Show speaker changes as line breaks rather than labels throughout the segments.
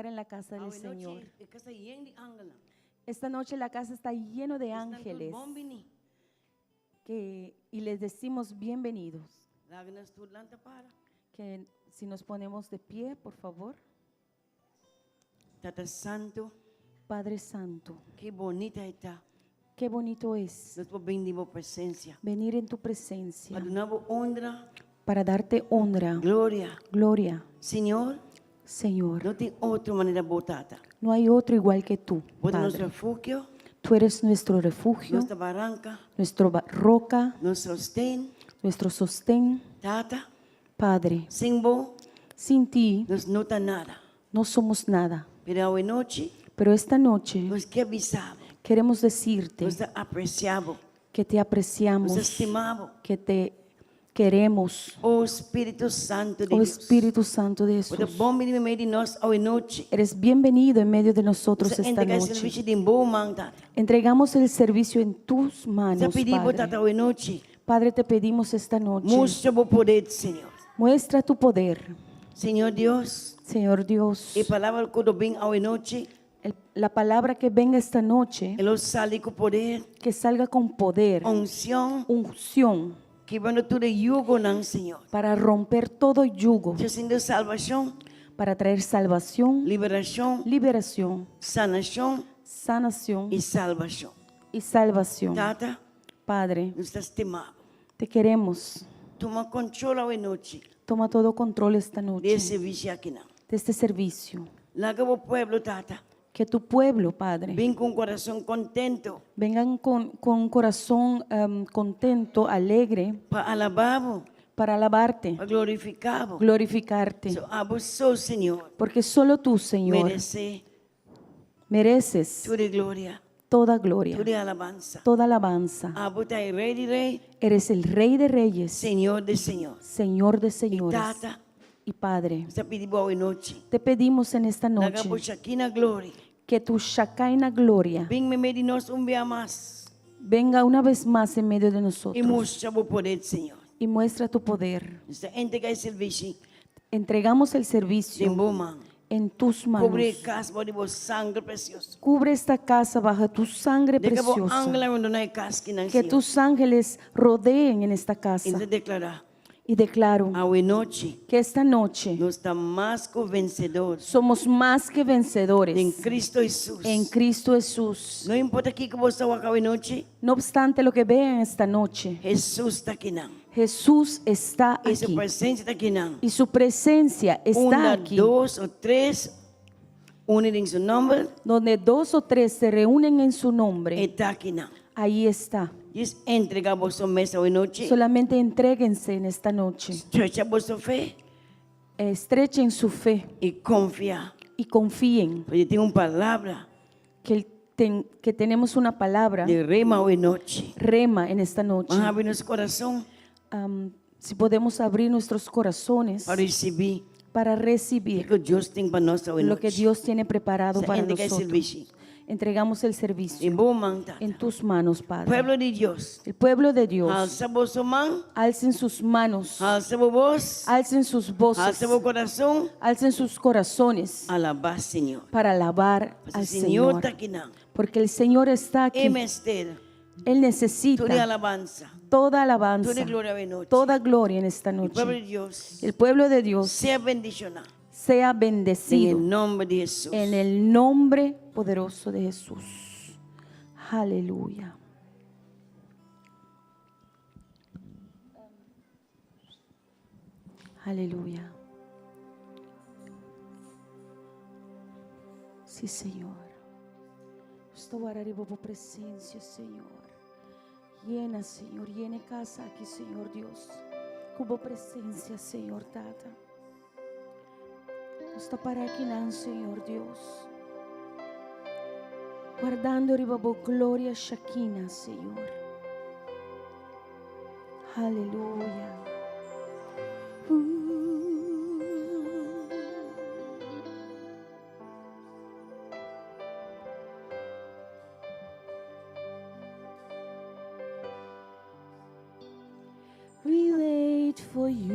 estar en la casa del Señor. Esta noche la casa está lleno de ángeles y les decimos bienvenidos. Que si nos ponemos de pie, por favor.
Tata Santo,
Padre Santo,
qué bonita está
qué bonito es
nuestra presencia.
venir en tu presencia
Para una honra,
para darte honra,
gloria.
gloria.
Señor,
Señor,
no tiene otra manera botada.
no hay otro igual que tú,
Por nuestro
Padre.
refugio,
Tú eres nuestro refugio,
nuestra barranca,
nuestra roca,
nuestro sostén,
nuestro sostén.
Tata,
Padre,
sin vos,
sin ti
nos nota nada.
no somos nada.
Pero hoy noche,
Pero esta noche
nos que avisamos,
queremos decirte
nos apreciamos,
que te apreciamos,
nos estimamos.
que te queremos.
Oh Espíritu Santo de
Oh
Dios.
Espíritu Santo de
Por el
Jesús,
bom de medio nos hoy noche.
eres bienvenido en medio de nosotros
Nos
esta
entrega el
noche.
servicio de bom, Tata.
Entregamos el servicio en tus manos,
Nos pedimos, Tata,
Padre.
hoy noche.
Padre, te pedimos esta noche,
Muestra vos poder, Señor.
muestra tu poder,
Señor Dios,
Señor Dios.
y palabra que ven hoy noche,
La palabra que venga esta noche,
el sale con poder,
que salga con poder,
unción,
unción,
que van a tu de yugo, Señor.
para romper todo yugo,
Yo siento salvación,
para traer salvación,
liberación,
liberación,
sanación
sanación
y salvación.
y salvación.
Tata,
Padre,
nos estimamos.
te queremos.
Toma control hoy noche
Toma todo control esta
de
noche
ese servicio aquí.
de este servicio.
La que pueblo, Tata,
Que tu pueblo, Padre,
ven con corazón contento,
vengan con un corazón contento, alegre,
para alabar,
para alabarte,
para glorificar.
glorificarte.
So, a vos, Señor,
Porque solo tú, Señor,
merece
mereces
tu de gloria,
toda gloria,
tu de alabanza.
toda alabanza.
A vos, Rey de Rey,
Eres el Rey de Reyes,
Señor de Señor.
Señor de
Y
señores
Tata,
y Padre.
te pedimos hoy noche,
Te pedimos en esta
la
noche
que Shakina gloria,
que tu Shekinah gloria
ven me medinos un día más,
venga una vez más en medio de
y
nosotros
muestra vos poder, Señor.
y muestra tu poder.
Esta entrega el servicio,
Entregamos el
sin
servicio
bomba,
en tus manos.
cubre casco de vos sangre preciosa.
Cubre esta casa bajo tu sangre
De que vos
preciosa.
ángel cuando no hay casquina,
Que tus ángeles rodeen en esta casa.
y te declara,
Y declaro
hoy noche,
que esta noche
no está más que vencedor
somos más que vencedores
en Cristo Jesús.
en Cristo Jesús.
No importa aquí que vos estás acá hoy noche,
No obstante lo que vean esta noche,
Jesús está aquí.
Jesús está
Y su
aquí
presencia está aquí.
y su presencia está
Una,
aquí.
dos o tres, unidos en su nombre,
Donde dos o tres se reúnen en su nombre,
está aquí.
ahí está.
Y es entregar vuestra mesa hoy noche,
Solamente entréguense en esta noche.
estrecha vuestra fe
Estrechen su fe
y confía.
y confíen
Porque tengo una palabra
que tenemos una palabra
de rema hoy noche.
rema en esta noche.
Vamos a abrir nuestro corazón
Si podemos abrir nuestros corazones
para recibir
para
lo
recibir
que Dios tiene para nosotros hoy
lo que
noche.
Dios tiene preparado
Se
para
entrega el
nosotros.
servicio.
Entregamos el
En
servicio
vos, manta.
en tus manos, Padre.
Pueblo de Dios,
El pueblo de Dios,
alza vuestro mano,
alcen sus manos,
alza vos voz,
alcen sus voces,
alza vos corazón,
alcen sus corazones
alabá Señor.
para alabar
Pues
al
el Señor
Señor.
está aquí.
Porque el Señor está aquí.
Él
Él necesita
tu de alabanza,
toda
tu
alabanza,
de gloria hoy noche.
toda gloria en esta
El pueblo de
noche.
Dios
El pueblo de Dios
sea bendicionado
sea
en
bendecido
el nombre de Jesús.
en el nombre poderoso de Jesús. Aleluya. Aleluya. Sí, Señor. Estou arriba por presencia, Señor. Llena, Señor, llena casa aquí, Señor Dios. Como presencia, Señor, Tata. Está para aquí, Señor Dios. Guardando arriba por gloria Shekinah, Señor. Aleluya. We wait for you.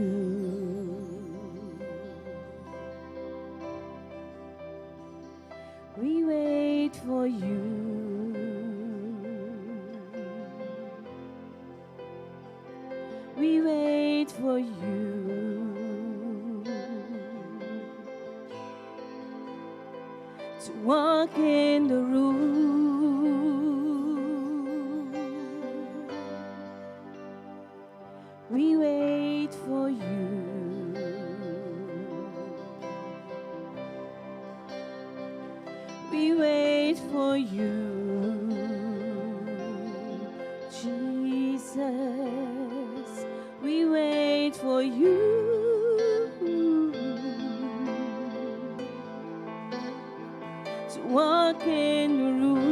We wait for you to walk in the room. We wait for you we wait for you, Jesus. We wait for you to walk in the room.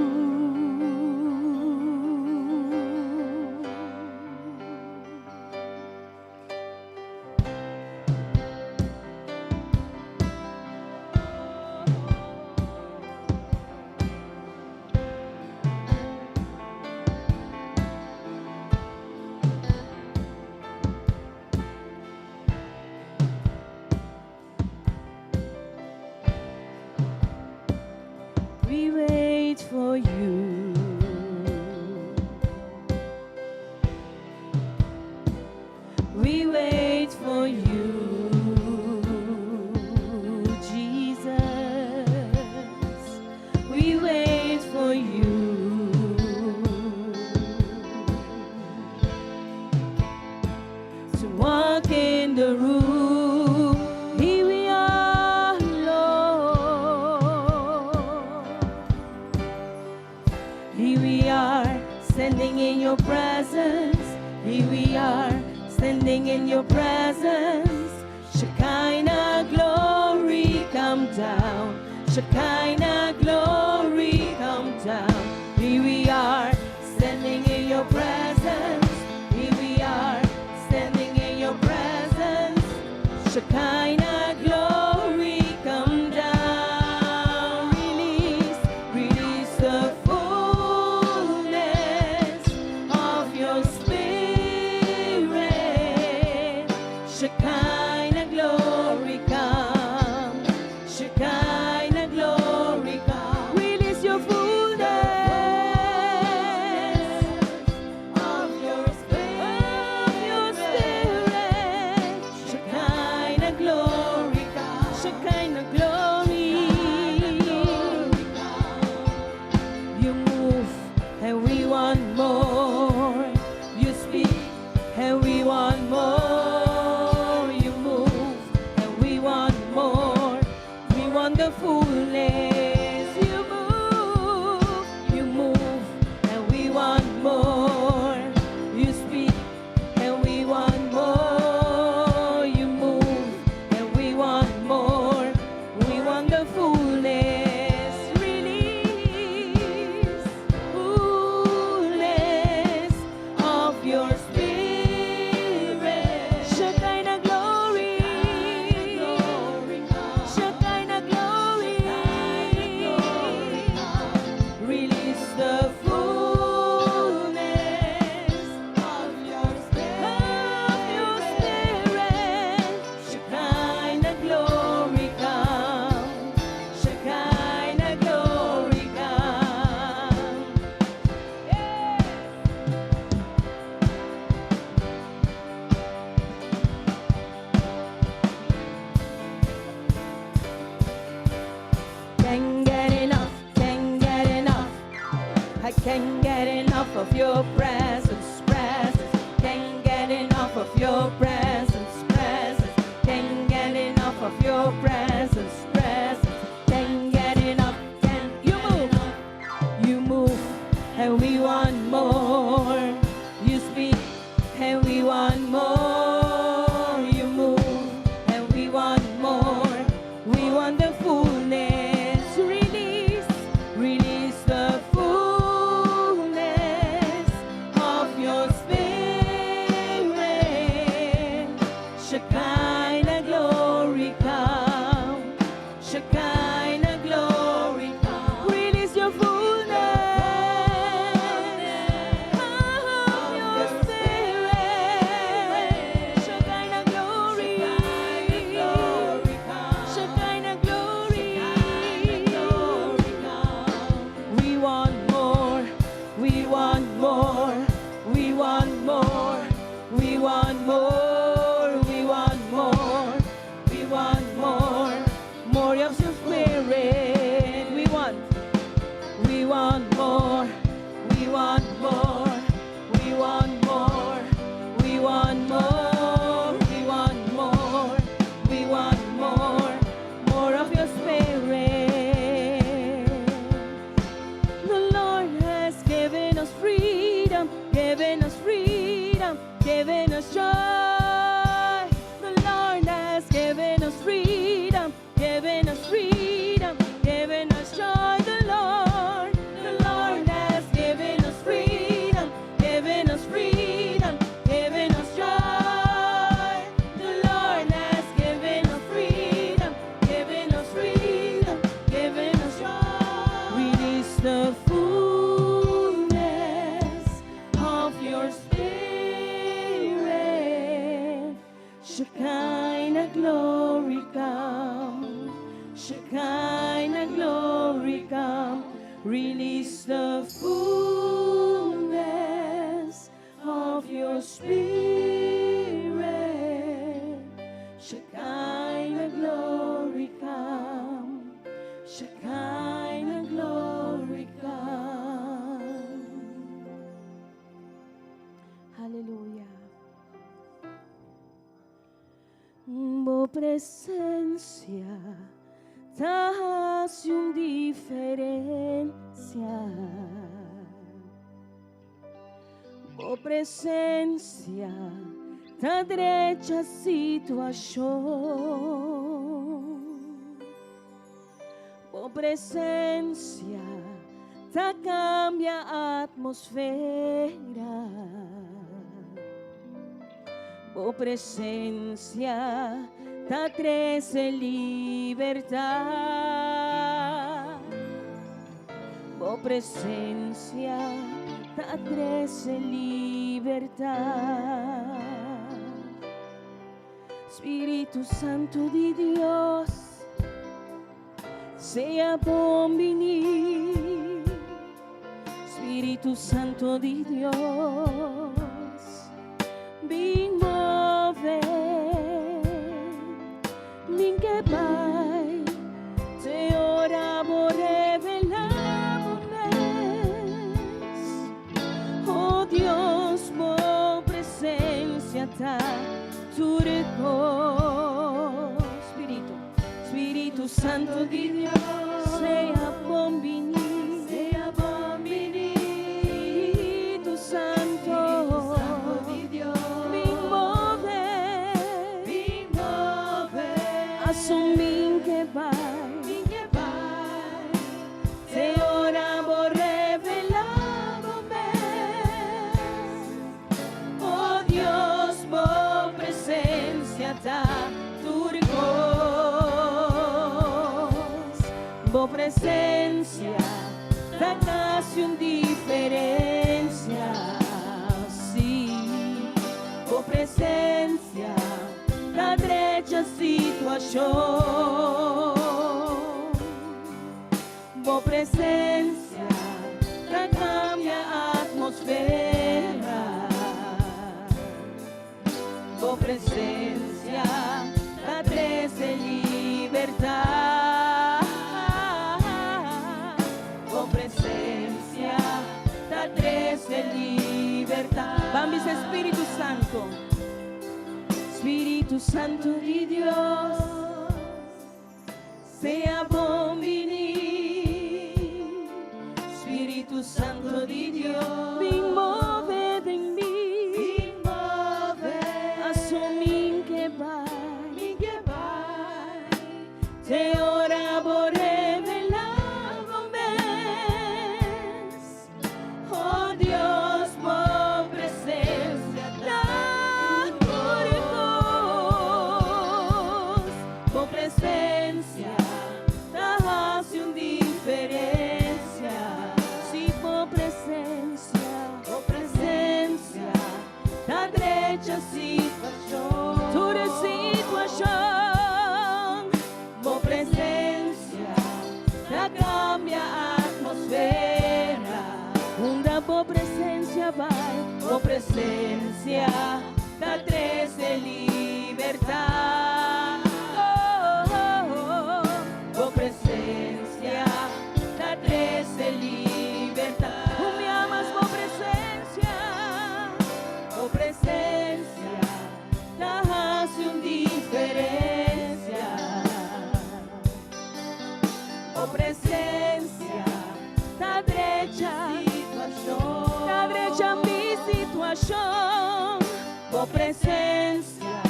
We wait for you. We wait for you, Jesus. We wait for you to walk in the room. Here we are, Lord. Here we are, standing in your presence. Here we are, standing in your presence. Shekinah glory, come down. Shekinah glory, come down. Here we are, standing in your presence. Here we are, standing in your presence. Shekinah glory, come down. Release, release the fullness of your spirit. Shekinah glory, come. Shekinah glory, come. Release your fullness of your spirit. Shekinah glory, come. Shekinah glory. You move and we want more. You speak and we want more. You move and we want more. We want the fullness. You move and we want more. You speak and we want more. You move and we want more. We want the fullness. Release fullness of your spirit. Shekinah glory. Shekinah glory. Release the fullness of your spirit. Shekinah glory, come. Shekinah glory, come. Yeah. Can't get enough, can't get enough. I can't get enough of your presence, presence. Can't get enough of your presence, presence. Can't get enough of your presence, presence. Can't get enough, can't you move, and we want more. You speak, and we want more. You move, and we want more. We want the fullness. Release, release the fullness of your spirit. Shekinah glory, come. Shekinah glory, come. Release your fullness of your spirit. want more, we want more, we want more, more of your spirit. We want more, we want more, we want more, we want more, we want more, we want more, more of your spirit. The Lord has given us freedom, given us freedom, given us joy. The Lord has given us freedom, given us freedom, given us joy. The Lord has given us freedom, given us freedom, given us joy. The Lord has given us freedom, given us freedom, given us joy. Release the fullness of your spirit. Shekinah glory come, Shekinah glory come. Release the fullness of your spirit. Shekinah glory come, Shekinah glory come. Hallelujah. Mo presencia ta hace una diferencia. Mo presencia ta derecha situación. Mo presencia ta cambia atmosfera. Oh presencia, ta trece libertad. Oh presencia, ta trece libertad. Espíritu Santo de Dios, sea bom venir. Espíritu Santo de Dios, vem mover, ninguém vai te ora por revelar oh Dios, por presencia ta turco. Espíritu Santo de Dios, sea bom venir, sea bom venir. Espíritu Santo de Dios, assumir que vai, te ora por revelar oh Dios, por presencia ta turcos, por presencia ta casi una diferencia, sí, por presencia ta derecha situación. Por presencia ta cambia atmosfera. Por presencia ta trece libertad. Por presencia ta trece libertad. Vamos, Espíritu Santo. Espíritu Santo de Dios, sea bom venir. Espíritu Santo de Dios, vem mover em mim, vem mover. Assumir que vai, te ora por revelar oh Dios, por presencia ta presencia ta hace una diferencia. Sí, por presencia ta derecha situación. Toda situación, por presencia ta cambia atmosfera. Una por presencia vai, por presencia ta Bo presencia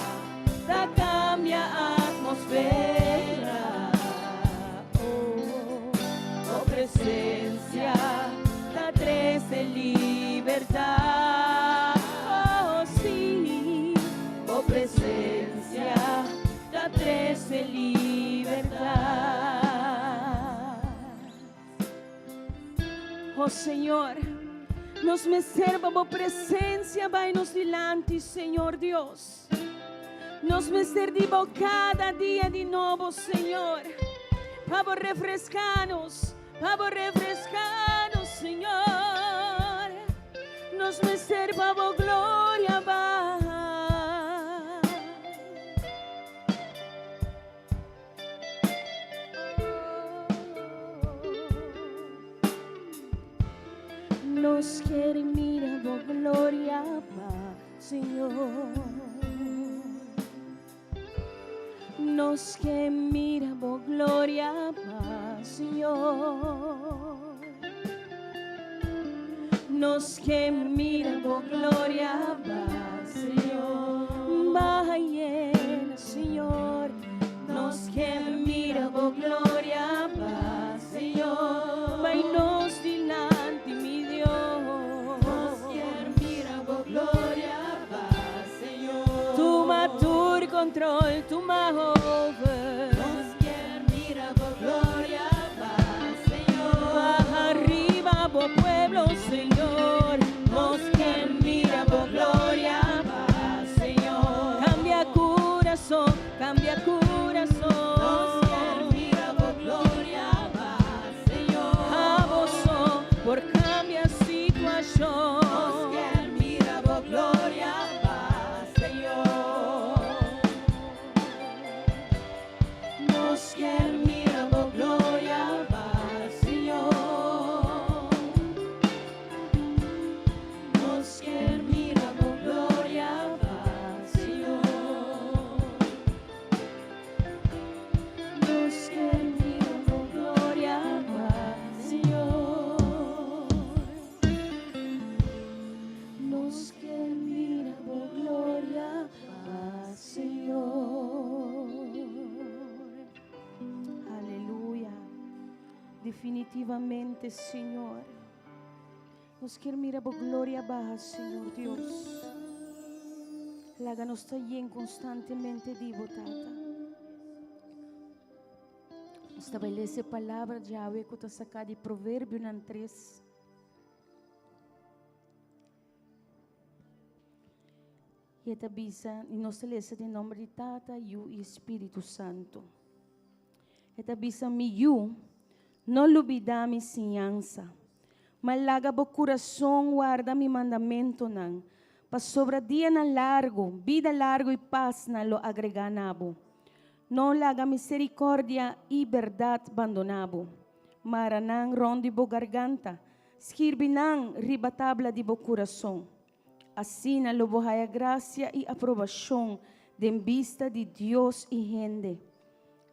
da cambia atmosfera. Oh, presencia da trece libertad. Oh, sí, oh, presencia da trece libertad. Oh, Señor, nos me serva por presencia, vai nos dilante, Senhor Deus. Nos me servimos cada dia de novo, Senhor. Para refrescar-nos, Senhor. Nos me serva por glória, vai. Nos quer mira por glória, Senhor. Nos que mira por glória, Senhor. Nos que mira por glória, Senhor. Bahia, Senhor. Nos que mira por glória, Senhor. Vai nos dilante, mi Dios. Nos que mira por glória, Senhor. Toma tu control, toma over. Nos que mira por glória, Senhor. Baja arriba, por pueblo, Señor. Nos que mira por glória, Señor. Cambia corazón, cambia corazón. Nos que mira por glória, Señor. A vos por cambia situación. Nos que mira por glória, Señor. Nos que mira por glória, Señor. Nos que mira por glória, Señor. Nos que mira por glória, Señor. Nos que mira por glória, Señor. Aleluya. Definitivamente, Señor. Nos quer mira por glória baja, Senhor Deus. Láganos también constantemente divo, Tata. Estabelece palavra de Yahweh que está sacada de Provérbio 3. E esta bisa, e nos celeste em nome de Tata, Yu e Espírito Santo. Esta bisa mi Yu, não lubida mi ensinança. Malaga bo coração guarda mi mandamento nan. Pa sobra dia na largo, vida largo e paz na lo agreganabo. Não laga misericórdia e verdade abandonabo. Maranang rondi bo garganta, skirbinan ribatabla di bo coração. Assim na lo bohaya graça e aprovação dem vista de Deus e gente.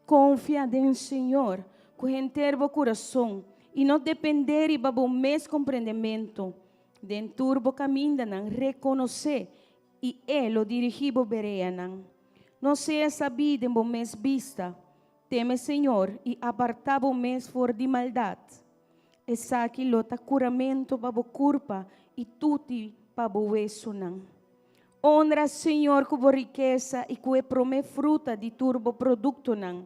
Confia em Senhor, correnter bo coração, e não depender e babo mes compreendimento. Dentur bo caminho nan reconhecer e ele dirigir bo bereia nan. Não seja sabido em bo mes vista, teme Senhor e aparta bo mes for de maldade. E saque lota curamento babo curpa e tutti babo hueso nan. Honra Senhor com bo riqueza e com prome fruta de turbo produto nan.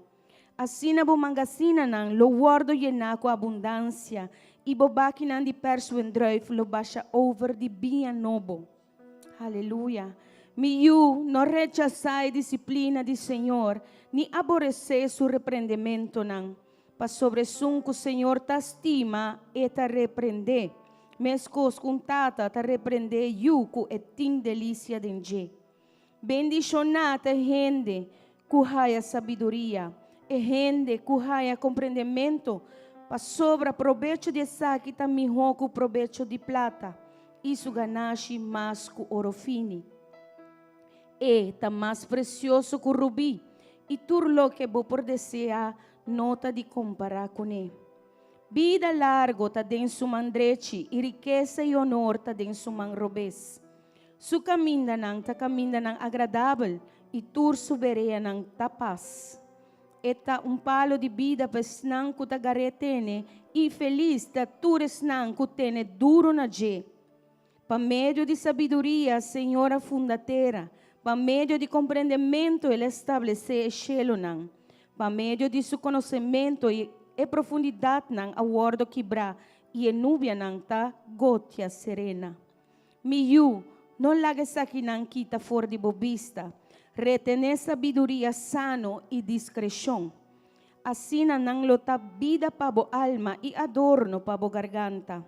Assim na bo mangasina nan lo guardo llena com abundância e bo bakinan di perso en druif lo baixa over di bia nobo. Aleluia. Miu não rechazai disciplina de Senhor, ni aborrecer su reprendimento nan. Pa sobre sunco Senhor ta estima e ta reprende. Mescos com tata ta reprende yuco e tin delícia denje. Bendicionata gente cu haya sabedoria, e gente cu haya compreendimento, pa sobra provecho de saque ta miho cu provecho de plata, isso ganache mais cu ouro fine. E ta mais precioso cu rubi, e turlo que bo por desejar nota de comparar com ele. Vida largo ta den su mandrechi, e riqueza e honor ta den su manrobes. Su caminda ng agradável e tur subereia ng tapas. Eta palo de vida pes nang kutagaretene e feliz da tures nang kutene duro na je. Pa meio de sabedoria, Senhora fundatera, pa meio de compreendimento, ele estabelece o cielo nang. Pa meio de su conhecimento e profundidade nang awardo quebra e nubia nang ta gotia serena. Miu, não lagas aqui nang kita for de bobista, retener sabedoria sano e discreção. Assina nang lota vida pa bo alma e adorno pa bo garganta.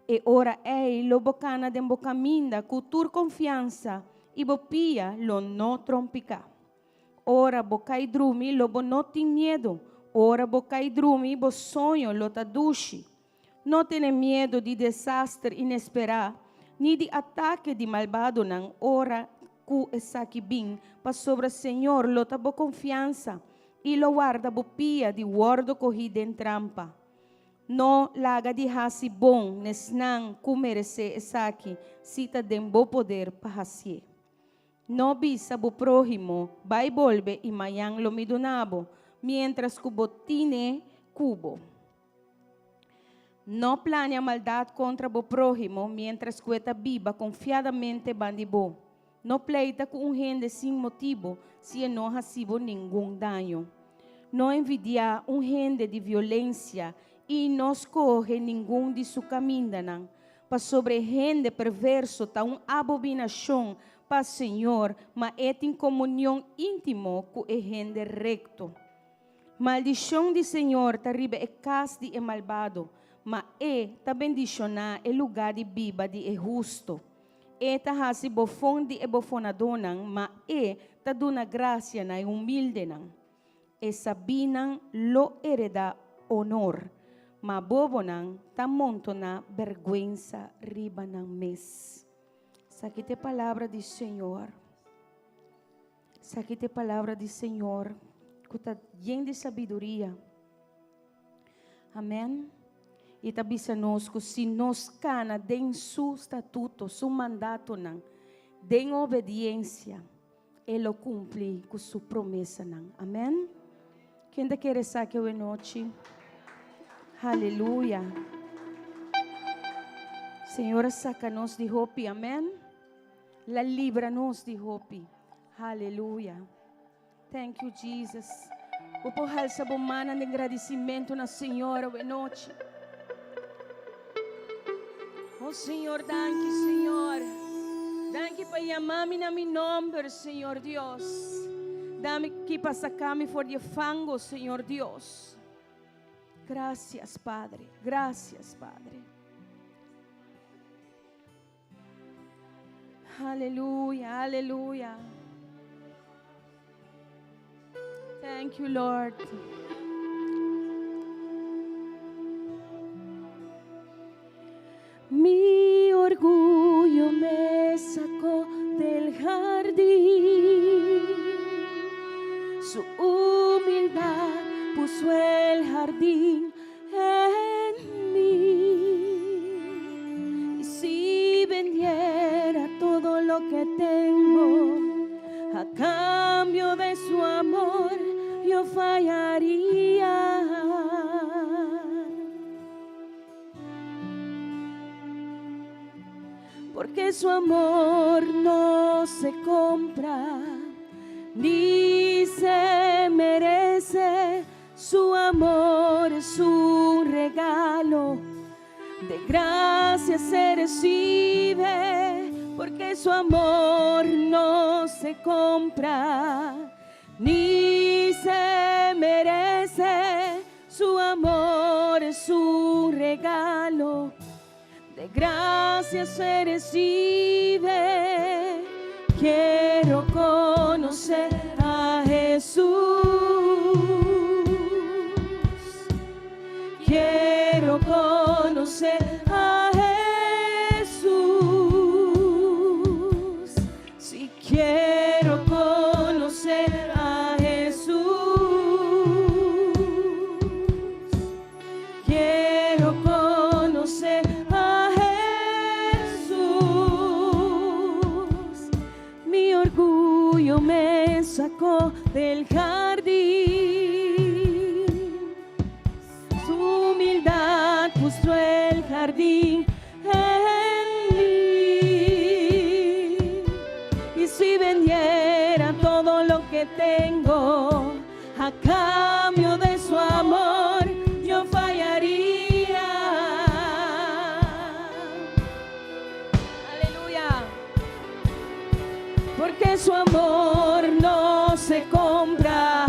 E ora ei lo bocana den bocaminda cultur confiança e bo pia lo no trompica. Ora bocai drumi lo bo no tem medo. Ora bocai drumi bo sonho lo tadushi. Não tenha medo de desastre inesperado, ni de ataque de malvado nang ora ku esaki bing pa sobre Senhor lo tabo confiança e lo guarda bo pia de guardo corrida em trampa. No laga de hasi bom nesnang ku merece esaki sita den bo poder pa hasie. No bisa bo prójimo vai volve e mayang lo midonabo mientras kubo tine kubo. No planea maldade contra bo prójimo mientras cueta viva confiadamente bandibo. No pleita com gente sem motivo se não recibo nenhum dano. Não envidia gente de violência e não escorre nenhum de su caminho. Pa sobre gente perverso ta abominação pa Senhor, mas é em comunhão íntimo com a gente recto. Maldição de Senhor ta ribe e casti e malvado, mas ta bendicionar e lugar de viva de justo. Eta hasi bofon di ebofonadonang, ma ta duna gracia na humilde nang. E sabinang lo hereda honor, ma bobo nang tamonto na vergüenza riba ng mes. Sakite palavra di Senhor. Sakite palavra di Senhor. Kuta yen de sabedoria. Amém. E tabisa nos que se nos cana den su estatuto, su mandato nang, den obediência, ele cumpre com sua promessa nang. Amém? Quem da quer estar aqui hoje noite? Aleluia. Senhora, saca-nos de hope, amém? La libra-nos de hope. Aleluia. Thank you, Jesus. O porral sa bomana de agradecimento na Senhora hoje noite. Oh Senhor, danke Senhor. Danke pa chamar-me na meu nome, Senhor Deus. Dame que para sacar-me fora de fango, Senhor Deus. Gracias, Padre. Gracias, Padre. Aleluia, aleluia. Thank you, Lord. Mi orgullo me sacó del jardín, su humildad puso el jardín en mí. Y si vendiera todo lo que tengo a cambio de su amor, yo fallaría. Porque su amor no se compra, ni se merece. Su amor es un regalo, de gracia se recibe. Porque su amor no se compra, ni se merece. Su amor es un regalo, de gracia se recibe. Quiero conocer a Jesús. Quiero conocer a Jesús. Si quiero conocer a Jesús. Quiero conocer a Jesús. Cristo me sacó del jardín. Su humildad puso el jardín en mí. Y si vendiera todo lo que tengo a cambio de su amor, yo fallaría. Aleluya. Porque su amor no se compra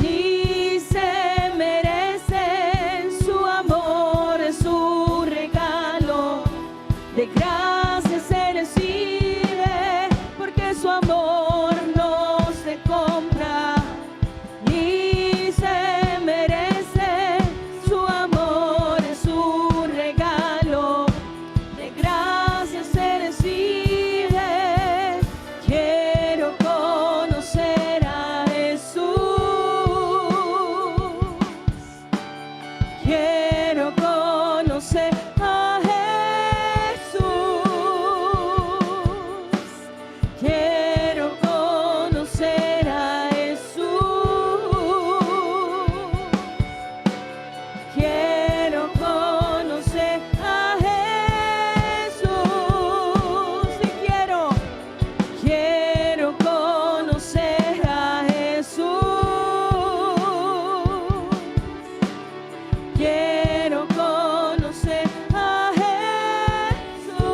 ni se merece. Su amor es un regalo, de gracia se recibe. Porque su amor no se compra ni se merece. Su amor es un regalo, de gracia se recibe. Quiero conocer a Jesús. Quiero conocer a Jesús. Quiero conocer a Jesús. Quiero conocer a Jesús. Sí, quiero conocer a Jesús. Quiero conocer a Jesús.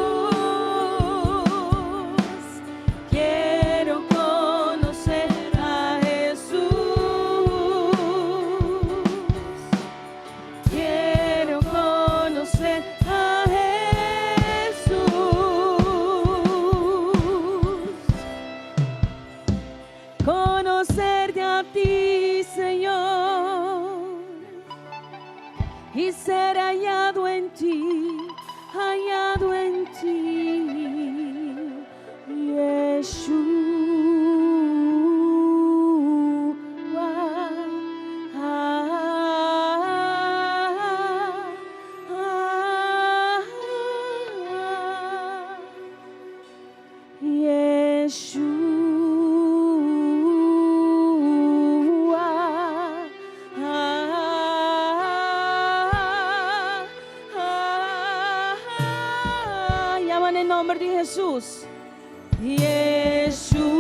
Quiero conocer a Jesús. Quiero conocer a Jesús. Conocerte a ti, Señor, y ser hallado en ti, hallado en ti, Yeshua. Llaman el nombre de Jesús. Yeshua.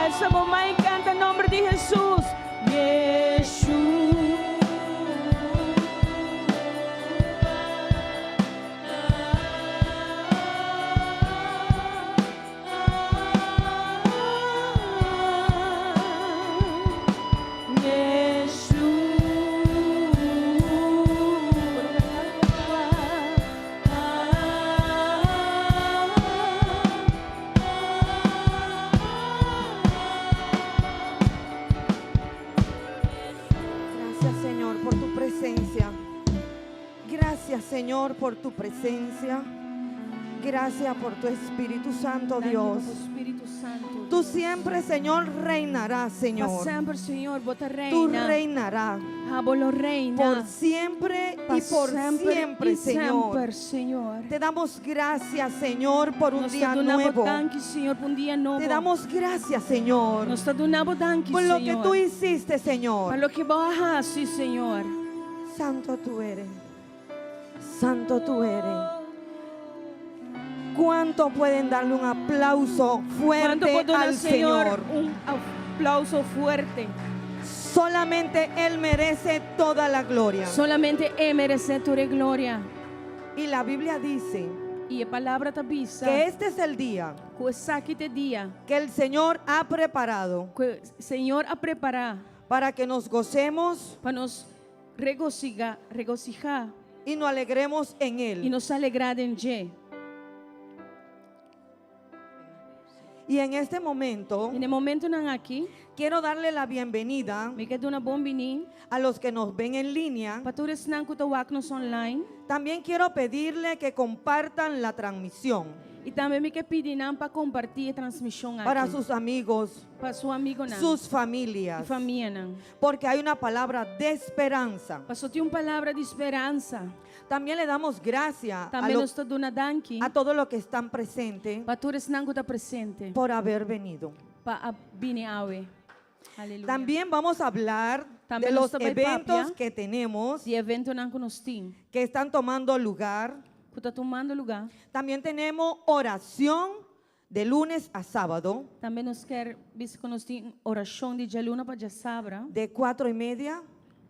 Esa mamá encanta el nombre de Jesús. Yeshua.
Gracias, Señor, por tu presencia. Gracias, Señor, por tu presencia. Gracias por tu Espíritu Santo, Dios.
Espíritu Santo.
Tú siempre, Señor, reinarás, Señor.
Sempre, Senhor, bota
Tú
reina.
reinarás
Habolo reina.
por siempre y por siempre, Señor.
Sempre, Senhor.
Te damos gracias, Señor, por un
Nós te
día
donamos
nuevo.
danke, Senhor, por um dia novo.
Te damos gracias, Señor,
Nós te donamos danke,
por lo que
Senhor.
tú hiciste, Señor.
Para lo que bajaste, Senhor.
Santo tú eres. Santo tú eres. ¿Cuánto pueden darle un aplauso
Quanto
fuerte
pode dar,
al
Senhor,
Señor?
aplauso fuerte.
Solamente Él merece toda la gloria.
Solamente Ele merece toda glória.
Y la Biblia dice
E a palavra te avisa
que este es el día
que esse aqui te dia
que el Señor ha preparado
que o Senhor a preparar
para que nos gocemos
para nos regocijar
y nos alegremos en
e
Él.
nos alegrar em Ele.
Y en este momento
E no momento não aqui,
quiero darle la bienvenida
me quero uma bom bini
a los que nos ven en línea.
para todos não que tawak nos online.
También quiero pedirle que compartan la transmisión
E também me quero pedir para compartilhar a transmissão
para
aqui
sus amigos,
para seu amigo não,
sus
e
familias,
família não.
porque hay una palabra de esperanza.
Passou ter uma palavra de esperança.
También le damos gracias
Também nos está dando danke
a todos los que están presentes
para todos não que está presente
por haber venido.
para bini awe. Aleluia.
También vamos a hablar
También
de los
nos toca
eventos
papia.
que tenemos
De evento não que nós temos,
que están tomando lugar.
que está tomando lugar.
También tenemos oración de lunes a sábado
Também nós quer ver que nós temos oração de dia luna para dia sabra,
de 4:30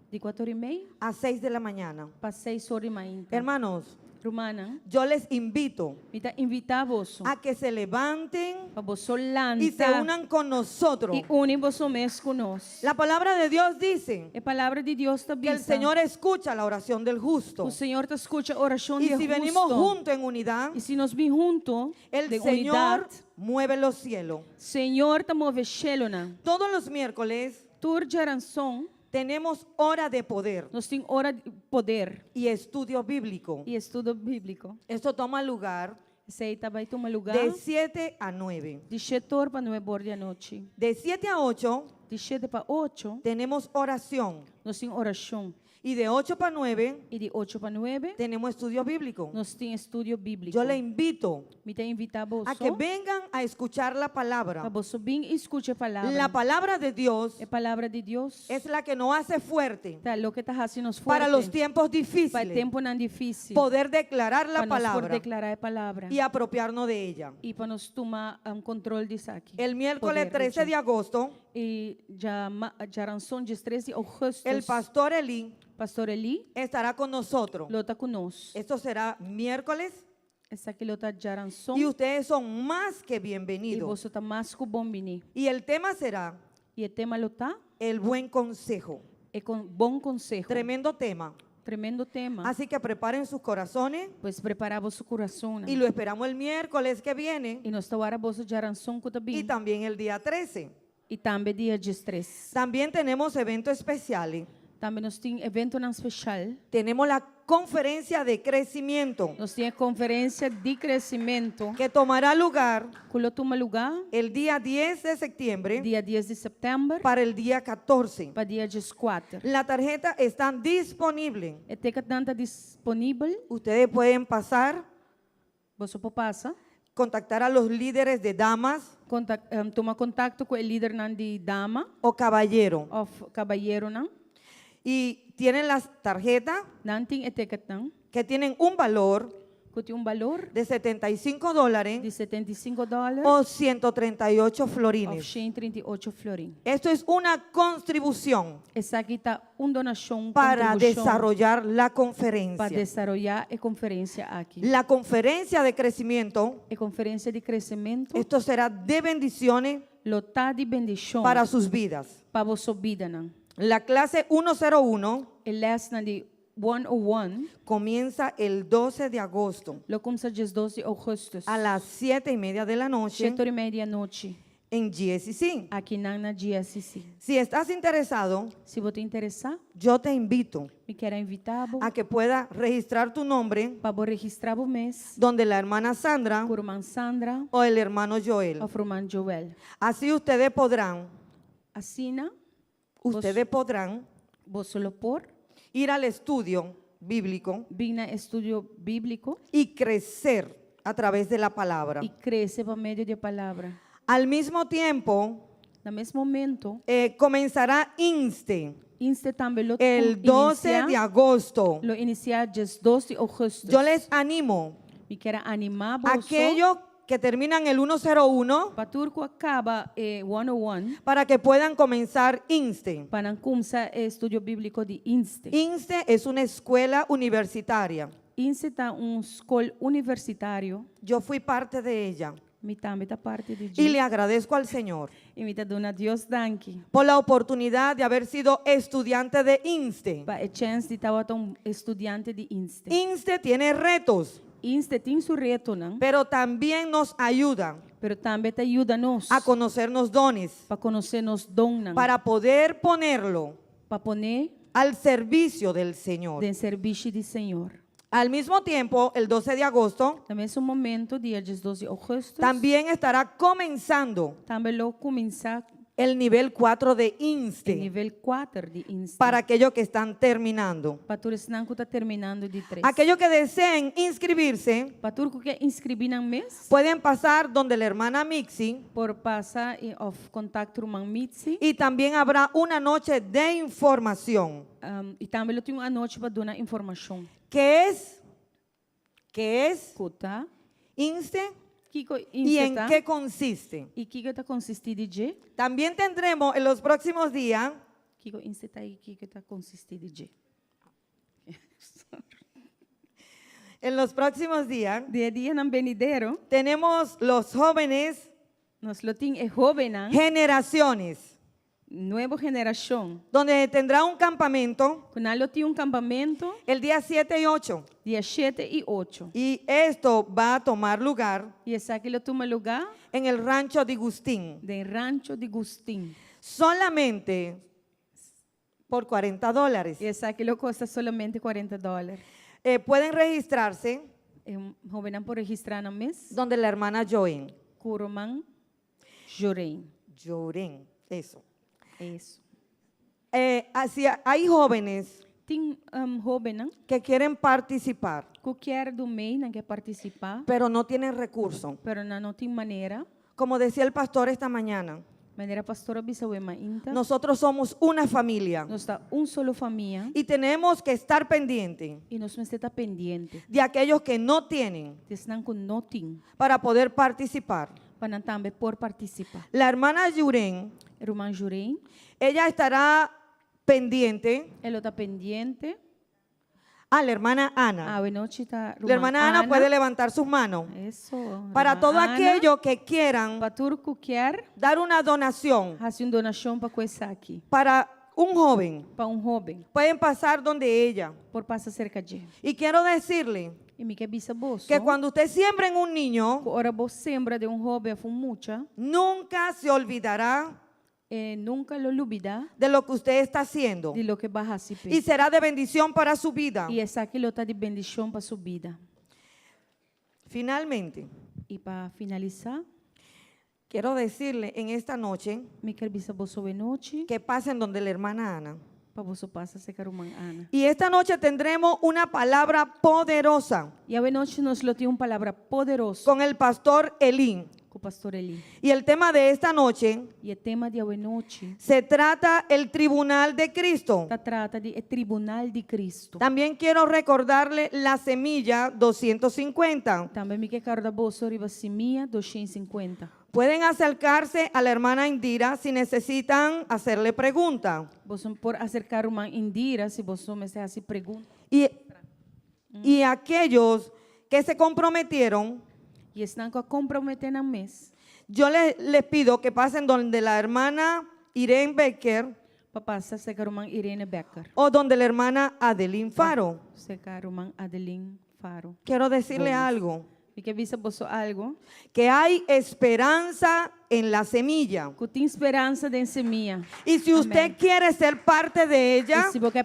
de 4:30
a 6 de la mañana.
para 6:30.
Hermanos,
Romana,
yo les invito
me tá invitar vos
a que se levanten
para vos
y se
lanta
unan con nosotros.
e une vos mes conosco.
La palabra de Dios dice
A palavra de Deus está
que el Señor escucha la oración del justo.
O Senhor te escucha a oração
Y
de
si venimos
justo.
juntos en unidad,
E se nós vim junto
el
de
Señor
unidade,
mueve los cielos.
Senhor te move chelona.
Todos los miércoles
Tur geração,
tenemos hora de poder
nós temos hora de poder
y estudio bíblico.
e estudo bíblico.
Esto toma lugar
Esse aí vai tomar lugar
de 7 a 9.
de 7 para 9 horas da noite.
De 7 a 8
De 7 para 8,
tenemos oración.
nós temos oração.
Y de 8 para 9
E de 8 para 9,
tenemos estudio bíblico.
nós temos estudo bíblico.
Yo le invito
Me tem invitar vos
a que vengan a escuchar la
para
palabra.
vos vir e escute a palavra.
La palabra de Dios
A palavra de Deus
es la que nos hace fuerte
tá lo que está fazendo nos
para
forte.
los tiempos
Para
difíciles.
tempo não difícil.
Poder declarar la
Para nós por
palabra
declarar a palavra.
y apropiarnos de ella.
E para nós tomar controle disso aqui.
El miércoles
Poder,
13 de agosto,
E já ranção de 13 de agosto,
el pastor Eli
pastor Eli
estará con nosotros.
lota conosco.
Esto será miércoles
Essa aqui lota já ranção.
y ustedes son más que
E
bienvenidos.
você está mais que bom bini.
Y el tema será
E o tema lota
el buen consejo.
é com bom conselho.
Tremendo tema.
Tremendo tema.
Así que preparen sus corazones
Pois preparar vosso coração.
y lo esperamos el miércoles que viene
E nós estamos vosso já ranção que está
y
bem.
también el día 13.
E também dia 13.
También tenemos eventos especiales.
Também nós temos evento não especial.
Tenemos la conferencia de crecimiento
Nós temos conferência de crescimento.
que tomará lugar
Que toma lugar
el día 10 de septiembre
dia 10 de setembro
para el día 14.
para dia 14.
La tarjeta está disponible.
E tem que estar disponível.
Ustedes pueden pasar,
Você pode passar.
contactar a los líderes de damas
Toma contato com o líder não de dama
o caballero.
ou caballeiro não.
Y tienen las tarjetas
Não tem etiqueta não.
que tienen un valor
Que tem valor
de $75
de $75
o 138
of
florines.
138 florin.
Esto es una contribución
Essa aqui está donação
para
contribuição
desarrollar la
para
conferencia.
desarrollar a conferência aqui.
La conferencia de crecimiento,
A conferência de crescimento
esto será de bendiciones
lotada de bendição
para sus vidas.
para vossa vida. Não?
La clase 101
A lesson de 101
comienza el 12 de agosto
lo começa dia 12 de agosto
a las 7:30 de la noche
7h30 da noite
en GSC.
aqui na GSC.
Si estás interesado,
Se você interessar,
yo te invito
me quero invitar
a que puedas registrar tu nombre
para registrar o mês
donde la hermana Sandra
com a irmã Sandra
o el hermano
ou
Joel.
o irmão Joel.
Así ustedes podrán
Assina, vos solo por
ir al estudio bíblico
vir na estudo bíblico
y crecer a través de la palabra.
e crescer por meio da palavra.
Al mismo tiempo,
No mesmo momento,
comenzará INSTE
inste também lo
el 12 de agosto.
lo iniciar dia 12 de agosto.
Yo les animo
Me quero animar
a
vos
aquellos que terminan el 101
para turco acaba 101
para que puedan comenzar INSTE.
para começar o estudo bíblico de Inste.
INSTE es una escuela universitaria.
Inste está escola universitário,
Yo fui parte de ella
me também da parte de
y le
Deus.
agradezco al Señor
E me está dando a Deus danke
por la oportunidad de haber sido estudiante de INSTE.
para a chance de estar estudante de Inste.
INSTE tiene retos,
Inste tem seu reto, não?
pero también nos ayuda
Pero também te ajuda nós
a conocernos dones
para conhecer nos dom, não?
para poder ponerlo
Para poner
al servicio del Señor.
de serviço do Senhor.
Al mismo tiempo, el 12 de agosto
No mesmo momento, dia 12 de agosto,
también estará comenzando
também lo começar
el nivel 4 de
o
INSTE
nível 4 de Inste.
para aquellos que están terminando.
Para todos que está terminando de 3.
Aquellos que deseen inscribirse
Para turco que inscrevi no mês,
pueden pasar donde la hermana Mixi
por passar of contato com Mitzi.
y también habrá una noche de información.
E também eu tenho uma noite para dar informação.
¿Qué es
Escuta.
INSTE
Kiko
y en
Insta.
qué consiste?
E Kiko está consistido de?
También tendremos en los próximos días
Kiko Insta está aí, Kiko está consistido de?
de
Dia no venidero,
tenemos los jóvenes
nós lo tem jovem, né?
generaciones,
Nova geração.
donde tendrá un campamento
Quando eu tenho campamento,
el día 7 y 8.
dia 7 e 8.
Y esto va a tomar lugar
E esse aqui ele toma lugar
en el rancho de Gustín,
de Rancho de Gustín.
solamente por $40.
E esse aqui ele custa solamente $40.
Pueden registrarse
Jovem por registrar no mês.
donde la hermana Joen.
Kuruman Jurem.
Joren, eso.
Isso.
Así hay jóvenes
Tem jovem, né?
que quieren participar,
Qualquer do meio não quer participar,
pero no tienen recursos.
pero não tem maneira.
Como decía el pastor esta mañana,
Maneira pastora Bisawema Inta.
nosotros somos una familia
Nós está solo família
y tenemos que estar pendientes
e nós temos que estar pendente.
de aquellos que no tienen
Desnã com não tem,
para poder participar.
para também por participar.
La hermana Yuren,
Irmã Jurem,
ella estará pendiente
ela está pendente.
a la hermana Ana.
A noite está
La hermana Ana puede levantar sus manos
Isso.
para todo aquello que quieran
Para turco quer
dar una donación
fazer uma donação para coisa aqui.
para un joven.
Para jovem,
Pueden pasar donde ella.
por passar cerca de.
Y quiero decirle
E me quer bisa bolso.
que cuando usted siembra en un niño,
Ora você sembra de jovem com mucha,
nunca se olvidará
nunca lo olvida
de lo que usted está haciendo
de lo que vai receber.
y será de bendición para su vida.
E essa aqui está de bendição para sua vida.
Finalmente,
E para finalizar,
quiero decirle en esta noche
me quer bisa bolso de noite,
que pasen donde la hermana Ana.
para você passar cerca de Ana.
Y esta noche tendremos una palabra poderosa
E a noite nós lo tem uma palavra poderosa
con el pastor Elín.
com com o pastor Eli.
Y el tema de esta noche
E o tema de hoje noite
se trata el tribunal de Cristo.
trata de Tribunal de Cristo.
También quiero recordarle la semilla 250.
Também me quero dar bolsa riba simia 250.
Pueden acercarse a la hermana Indira si necesitan hacerle pregunta.
Você por acercar uma Indira se você me hace pergunta.
Y aquellos que se comprometieron,
E estão comprometendo a mês.
yo les pido que pasen donde la hermana Irene Becker
Papá, se secar uma Irene Becker.
o donde la hermana Adeline Faro.
Secar uma Adeline Faro.
Quiero decirle
Vamos.
algo,
E que visa você algo?
que hay esperanza en la semilla.
Que tem esperança de semia.
Y si usted
Amén.
quiere ser parte de ella,
E se você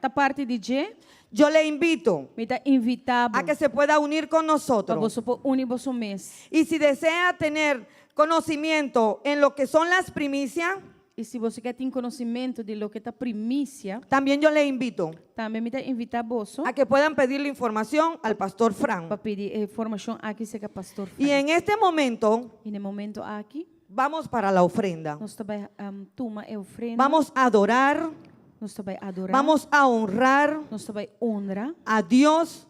tá parte de G,
yo le invito
me tá invitado
a que se pueda unir con
para
nosotros.
você unir você mês.
Y si desea tener conocimiento en lo que son las primicias,
E se você quer ter conhecimento de lo que tá primícia,
también yo le invito
também me tá invitar você
a que puedan pedirle información al pastor Fran.
para pedir informação aqui se que pastor.
Y en este momento
E no momento aqui,
vamos para la ofrenda.
nós também toma a ofrenda.
Vamos a adorar,
Nós também adorar.
vamos a honrar
Nós também honrar
a Dios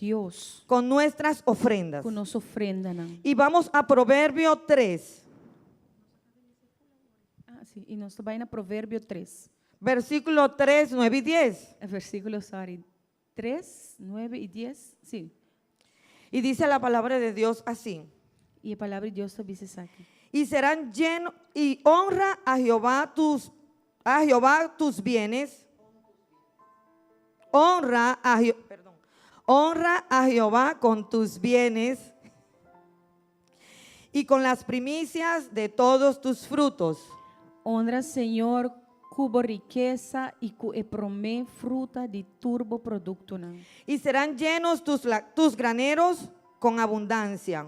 Deus
con nuestras ofrendas.
com nossa ofrenda. Não?
Y vamos a Proverbio 3,
Sim. E nós também na Provérbio 3.
versículo 3, 9 y 10.
Versículo 3, 9 e 10. Sim.
Y dice la palabra de Dios así.
E a palavra de Deus também diz aqui.
Y serán llenos, y honra a Jehová tus bienes. Honra a Jehová con tus bienes y con las primicias de todos tus frutos.
Honra, Senhor, cubo riqueza e cu e promé fruta de turbo produto. Não?
Y serán llenos tus graneros con abundancia.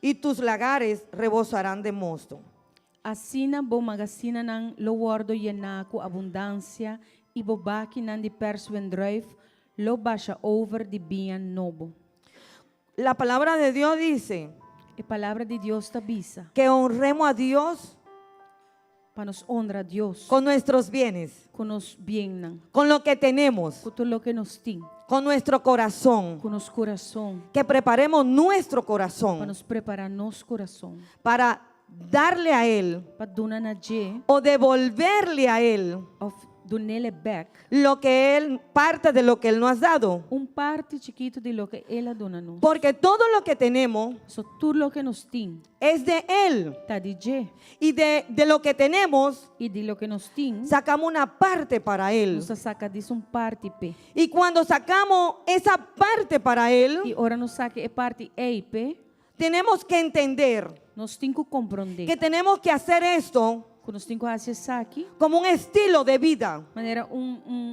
Y tus lagares rebosarán de mosto.
Assina bo magazina ng lo wardo llena com abundância e bobaki nan de persuen drive lo baixa over de bien nobo.
La palabra de Dios dice
A palavra de Deus tabisa
que honremos a Dios
para nos honrar a Deus
con nuestros bienes,
com nos bem, não?
con lo que tenemos,
Com tudo o que nos tem,
con nuestro corazón.
com nosso coração,
Que preparemos nuestro
para
corazón
nos preparar nosso coração,
para darle a Él
para donar na je
o devolverle a Él
of donele back
lo que Él, parte de lo que Él nos ha dado.
parte chiquito de lo que Ele dona nos.
Porque todo lo que tenemos
So tudo o que nos tem
es de Él.
tá de je
Y de lo que tenemos
e de lo que nos tem
sacamos una parte para Él.
nos saca disso parte p.
Y cuando sacamos esa parte para Él,
E ora nos saca a parte EIP,
tenemos que entender
nós temos que compreender
que tenemos que hacer esto
que nós temos que acessar aqui
como un estilo de vida,
maneira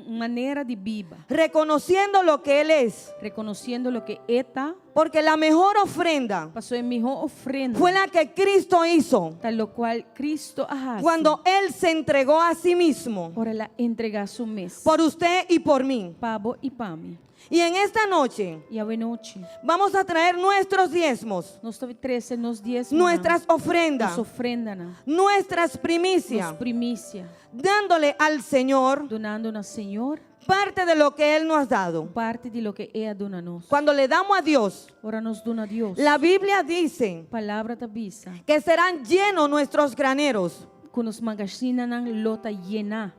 maneira de biba,
reconociendo lo que Él es.
reconhecendo lo que eta
Porque la mejor ofrenda
passou em melhor ofrenda,
fue la que Cristo hizo
tal lo qual Cristo hace.
cuando Él se entregó a sí mismo
Ora ela entregar su mês
por usted y por mí.
pabo e pami.
Y en esta noche
E a noite
vamos a traer nuestros diezmos,
nós temos 13 nos 10
nuestras ofrendas,
nos ofrenda na
nuestras
nos
primicias,
primícia,
dándole al Señor
donando na Senhor
parte de lo que Él nos ha dado.
parte de lo que Ele dona nos.
Cuando le damos a Dios,
Ora nos dona Deus.
la Biblia dice
Palavra da bisa.
que serán llenos nuestros graneros
Que nos magazina ng lota llena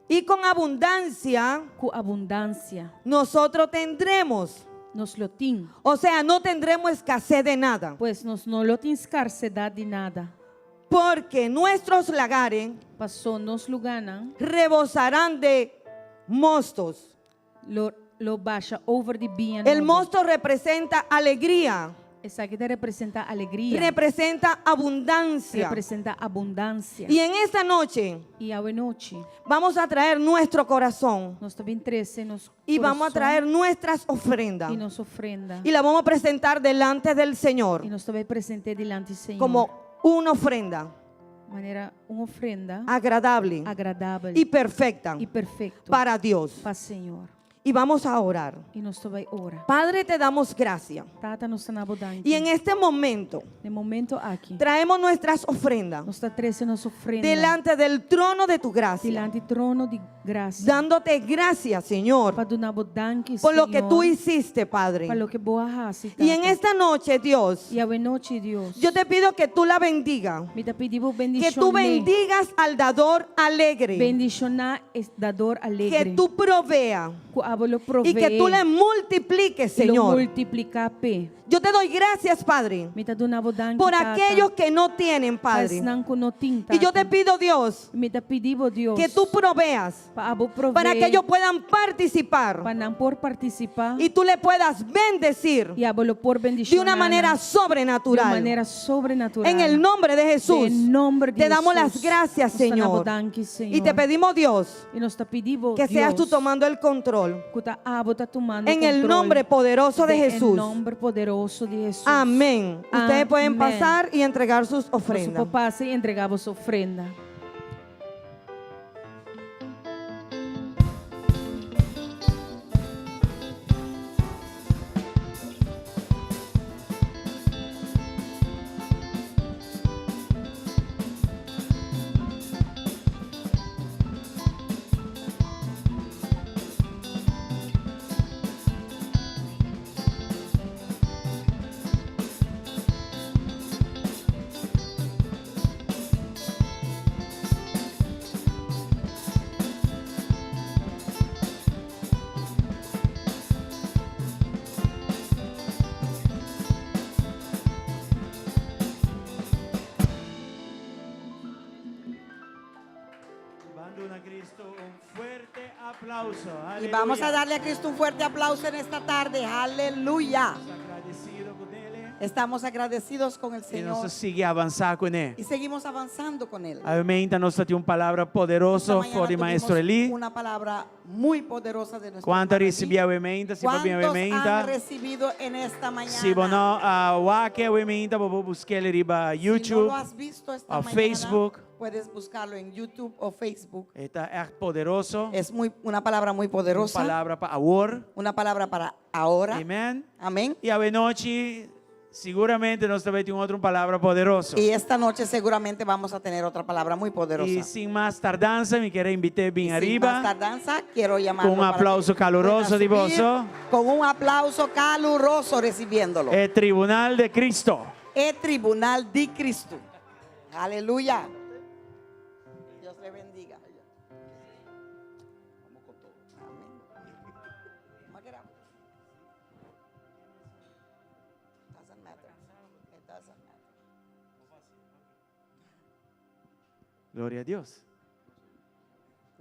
y con abundancia
com abundância.
nosotros tendremos.
Nos lo tin.
O sea, no tendremos escasez de nada,
Pois nos não lo tin escarcedade de nada.
porque nuestros lagares
Passou nos luganan
rebosarán de mostos.
lo baixa over de bien.
El mosto representa alegría,
Essa aqui representa alegria.
representa abundancia.
Representa abundância.
Y en esta noche
E a noite
vamos a traer nuestro corazón
nós também 13 nos
y vamos a traer nuestras ofrendas
e nos ofrenda.
y la vamos a presentar delante del Señor
E nós também presente delante do Senhor.
como una ofrenda
maneira uma ofrenda
agradable
agradável
y perfecta
e perfeito
para Dios.
para Senhor.
y vamos a orar.
e nós só vai orar.
Padre, te damos gracias.
Tata, nós estamos abundando.
Y en este momento
No momento aqui,
traemos nuestras ofrendas
nós está trazendo nossa ofrenda
delante del trono de tu gracia,
delante do trono de graça.
dándote gracias, Señor,
Para donar bodanque,
por lo que
Senhor,
tú hiciste, Padre.
para lo que boa raça.
Y en esta noche, Dios,
E a noite, Deus,
yo te pido que tú la bendigas,
me te pedimos
que
bendicionar.
tú bendigas al dador alegre,
Bendicionar es dador alegre.
que tú proveas
Que abolo
y
provee.
que tú le multipliques,
e lo
Señor.
multiplicar pe.
Yo te doy gracias, Padre,
Me te donar bodanque,
por
Tata.
aquellos que no tienen, Padre.
Pasnanco no tin,
Y yo
Tata.
te pido, Dios,
Me te pedimos, Deus,
que tú proveas
para abo prover,
para que ellos puedan participar
para não por participar
y tú le puedas bendecir
e abolo por
de
bendicionar
una manera
de
sobrenatural.
maneira sobrenatural.
En el nombre de Jesús,
En nombre de
te damos
Jesús.
las gracias,
Nos damos
Señor.
danke, Señor.
Y te pedimos, Dios,
E nós te pedimos,
que seas tú
Deus,
tomando el control.
que tá tá tomando
En el
control
nombre poderoso de
En
Jesús.
nombre poderoso de Jesús.
Amén. Ustedes pueden
Amén.
pasar y entregar sus ofrendas.
Você passa e entregar a sua ofrenda.
Dando a Cristo un fuerte aplauso.
Y vamos a
Aleluya.
darle a Cristo un fuerte aplauso en esta tarde. Aleluya.
Agradecido con Él.
Estamos agradecidos con el
E nós
Señor
seguir a avançar com Ele.
y seguimos avanzando con Él.
Amém. Então nós temos uma palavra
Esta
poderosa
mañana
fora de
tuvimos
Maestro Eli.
una palabra muy poderosa de nuestro
Quanto
hermano Eli.
recebi a emenda, se for bem a
¿Cuántos
emenda.
han recibido en esta mañana?
Se você não a que a emenda, vou buscar ele riba
Si no
YouTube.
lo has visto esta
a
mañana,
Facebook.
puedes buscarlo en YouTube o Facebook.
Está é poderoso.
Es una palabra muy
Uma
poderosa,
palavra para agora.
una palabra para ahora.
Amém.
Amén.
E a noite, seguramente nós também temos outra palavra poderosa.
Y esta noche seguramente vamos a tener otra palabra muy poderosa.
E sem mais tardança, me quero invitar bem
Sin más
arriba.
tardanza, quiero llamar
Con un aplauso caluroso de vos.
Con un aplauso caluroso recibiéndolo.
El Tribunal de Cristo.
El Tribunal de Cristo. Aleluya. Dios le bendiga. Vamos con todo. Amén. Mark it out. Doesn't matter. It doesn't matter.
Gloria a Dios.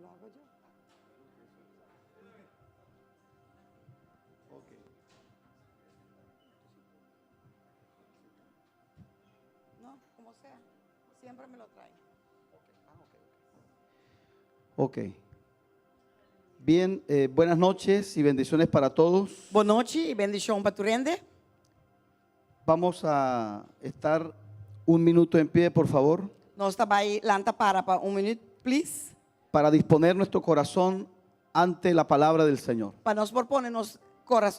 Lo hago yo. No, como sea. Siempre me lo traen.
Ok. Bien, buenas noches y bendiciones para todos.
Boa noite e bendição para tu rende.
Vamos a estar un minuto en pie, por favor,
Nós estamos aí lanta para minuto, please.
para disponer nuestro corazón ante la palabra del Señor.
Para nós propor nos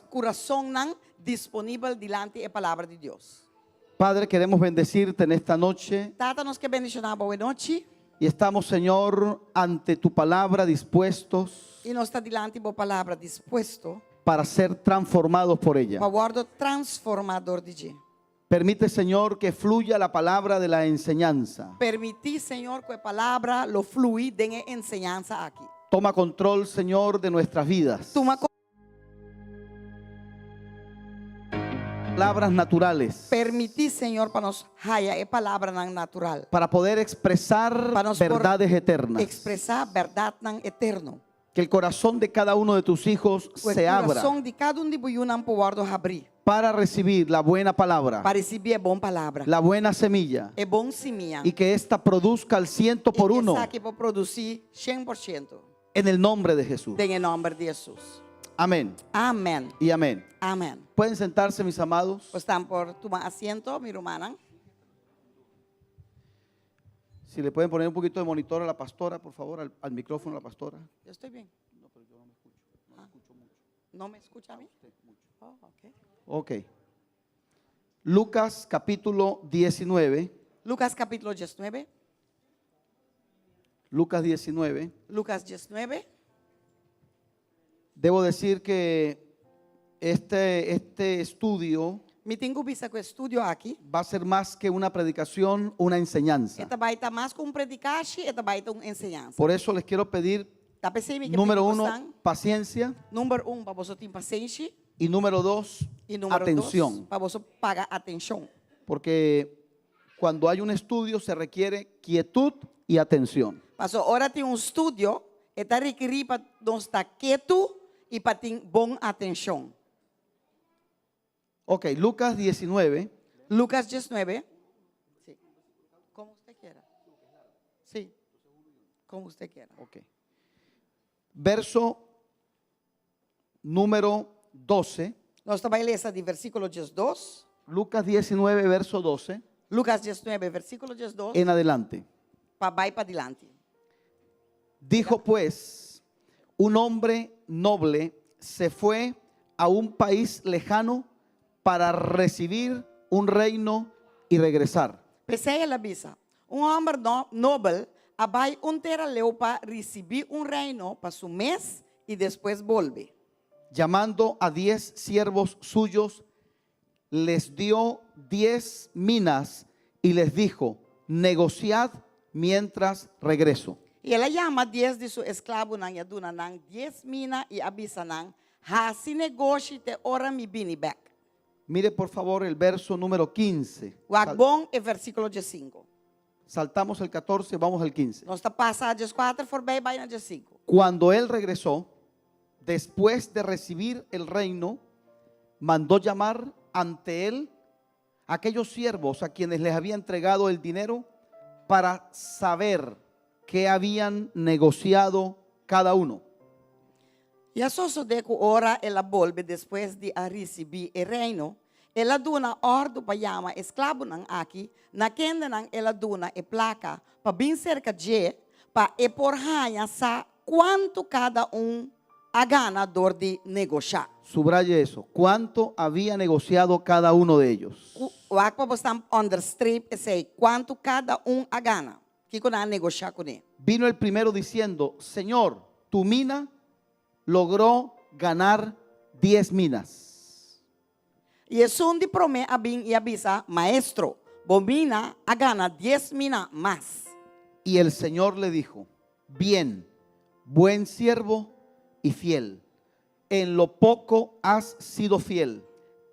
coração não disponível diante da palavra de Deus.
Padre, queremos bendecirte en esta noche
Tata, nós que bendicionar boa noite
y estamos, Señor, ante tu palabra dispuestos
e nós está diante boa palavra disposto
para ser transformados por ella.
para o guardo transformador de dia.
Permite, Señor, que fluya la palabra de la enseñanza.
Permitir, Senhor, que a palavra lo flui de enseñanza aqui.
Toma control, Señor, de nuestras vidas.
Toma
Palabras naturales
permitir, Senhor, para nós haya a palavra não natural.
para poder expresar
Para nos por-
verdades eternas.
Expressar verdade não eterno.
Que el corazón de cada uno de tus hijos
O
se abra
coração de cada de buiunam para o guardo abrir.
para recibir la buena palabra,
Para receber a boa palavra.
la buena semilla,
É bom semear.
y que ésta produzca al 100 por
E
uno
que saque para produzir 100%.
en el nombre de Jesús.
Em nome de Jesus.
Amén
Amém.
y amén.
Amém.
Pueden sentarse, mis amados.
Estão por tomar asiento, mi hermana.
Si le pueden poner un poquito de monitor a la pastora, por favor, al micrófono a la pastora.
Eu estou bem.
No, pero yo no me escucho, no me escucho mucho.
¿No me escucha a mí? Oh, ok.
Ok. Lucas capítulo 19.
Lucas capítulo 19.
Lucas 19.
Lucas 19.
Debo decir que este estudio
Me tenho visto com o estúdio aqui.
va a ser más que una predicación, una enseñanza.
Esta vai estar mais com um predicaste, esta vai estar uma ensinança.
Por eso les quiero pedir,
Tá pensando que
número
pedir
uno,
bastante?
paciencia,
Número 1, para você ter paciência.
y número dos,
E número 2,
atención.
para você pagar atenção.
Porque cuando hay un estudio se requiere quietud y atención.
Pastor, agora tem estúdio, está requerido para nós estar quieto e para ter boa atenção.
Ok, Lucas 19,
Lucas 19. Sí. Como usted quiera. Sí. Como usted quiera.
ok. Verso número 12,
Nós vamos ler essa de versículo 12.
Lucas 19, verso 12,
Lucas 19, versículo 12.
en adelante.
Para vai para adelante.
Dijo pues, un hombre noble se fue a un país lejano para recibir un reino y regresar.
Pensei la bisa. Homem nobre vai leu para receber reino para su mês e depois volve.
Llamando a 10 siervos suyos, les dio 10 minas y les dijo, negociad mientras regreso.
E ela chama 10 de su escravo nang yaduna nang 10 mina e abisa nang ha si negocie te ora mi bini back.
Mire por favor el verso número 15.
Wagbon e versículo 5.
Saltamos el 14, vamos al 15.
Nós está passando 4 voorbij bijna 5.
Cuando él regresó, después de recibir el reino, mandó llamar ante él aquellos siervos a quienes les había entregado el dinero para saber qué habían negociado cada uno.
E a sua deco ora ela volve depois de receber o reino, ela duna ordem para chamar escravo nang aqui, na kenda nang ela duna e placa para bem cerca de para e por hanha sa quanto cada a ganador de negociar.
Subraye eso. ¿Cuánto había negociado cada uno de ellos?
O aqua bostam understrip e sei quanto cada a gana. Que kuna negociar com ele.
Vino el primero diciendo, Señor, tu mina logró ganar 10 minas.
E é som de prome a bem e avisa, maestro, bomina a gana 10 mina más.
Y el Señor le dijo, bien, buen siervo y fiel. En lo poco has sido fiel.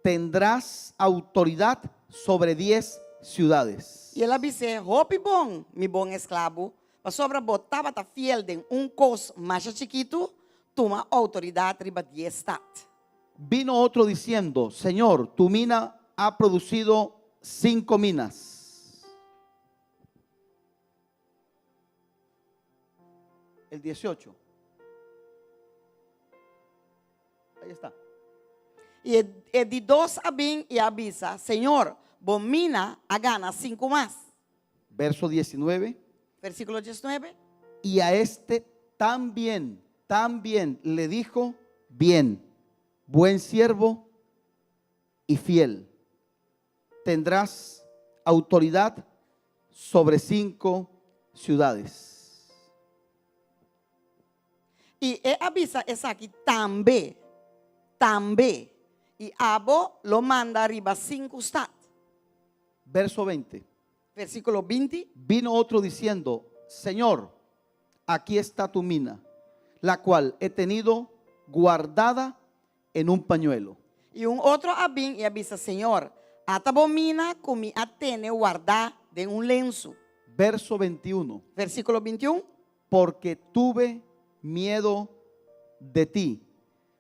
Tendrás autoridad sobre 10 ciudades.
E ela disse, hope bom, mi bom escravo, para sobra botava ta fiel de cos mais chiquito, toma autoridade riba de estado.
Vino otro diciendo, Señor, tu mina ha producido 5 minas. El 18. Ahí está.
E de 2 a bem e avisa, Senhor, bom mina a gana 5 más.
Verso 19.
Versículo 19.
Y a este también le dijo, bien, buen siervo y fiel. Tendrás autoridad sobre 5 ciudades.
E avisa essa aqui também. E abo lo manda arriba 5 estados.
Verso 20.
Versículo 20.
Vino otro diciendo, Señor, aquí está tu mina, la cual he tenido guardada en un pañuelo.
E outro abim e avisa, Senhor, atabomina comi atene guardar de lenço.
Verso 21.
Versículo 21.
Porque tuve miedo de ti,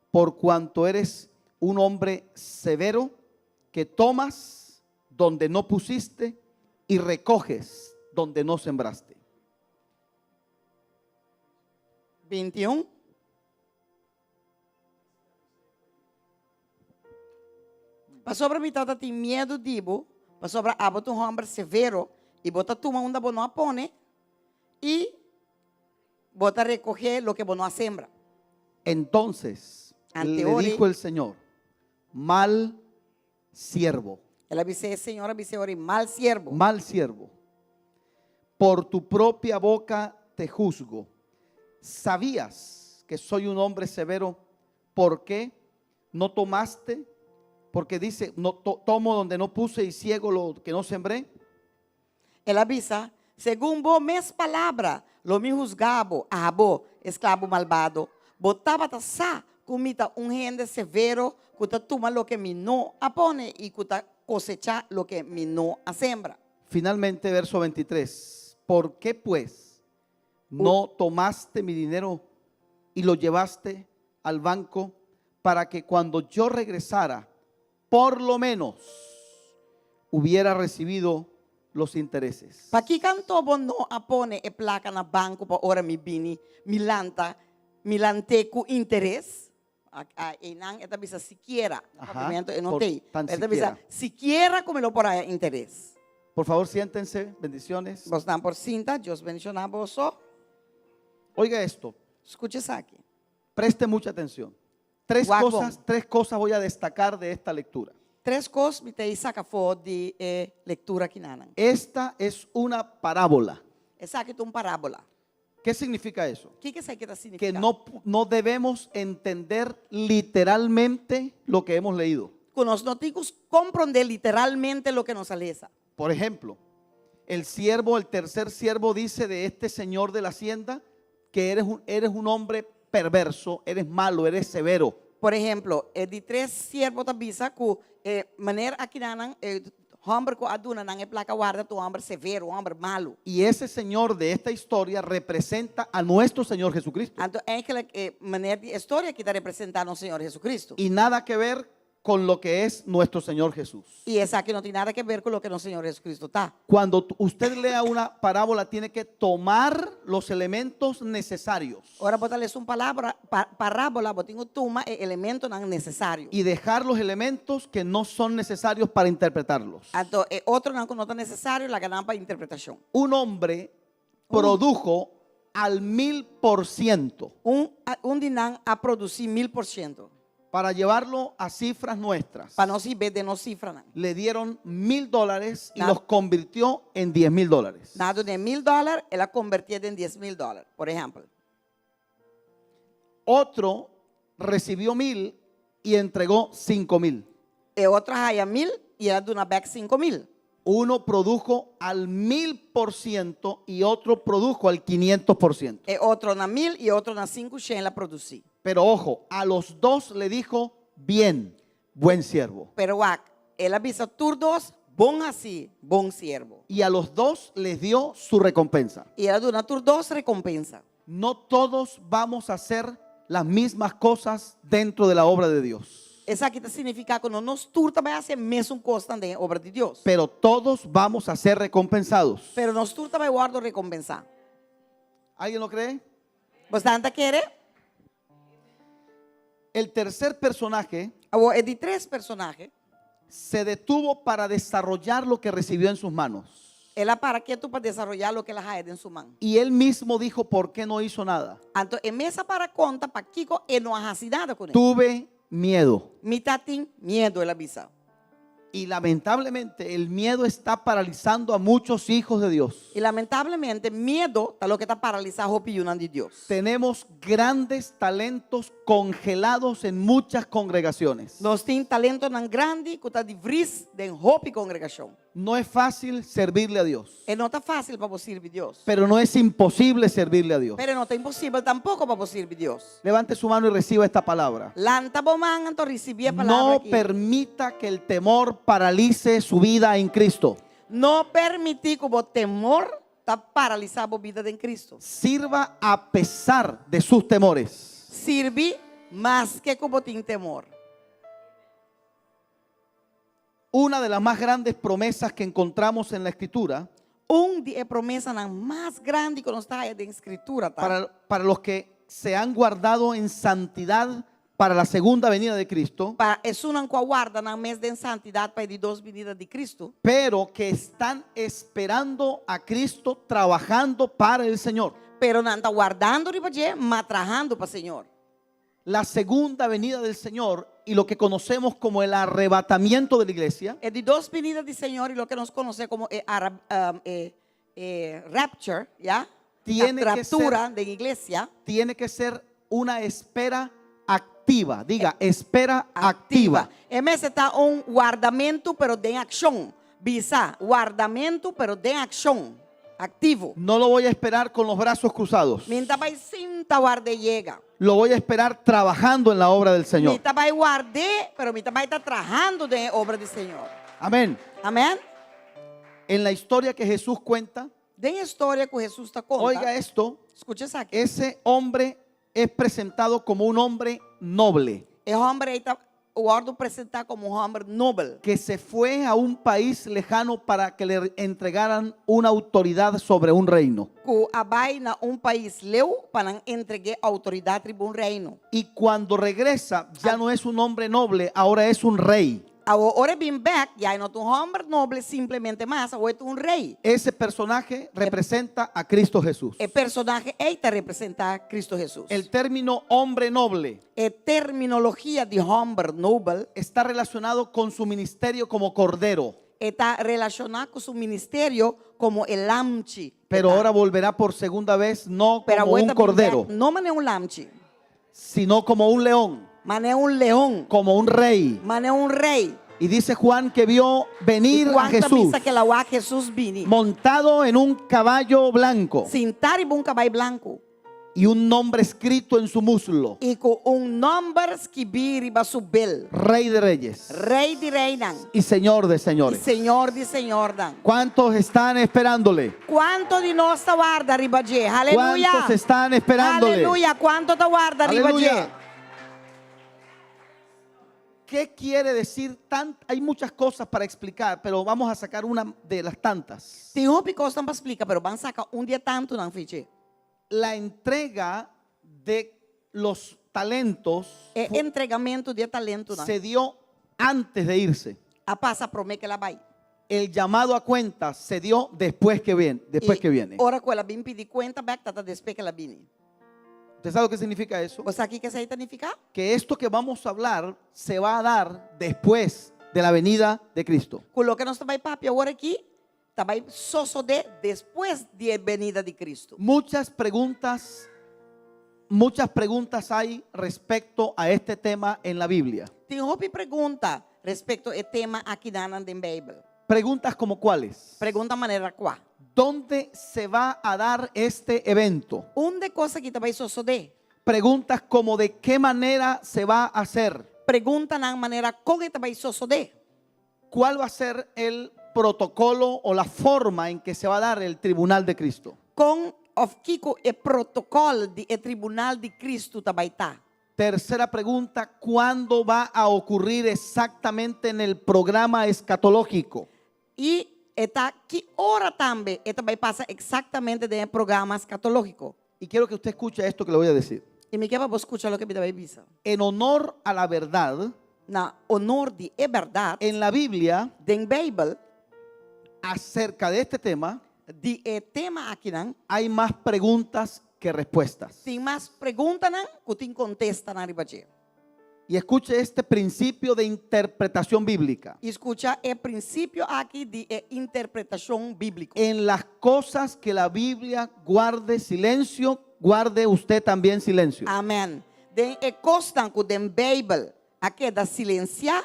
por cuanto eres un hombre severo que tomas donde no pusiste y recoges donde no sembraste.
21. Para sobre mim tata tem medo dibo, para sobre aboto um homem severo e bota tuma onda bono pone e bota recoger lo que bono sembra.
Entonces
Ante
le
ore,
dijo el Señor, mal siervo,
ela disse, Senhor, disse ore, mal siervo.
mal siervo, por tu propia boca te juzgo. ¿Sabías que soy un hombre severo? ¿Por qué no tomaste? Porque dice, no tomo donde no puse y ciego lo que no sembré.
Ela avisa, segundo mes palavra, lo me juzgabo, abo, esclavo malvado, botava sa, comita gente severo, cuta toma lo que mi no apone y cuta cosecha lo que mi no asembra.
Finalmente, verso 23. ¿Por qué pues no tomaste mi dinero y lo llevaste al banco para que cuando yo regresara, por lo menos hubiera recibido los intereses?
Pa que cantobo no apone e placa na banco pa ora mi bini, milante cu interés. Enang eta bisa siquiera,
Ajá,
não
por
tem.
tan
Eta bisa
siquiera.
siquiera como lo por ahí interés.
Por favor, siéntense. Bendiciones.
Vos dan por cinta, Dios bendicionar vos.
Oiga esto.
Escuche isso aqui.
Preste mucha atención. Tres
Guapo.
cosas voy a destacar de esta lectura.
Três coisas me tem saca for de leitura aqui na.
Esta es una parábola.
Essa aqui tem uma parábola.
¿Qué significa eso?
O que isso aqui está
Que
significando?
no debemos entender literalmente lo que hemos leído.
Que nós não temos que compreender literalmente o que nos aleza.
Por ejemplo, el tercer siervo dice de este señor de la hacienda que eres un hombre perverso, eres malo, eres severo.
Por exemplo, de três siervos da bisa que maneira aqui na homem que aduna na placa guarda tu homem severo, homem malo.
Y ese señor de esta historia representa a nuestro Señor Jesucristo.
Então, é aquela maneira de história que está representando o Senhor Jesus Cristo.
Y nada que ver con lo que es nuestro Señor Jesús.
E essa aqui não tem nada a ver com o que o Senhor Jesus Cristo está.
Cuando usted lea una parábola, tiene que tomar los elementos necesarios
Ora, botar-lhes uma parábola, botar um tuma elemento não necessário.
y dejar los elementos que no son necesarios para interpretarlos.
Então, outro não é necessário, lá ganhar para interpretação.
Un hombre produjo al 1000%.
Dinam a produzir 1000%.
Para llevarlo a cifras nuestras,
Para nós ver de nós cifra, não.
le dieron $1000 y
Nada.
los convirtió en $10,000.
Dado de $1000, ela convertia em $10,000, por exemplo.
Otro recibió 1000 y entregó 5000.
E outra raia 1000 e ela dona back 5000.
Uno produjo al 1000% y otro produjo al 500%.
E outro na 1000 e outro na 500 ela produzir.
Pero ojo, a los dos le dijo, bien, buen siervo.
Pero ela visa turdos, bom assim, bom siervo.
Y a los dos les dio su recompensa.
E ela dona turdos recompensa.
No todos vamos a hacer las mismas cosas dentro de la obra de Dios.
Essa aqui significa que nós turta vai ser mesmo coisa também obra de Deus.
Pero todos vamos a ser recompensados.
Pero nós turta vai guardar recompensar.
¿Alguien lo cree?
Você anda querer?
El tercer personaje
É de três personagens.
se detuvo para desarrollar lo que recibió en sus manos.
Ela para que tu para desarrollar o que ela ha em sua mão.
Y él mismo dijo, ¿por qué no hizo nada?
Então, é mesa para conta para Kiko e não ha nada com ele.
Tuve miedo.
Mita tem medo ela bisa.
Y lamentablemente el miedo está paralizando a muchos hijos de Dios.
E lamentavelmente, medo tá lo que está paralisado o opinião de Deus.
Tenemos grandes talentos congelados en muchas congregaciones.
Nós temos talento tão grande que está de vris de hope congregação.
No es fácil servirle a Dios,
E não está fácil para você servir Deus.
pero no es imposible servirle a Dios.
Pero não está impossível tampouco para você servir Deus.
Levante su mano y reciba esta palabra.
Lanta bomang então receber a palavra
No
aqui.
permita que el temor paralice su vida en Cristo.
Não permitir que o temor está paralisado a vida de Cristo.
Sirva a pesar de sus temores.
Sirve mais que como tem temor.
Una de las más grandes promesas que encontramos en la Escritura
De promessa mais grande que nós está de escritura, tá?
para los que se han guardado en santidad para la segunda venida de Cristo,
Para isso não aguarda na mês de santidade para de duas venidas de Cristo,
pero que están esperando a Cristo trabajando para el Señor.
pero não está guardando de paje, mas trabajando para o Senhor.
la segunda venida del Señor y lo que conocemos como el arrebatamiento de la iglesia
É de duas venidas do Senhor e lo que nós conhecemos como rapture, ¿ya?
Tiene
La
que
raptura de iglesia
tiene que ser una espera activa. Diga, espera activa.
É mesmo está guardamento, pero de ação. Bisa, guardamento, pero de ação. Activo.
No lo voy a esperar con los brazos cruzados.
Minta vai sinta guarde llega.
Lo voy a esperar trabajando en la obra del Señor.
Minta vai guarde, pero minta vai estar trabajando de obra do Senhor.
Amén.
Amém?
En la historia que Jesús cuenta,
Tem história que Jesus está contando.
oiga esto,
Escucha isso aqui.
ese hombre es presentado como un hombre noble,
O homem aí está, o ordem apresentar como homem noble.
que se fue a un país lejano para que le entregaran una autoridad sobre un reino.
Que abai na país leu para entregar autoridade sobre reino.
Y cuando regresa, ya no es un hombre noble, ahora es un rey.
Agora bem back, já não é homem noble simplesmente mais, agora é rei.
Ese personaje representa a Cristo Jesús.
O personagem eita representa Cristo Jesus.
El término hombre noble
A terminologia de homem noble
está relacionado con su ministerio como cordero,
está relacionado com seu ministério como el lamchi.
pero ahora volverá por segunda vez no como un cordero,
não é lamchi,
sino como un león,
mas é leão,
como un rey.
mas é rei.
Y dice Juan que vio venir a
Quanta
Jesús
pensa que lá Jesus vini,
montado en un caballo blanco
sentar e cavalo branco
y un nombre escrito en su muslo:
e com nome que vira subir,
Rey de Reyes
rei de reinan
y Señor de
e
Señores.
senhor de senhor dan.
¿Cuántos están esperándole?
Quanto de nós te guarda ribadie? Aleluia.
¿Cuántos están esperándole?
Aleluia. Quanto te guarda ribadie?
Aleluya. ¿Qué quiere decir? Hay muchas cosas para explicar, pero vamos a sacar una de las tantas.
Tem coisa para explicar, pero vamos sacar dia tanto não fiche.
La entrega de los talentos
Entregamento de talento não.
se dio antes de irse.
A passa promete que ela vai.
El llamado a cuentas se dio después que viene.
Ora que ela vem pedir conta, back tata después que ela vini.
¿Usted sabe qué significa eso?
Você aqui que se significa?
Que esto que vamos a hablar se va a dar después de la venida de Cristo.
Coloca nós vai papi agora aqui, tá vai só de depois de venida de Cristo.
Muchas preguntas hay respecto a este tema en la Biblia.
Tem pergunta respeito ao tema aqui na Bíblia.
Preguntas como cuáles.
Pergunta maneira qual?
¿Dónde se va a dar este evento?
Onde coisa que vai suceder?
Preguntas como de qué manera se va a hacer.
Pergunta na maneira como vai suceder.
¿Cuál va a ser el protocolo o la forma en que se va a dar el tribunal de Cristo?
Com of kiko e protocolo de tribunal de Cristo vai estar.
Tercera pregunta: ¿cuándo va a ocurrir exactamente en el programa escatológico?
E está que hora também vai passar exatamente no programa escatológico.
Y quiero que usted escuche esto que le voy a decir.
E me quer para escuchar o que me vai dizer.
En honor a la verdad,
Na honor de verdade,
en la Biblia,
den Bíblia,
acerca de este tema,
de tema aqui não,
hay más preguntas que respuestas.
tem mais perguntas não que tem contesta na ribadia.
Y escuche este principio de interpretación bíblica.
Escucha o princípio aqui de interpretação bíblica.
En las cosas que la Biblia guarde silencio, guarde usted también silencio.
Amém. Den constante den Bíblia, aqui da silenciar,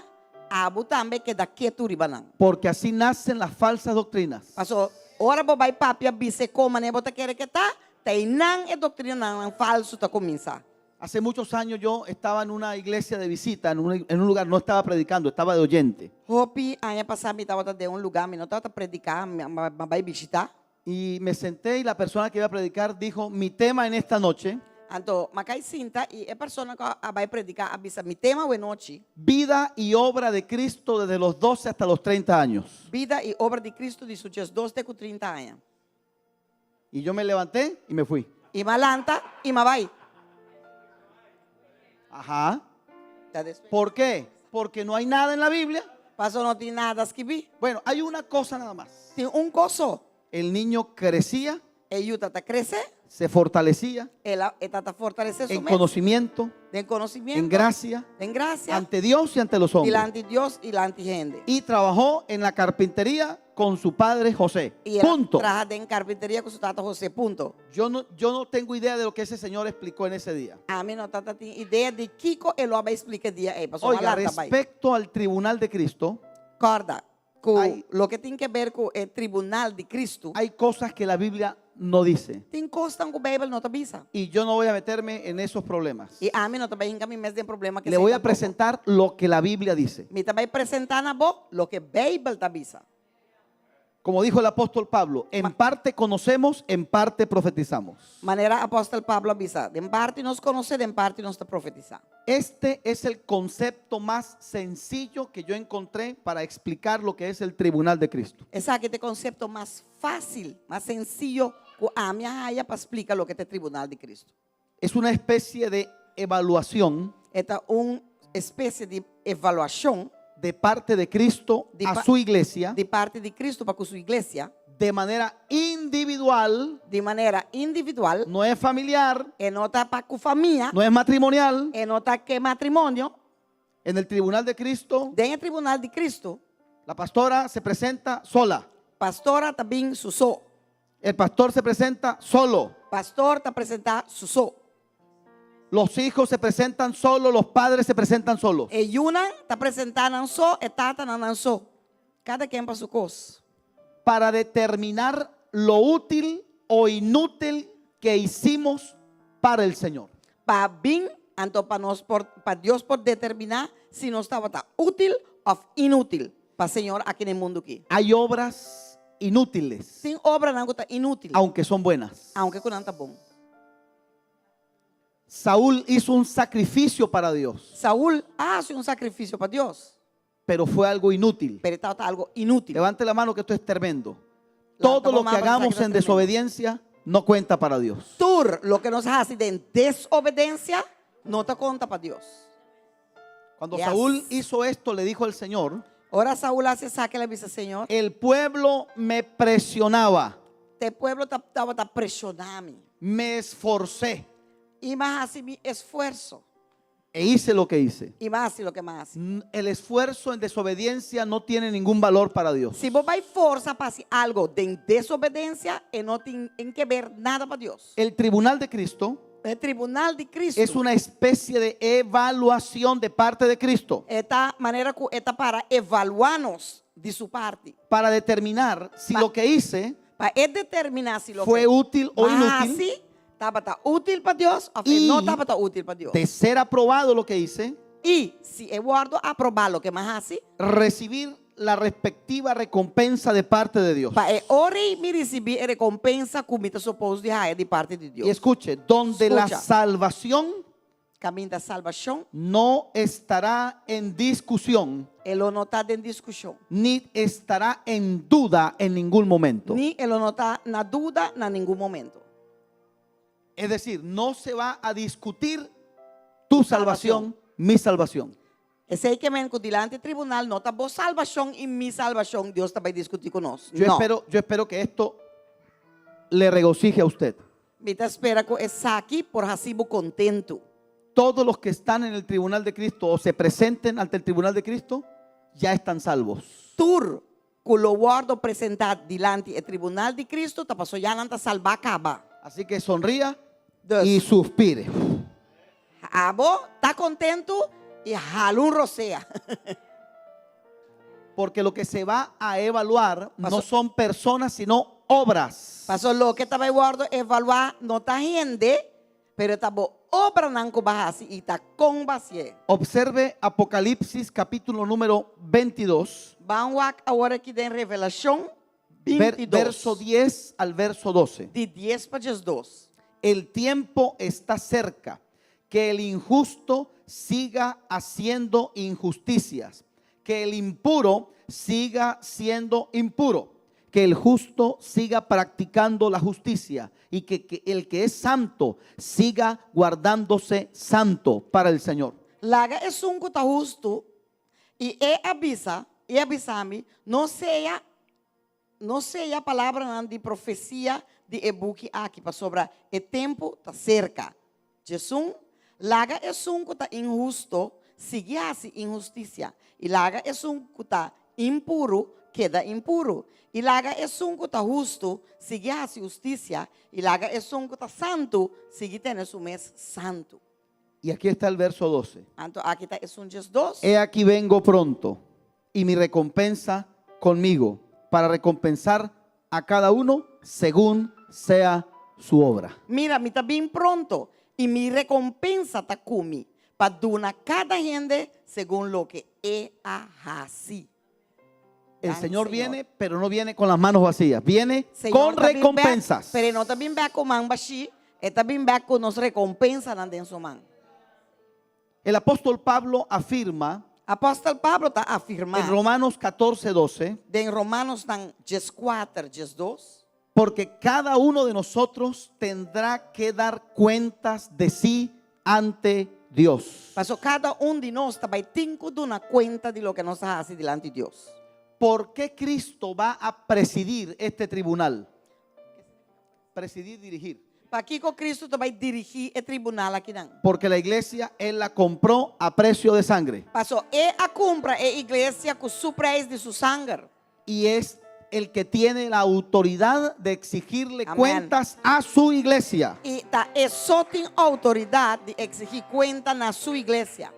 abo também que da quietude banang.
Porque así nacen las falsas doctrinas.
Paso, ora bobai papia bise como ne bota quer que tá, tem não é doutrina não falso tá começar.
Hace muchos años yo estaba en una iglesia de visita, en un lugar, no estaba predicando, estaba de oyente.
Hopi, ano passado me tava de lugar, me não tava predicar, me vai visitar.
Y me senté y la persona que iba a predicar dijo: mi tema en esta noche,
Então, macai sinta e a pessoa que vai predicar avisa mi tema o noite,
vida y obra de Cristo desde los 12 hasta los 30 años.
vida e obra de Cristo de sus 12 com 30 anos.
Y yo me levanté y me fui.
E malanta e vai.
Ajá.
Tá después.
¿Por qué? Porque no hay nada en la Biblia.
Paso não tem nada que vi.
Bueno, hay una cosa nada más.
Tem coso.
El niño crecía,
E Yuta tá crescer,
se fortalecía
ela está fortalecer su
en
mente,
conocimiento,
en conocimiento,
en gracia,
en gracia,
ante Dios y ante los hombres.
delante de Dios y delante de gente.
Y trabajó en la carpintería con su padre José.
Y ela
Punto.
trabaja en carpintería con su tata José, punto.
Yo no tengo idea de lo que ese señor explicó en ese día.
A mí no tata tiene idea de Kiko ele vai explicar dia aí, pastor.
Oiga, respecto al tribunal de Cristo,
Corda, com
Ai.
lo que tem que ver com o tribunal de Cristo,
hay cosas que la Biblia no dice.
tem coisas que a Bíblia não te avisa.
Y yo no voy a meterme en esos problemas.
E a mim não também enga mes de problema que
Le voy a presentar lo que la Biblia dice.
Me também apresentar na boca lo que a Bíblia te avisa.
Como dijo el apóstol Pablo, en parte conocemos, en parte profetizamos.
Maneira apóstolo Pablo avisa, de parte nos conhece, de parte nos te profetiza.
Este es el concepto más sencillo que yo encontré para explicar lo que es el tribunal de Cristo.
Esse aqui é o conceito mais fácil, mais sencillo que a minha raia para explicar lo que é o tribunal de Cristo.
Es una especie de evaluación
Esta uma espécie de avaliação
de parte de Cristo
De
a
pa-
su iglesia
de parte de Cristo para com sua igreja,
de manera individual,
de maneira individual,
no es familiar,
e não está para com família,
no es matrimonial.
e não está que matrimônio.
En el tribunal de Cristo,
Dentro do tribunal de Cristo,
la pastora se presenta sola,
pastora também susou,
el pastor se presenta solo,
pastor está apresentar susou.
los hijos se presentan solos, los padres se presentan solos.
E Yuna está apresentando só, e Tata não só. Cada quem para sua coisa.
Para determinar lo útil o inútil que hicimos para el Señor.
Para bem, então para Deus por determinar se nós estava útil ou inútil para o Senhor aqui no mundo aqui.
Hay obras inútiles,
Sem obra não está inútil,
aunque son buenas.
aunque não está bom.
Saúl hizo un sacrificio para Dios,
Saúl hace um sacrifício para Deus,
pero fue algo inútil.
pero está algo inútil.
Levante la mano que esto es tremendo.
La
Todo lo
toma
que
más para
hagamos
que
en
está tremendo.
desobediencia no cuenta para Dios.
Tur, lo que nos hace de desobediencia, no te conta para Dios.
Cuando
Yes.
Saúl hizo esto, le dijo al Señor:
Ahora Saúl hace saque le dice, Señor,
el pueblo me presionaba,
este pueblo estaba presionando.
me esforcé
Y más así mi esfuerzo.
e hice lo que hice.
Y más así lo que más hace.
El esfuerzo en desobediencia no tiene ningún valor para Dios.
Si vos vais fuerza para hacer algo de desobediencia, no tiene que ver nada para Dios.
El tribunal de Cristo
El tribunal de Cristo
es una especie de evaluación de parte de Cristo
esta manera que está para evaluarnos de su parte.
para determinar si
Pa-
lo que hice
Para determinar si lo
fue
que
útil o
más
inútil.
así estaba útil para Dios o que
Y
no estaba útil para Dios.
De ser aprobado lo que hice,
Y si Eduardo aprobar lo que más hace,
recibir la respectiva recompensa de parte de Dios.
para ore y recibir recompensa como está supuesto de parte de Dios.
Y escuche, donde la
Escucha.
salvación
Caminho da salvação,
no estará en discusión,
ele não está em discussão.
ni estará en duda en ningún momento.
Nem ele não está na dúvida em nenhum momento.
Es decir, no se va a discutir tu salvación, mi salvación.
Esse aí que vem diante do tribunal, não está boa salvação e minha salvação, Deus também discutir conosco.
Yo espero que esto le regocije a usted.
Me espera que está aqui por recibo contento.
Todos los que están en el tribunal de Cristo o se presenten ante el tribunal de Cristo ya están salvos.
Tur, que lo guardo apresentar diante do tribunal de Cristo, está passou já não está salvar acaba.
Así que sonría
Deus.
y suspire.
Abo, está contento e jala un rosea.
Porque lo que se va a evaluar no
Pasó.
son personas, sino obras.
Passou lo que estava guardo evaluar não está gente, pero está boa obra não que bahasi e está com basie.
Observe Apocalipsis capítulo número 22,
Vamos agora aqui em Revelação 22,
verso 10 al verso 12.
de 10 para 12.
El tiempo está cerca, que el injusto siga haciendo injusticias, que el impuro siga siendo impuro, que el justo siga practicando la justicia y que el que es santo siga guardándose santo para el Señor.
Laga é um que está justo e avisa, e avisame, não seja não sei a palavra não, de profecia de ebuki aqui para sobra o tempo está cerca. Jesus, laga é um que está injusto, seguia-se injustiça. E laga é um que está impuro, queda impuro. E laga é um que está justo, seguia-se justiça. E laga é um que está santo, seguia tem o mês santo.
Y aquí está el verso 12.
Então aqui está é 2.
He aquí vengo pronto y mi recompensa conmigo para recompensar a cada uno según sea su obra.
Mira, me está bem pronto. E mi recompensa está comigo. Para dar a cada gente según lo que así.
El
Ay,
Señor
Señor.
viene, pero no viene con las manos vacías. Viene
Señor
con
está bem
recompensas.
back, pero não está bem back com mambashi. Está bem back com nos recompensa na dentro man.
El apóstol Pablo afirma
Apóstolo Pablo está
en
afirmando
Romanos 14:12,
em Romanos 4, 2,
porque cada uno de nosotros tendrá que dar cuentas de sí ante Dios.
Pasó cada de nós vai ter que dar conta de lo que nós fazemos diante de Deus.
¿Por qué Cristo va a presidir este tribunal? Presidir, dirigir.
Para que Cristo vai dirigir o tribunal aqui não.
Porque la iglesia Él la compró a precio de sangre.
Passou a compra a igreja com su preço de su sangue.
Y es el que tiene la autoridad de exigirle
Amén.
cuentas a su iglesia.
E só tem autoridade de exigir conta na sua igreja.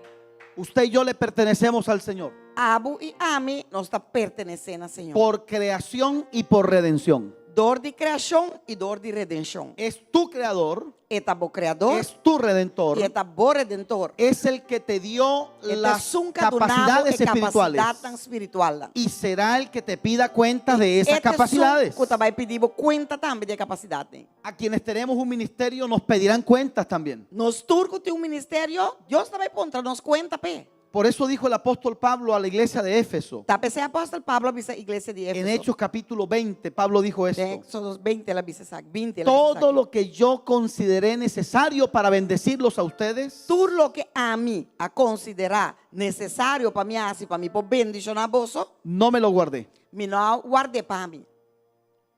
Usted y yo le pertenecemos al Señor
Abu e Ami nós está pertencendo ao Senhor.
por creación y por redención.
Dor de criação e dor de redenção.
Es tu creador,
Eta bo criador
es tu redentor,
e eta bo redentor.
es el que te dio
Eta
las
sunca donado
capacidades
e
espirituales
capacidade espiritual.
y será el que te pida cuentas de esas
Este
capacidades.
sunca vai pedir conta também de capacidade.
A quienes tenemos un ministerio nos pedirán cuentas también.
Nos turcos tem ministério, Deus também contra nos conta pe.
Por eso dijo el apóstol Pablo a la iglesia de Éfeso.
Tá pensei apóstolo Pablo avisa igreja de
En
Éfeso.
Hechos capítulo 20, Pablo dijo esto.
De Éxodos 20 la avisa sac, 20 la
Todo
avisa
lo que yo consideré necesario para bendecirlos a ustedes,
tudo lo que a mim a considerar necessário para mim assim para mim por bendicionar bolso,
no me lo guardé.
me não guardei para mim.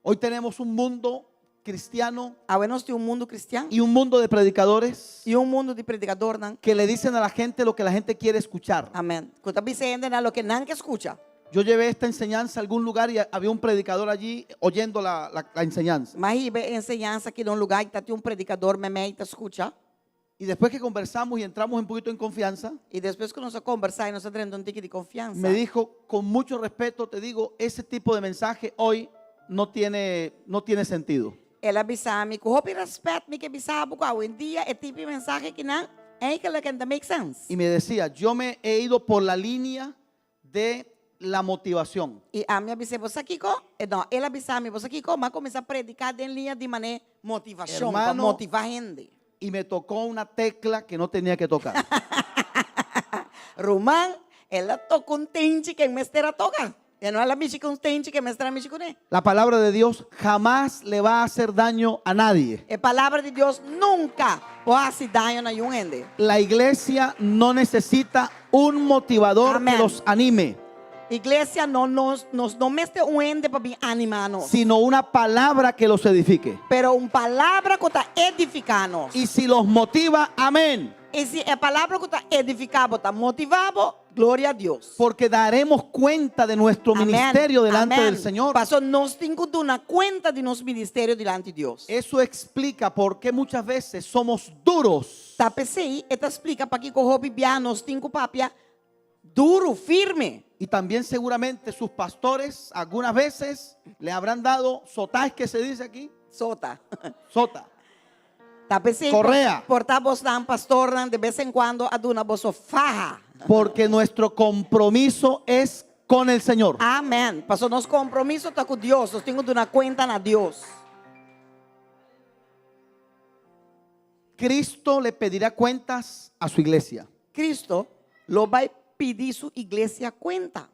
Hoy tenemos un mundo cristiano
Agora nós temos mundo cristiano
y un mundo de predicadores
e mundo de predicador, não?
que le dicen a la gente lo que la gente quiere escuchar.
Amém. Quando dizendo na lo que não que escucha.
Yo llevé esta enseñanza a algún lugar y había un predicador allí oyendo la enseñanza.
Mas ibe enseñança aqui num lugar que tem predicador memeita escucha.
Y después que conversamos y entramos un poquito en confianza,
E depois que nós conversar e nós entramos um tique de confiança.
me dijo, con mucho respeto, te digo, ese tipo de mensaje hoy no tiene sentido.
Ela avisa-me, com roupa e respeito, me que avisava qual um dia é tipo de mensagem que não é que ela canta make sense.
Y me decía, yo me he ido por la línea de la motivación.
E a minha avisa, você aqui, não, ela avisa-me, você aqui, mas começa a predicar em linha de maneira motivação, para
Hermano,
motivar a gente.
Y me tocó una tecla que no tenía que tocar.
Román, ela tocou um tente que a mestra toca. E não ela mexe com um tente que a mestra mexe com ele.
La palabra de Dios jamás le va a hacer daño a nadie.
A palavra de Deus nunca pode fazer daño a nenhum gente.
La iglesia no necesita un motivador
Amén.
que los anime,
Igreja não mete um ende para vir animar-nos,
sino una palabra que los edifique.
pero uma palavra que está edificando-nos.
Y si los motiva, amén.
E se a palavra que está edificado, está motivado, glória a Deus.
Porque daremos cuenta de nuestro ministerio delante del Señor.
Pastor, nós temos que dar conta de nosso ministério diante de Deus.
Eso explica por qué muchas veces somos duros.
Tá pensei, eta explica para que corro bibia nós temos que papia duro, firme.
Y también seguramente sus pastores algunas veces le habrán dado sotaje que se dice aquí.
Sota.
Sota.
Tá pensei,
Correa.
portar vos dan pastor de vez em quando a duna vos faja.
Porque nuestro compromiso es con el Señor.
Amém. Pastor, nosso compromisso está com Deus. Nós temos que dar conta a Deus.
Cristo le pedirá cuentas a su iglesia.
Cristo lo vai pedir sua igreja conta.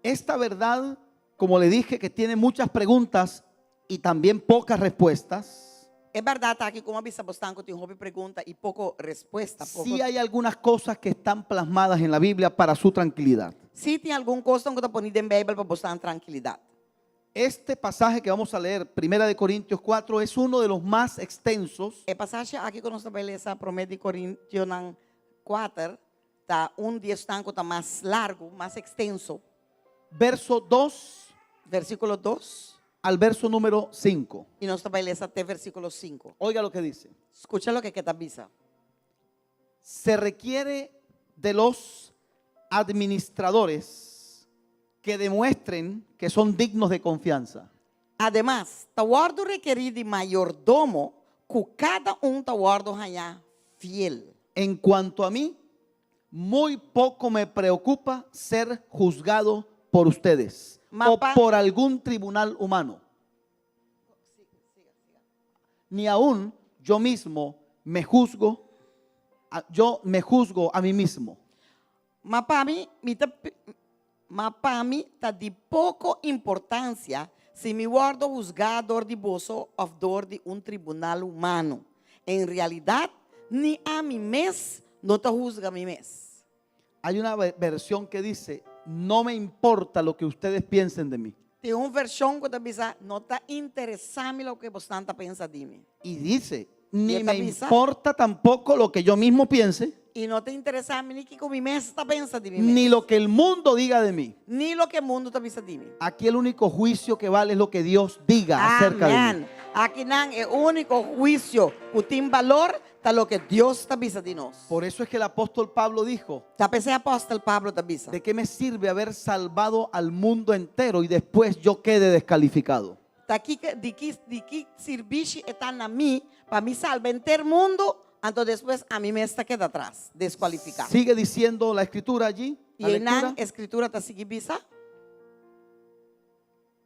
Esta verdad, como le dije, que tiene muchas preguntas y también pocas respuestas,
Es verdad tá aqui como bisa bostanco tem hobby pergunta e pouco resposta. Pouco...
Sí hay algunas cosas que están plasmadas en la Biblia para su tranquilidad.
Se tem algum coisa que está ponido em Bíblia para botar tranquilidade.
Este pasaje que vamos a leer, 1 de Corintios 4, es uno de los más extensos.
E passagem aqui que nós vamos ler essa promessa de Coríntios 4, tá de estanco tá mais largo, mais extenso.
Verso 2
Versículo 2.
al verso número 5.
E nós vamos ler até versículo 5.
Oiga lo que dice.
Escucha lo que está avisa.
Se requiere de los administradores que demuestren que son dignos de confianza.
Además, está guardo requerido de mayordomo, que cada está guardo allá fiel.
En cuanto a mí, muy poco me preocupa ser juzgado por ustedes o
Mapa.
por algún tribunal humano. Ni aún yo mismo me juzgo, yo me juzgo a mí mismo.
Mas para mim está de pouca importância se me guardo juzgador de bolso ou dor de tribunal humano. Em realidade, nem a mim mesmo não te juzga a mim mesmo.
Hay una versión que dice, no me importa lo que ustedes piensen de mí.
Tem uma versão que diz, não está interessado em o que você está pensando de mim.
Y dice, ni
esta
me
avisa?
importa tampoco lo que yo mismo piense,
E não te interessa nem que mi mesmo está pensando de mim
ni
mesmo.
lo que el mundo diga de mí.
Nem o que o mundo está pensando de mim.
Aquí el único juicio que vale es lo que Dios diga acerca de mí.
Amém. Aqui não é o único juízo que tem valor, está o que Deus está pensando de nós.
Por eso es que el apóstol Pablo dijo,
Já pensei apóstolo Pablo está pensando.
¿de qué me sirve haber salvado al mundo entero y después yo quede descalificado?
Tá aqui de que serviço está na mim para me salvar inteiro mundo, então depois a mim mesma queda atrás, desqualificado.
Sigue diciendo la escritura allí, la
E na
lectura,
escritura está seguindo bisa.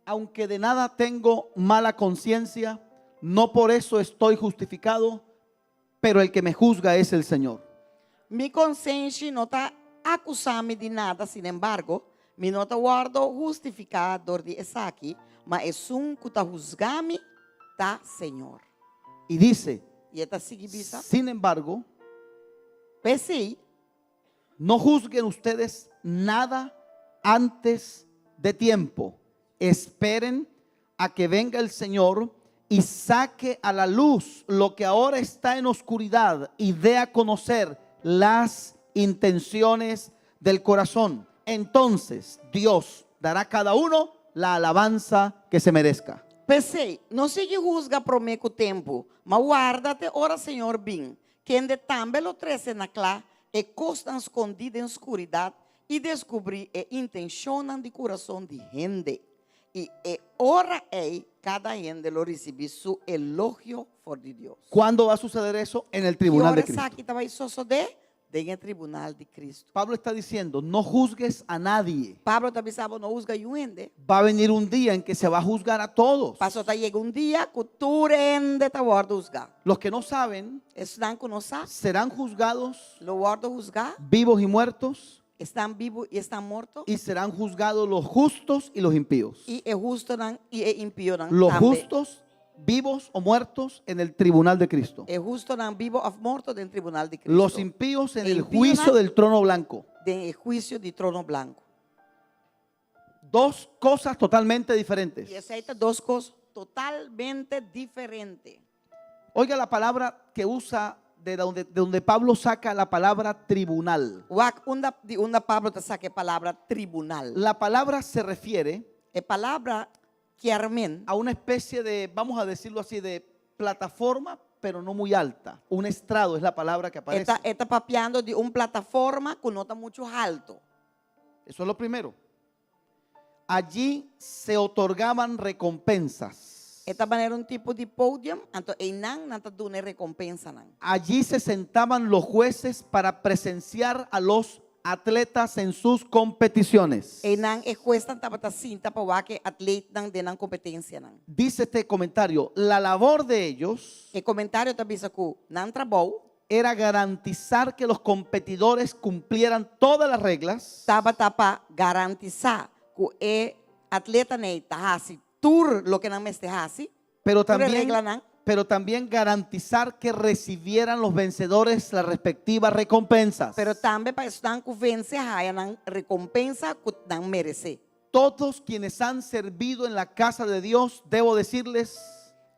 aunque de nada tengo mala conciencia, no por eso estoy justificado, pero el que me juzga es el Señor.
Mi consciência não está acusando de nada, sin embargo, me não está guardo justificador de essa aqui, mas é que está juzgando, tá Senhor.
Y dice,
E está seguindo bisa.
sin embargo,
Pensei,
no juzguen ustedes nada antes de tiempo. Esperen a que venga el Señor y saque a la luz lo que ahora está en oscuridad y dé a conocer las intenciones del corazón. Entonces Dios dará a cada uno la alabanza que se merezca.
pensei, não se juzga prometo tempo, mas guarda-te, ora Senhor, bem, quem de também lo trece na clá, e costa escondida em escuridade, e descobrir e intencionam de coração de gente. E ora cada gente lo recibe su elogio por de Deus.
¿Cuándo va a suceder eso? En el
E
tribunal de
ora
Cristo.
aqui estava isso de el tribunal de Cristo.
Pablo está diciendo, no juzgues a nadie.
Pablo também sabe, não juzga gente.
Va a venir un día en que se va a juzgar a todos.
Passou tá chega dia que tu rende tá guarda juzgar.
Los que no saben
Estão que não sabe,
serán juzgados
lo guarda juzgar,
vivos y muertos,
estão vivos e estão mortos.
y serán juzgados los justos y los impíos.
E é justo não, e é impio não.
Los
também.
justos, vivos o muertos, en el tribunal de Cristo.
É justo não, vivo ou morto dentro do tribunal de Cristo.
Los impíos en el
Impío,
juicio
¿no?
del trono blanco.
Den juízo de trono branco.
Dos cosas totalmente diferentes.
E aceita duas coisas totalmente diferentes.
Oiga la palabra que usa de donde Pablo saca la palabra tribunal.
Uma Pablo te saca a palavra tribunal.
La palabra se refiere
A palavra claramente
a una especie de, vamos a decirlo así, de plataforma, pero no muy alta. Un estrado es la palabra que aparece.
está papeando de uma plataforma que não está muito alto.
Eso es lo primero. Allí se otorgaban recompensas.
Esta maneira tipo de pódio, então não está dando recompensa não.
Allí se sentaban los jueces para presenciar a los atletas en sus competiciones.
E não é questão estava cinta para que atleta não de competência não.
Dice este comentario, la labor de ellos
E comentário também que não trabalhou,
era garantizar que los competidores cumplieran todas las reglas
estava para garantizar que o atleta não está assim, tur lo que não me esteja assim,
pero
tur
también,
regla não,
pero también garantizar que recibieran los vencedores las respectivas recompensas.
Pero também para estudar que vence a na recompensa que não merece.
Todos quienes han servido en la casa de Dios, debo decirles,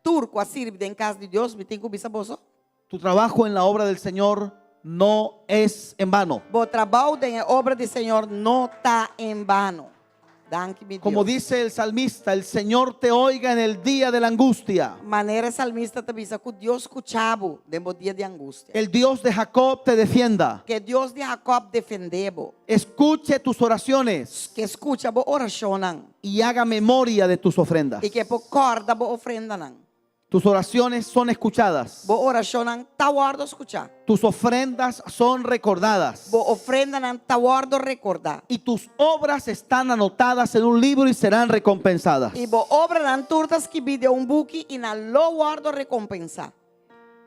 Turco a servir em casa de Deus, me tem que bisa boso.
tu trabajo en la obra del Señor no es en vano.
Bo trabalho da obra do Senhor não está em vano. Danke-me
Como
Deus.
dice el salmista, el Señor te oiga en el día de la angustia.
Maneira salmista te bisa que Deus escuchava no dia de angústia.
El Dios de Jacob te defienda.
Que Deus de Jacob defendebo.
Escuche tus oraciones
Que escucha bo oração
y haga memoria de tus ofrendas.
e que pocorda bo ofrenda não.
Tus oraciones son escuchadas.
Bo oração não tá guardo escuchar.
Tus ofrendas son recordadas.
Bo ofrenda não tá guardo recordar.
Y tus obras están anotadas en un libro y serán recompensadas.
E bo obra não turtas que vide buque e na lo guardo recompensar.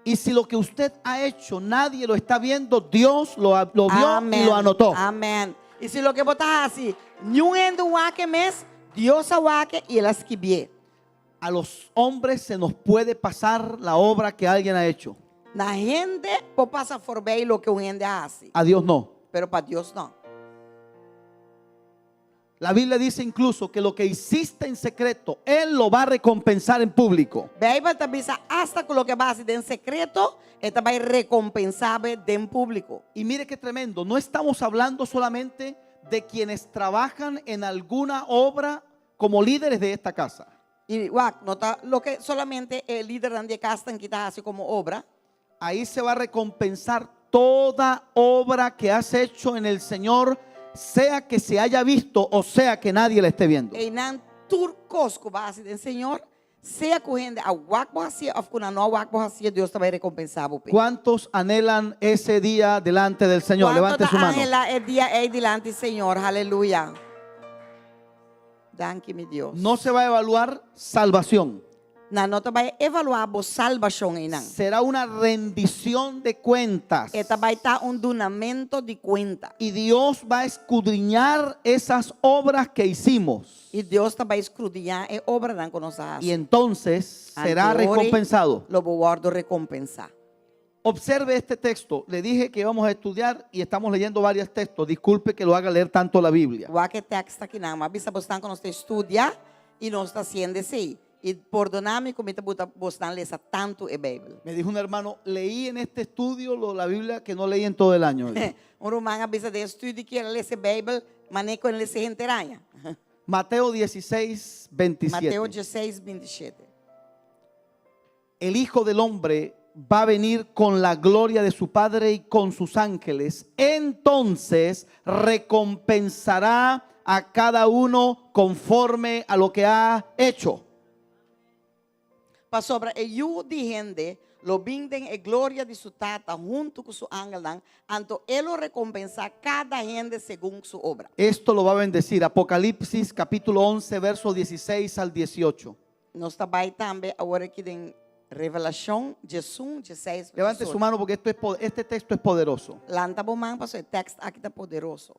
Y si lo que usted ha hecho nadie lo está viendo, Dios lo vio y lo anotó.
Amém. E se lo que botar assim, nenhum endo wake mes, Deus a wake e elas que vie.
A los hombres se nos puede pasar la obra que alguien ha hecho.
Na gente po passa por bem lo que um gente hace,
A Dios no.
pero para Deus não.
La Biblia dice incluso que lo que hiciste en secreto, Él lo va a recompensar en público.
Bíblia também hasta que lo que base en secreto, esta vai recompensar em público.
Y mire qué tremendo, no estamos hablando solamente de quienes trabajan en alguna obra como líderes de esta casa.
E nota lo que solamente el líder de casa que está hace como obra.
Ahí se va a recompensar toda obra que has hecho en el Señor, sea que se haya visto o sea que nadie la esté viendo.
E nan turcos que base do Senhor, seja correndo a wakbo hacia, ou na não wakbo hacia, Deus vai recompensar o pé.
¿Cuántos anhelan ese día delante del Señor? Levante su mano.
El dia é delante, Senhor, aleluia. Danke-me Deus.
No se va a evaluar salvación.
Na nota vai evaluar a salvação em nan.
Será una rendición de cuentas.
Eta vai estar donamento de conta.
Y Dios va a escudriñar esas obras que hicimos.
E Deus vai escrutinhar a obra que nós fazemos.
Y entonces será
Anteori,
recompensado.
Lo guardo recompensar.
Observe este texto. Le dije que íbamos a estudiar y estamos leyendo varios textos. Disculpe que lo haga leer tanto la Biblia.
O que texto aqui não, mas bisa bostan que nós estudia e nós está sendo assim. E perdoname como está bostan lesa tanto a Bíblia.
Me dijo un hermano, leí en este estudio la Biblia que no leí en todo el año.
Romano bisa de estudo que ela lê a Bíblia, mas nem quando ele se interanha.
Mateo 16, 27.
Mateus 16, 27.
El Hijo del Hombre va a venir con la gloria de su Padre y con sus ángeles. Entonces recompensará a cada uno conforme a lo que ha hecho.
Para sobre eu de gente, lo binden a glória de su tata junto com su ángel, anto ele recompensar cada gente según su obra.
Esto lo va a bendecir. Apocalipsis capítulo 11, versos 16 al 18.
Nós também agora aqui em Revelação 16.
Levante su mano porque este texto es poderoso.
Lanta bomang pasó el texto aquí está poderoso.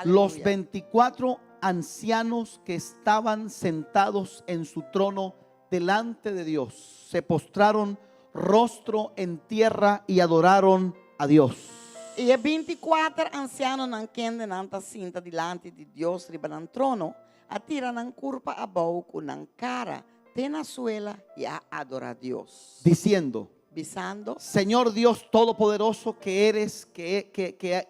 Los
Aleluya.
24 ancianos que estaban sentados en su trono delante de Dios se postraron rostro en tierra y adoraron a Dios.
E 24 ancianos não querem nanta cinta delante de Deus riba no trono, atira nan curva a boca nan cara, tena suela e a adorar a Deus.
Diciendo,
Bisando,
Señor Dios Todopoderoso que eres, que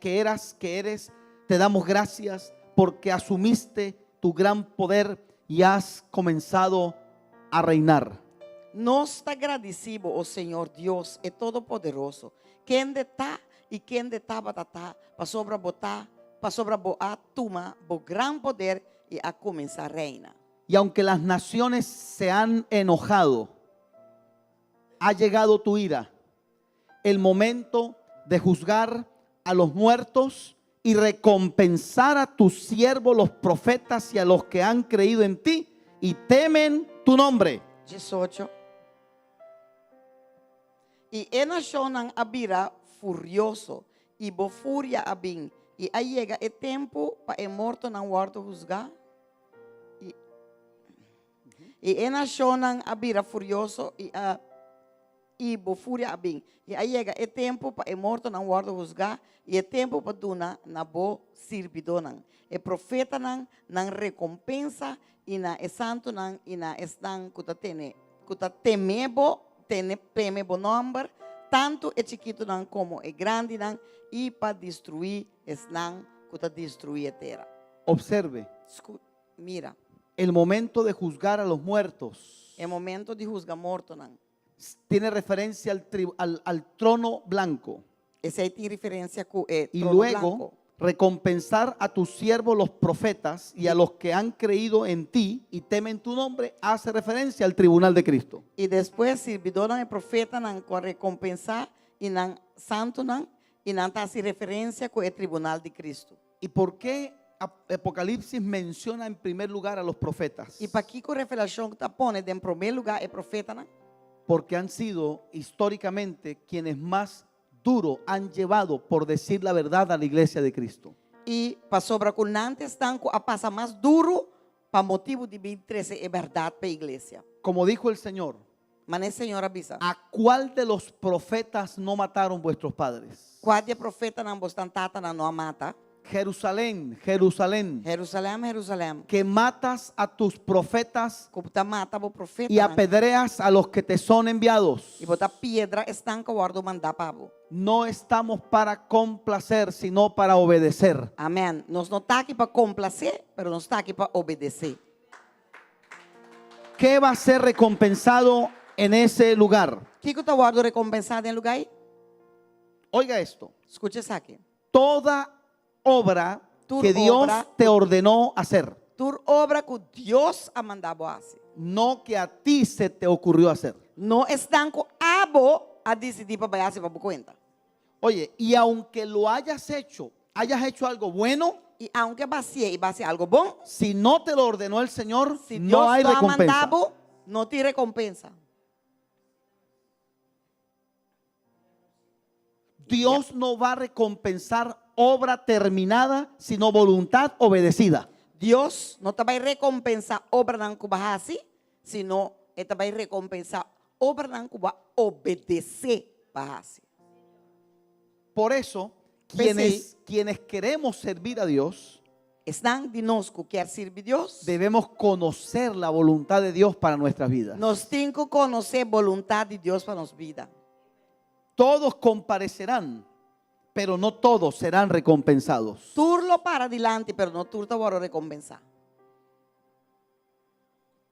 eres, te damos gracias porque asumiste tu gran poder y has comenzado a reinar.
nós te agradecemos, o Senhor Deus é todo-poderoso, quem de tá e quem de tá batatá, para sobre botar, para sobre boa tuma, bo gran poder e a começar a reina.
Y aunque las naciones se han enojado, ha llegado tu ira, el momento de juzgar a los muertos y recompensar a tus siervos los profetas y a los que han creído en ti y temen tu nombre.
18. E enachonam abira furioso e bo fúria abin. E aí chega o tempo para o morto não guarda juzgar. E enachonam abira furioso e e bo fúria abin. E aí chega é tempo para é morto não guarda juzgar e é tempo para duna na bo servidor não. É profeta não recompensa e na é santo não e na estão kuta temebo tene premebo number tanto é chiquito não como é grande não e para destruir estão kuta destruir a terra.
Observe,
Mira,
el momento de juzgar a los muertos
é momento de juzgar morto não.
tiene referencia al trono blanco.
Esse aí tem referência com o
Y
trono
luego
blanco.
recompensar a tus siervos los profetas y a los que han creído en ti y temen tu nombre, hace referencia al tribunal de Cristo.
E depois, servidor não é profeta, não com recompensar, e não santo não, e não está se referência com o tribunal de Cristo.
¿Y por qué Apocalipsis menciona en primer lugar a los profetas?
E para que com revelação que está pondo em primeiro lugar é profeta não?
Porque han sido históricamente quienes más duro han llevado por decir la verdad a la iglesia de Cristo.
E para sobra com antes estão a passar mais duro para motivo de vir trazer é verdade para a igreja.
Como dijo el Señor,
Mas o Senhor avisa.
¿a cuál de los profetas no mataron vuestros padres?
Qual de profeta não bostan tata não mata?
Jerusalén, Jerusalén,
Jerusalém, Jerusalém.
que matas a tus profetas
Como está mata o profeta
y
não.
apedreas a los que te son enviados.
E botar pedra estanca o guardo mandar para
No estamos para complacer, sino para obedecer.
Amém. Nós não está aqui para complacer, mas nós está aqui para obedecer.
¿Qué va a ser recompensado en ese lugar?
O que está guardo recompensado em lugar aí?
Oiga esto.
Escute isso aqui.
Toda obra
Tu
que Dios
obra-
te ordenó hacer,
Tu obra que Deus a mandar você.
no que a ti se te ocurrió hacer.
Não estão com abo a decidir para baixar para conta.
Oye, y aunque lo hayas hecho algo bueno,
E aunque vacíe e vacíe algo bom,
si no te lo ordenó el Señor,
se
no
Deus
hay
não a
recompensa.
mandado, não te recompensa.
Dios no va a recompensar obra terminada, sino voluntad obedecida.
Deus não te vai recompensar obra não que vai sino ele te vai recompensar obra não que vai obedecer para
Por eso,
Pues
quienes queremos servir a Dios,
Estão de nós que quer servir Deus.
debemos conocer la voluntad de Dios para nuestras vidas.
Nós temos que conhecer a vontade de Deus para nossa vida.
Todos comparecerán, pero no todos serán recompensados.
Turlo para adelante, pero não turta para recompensar.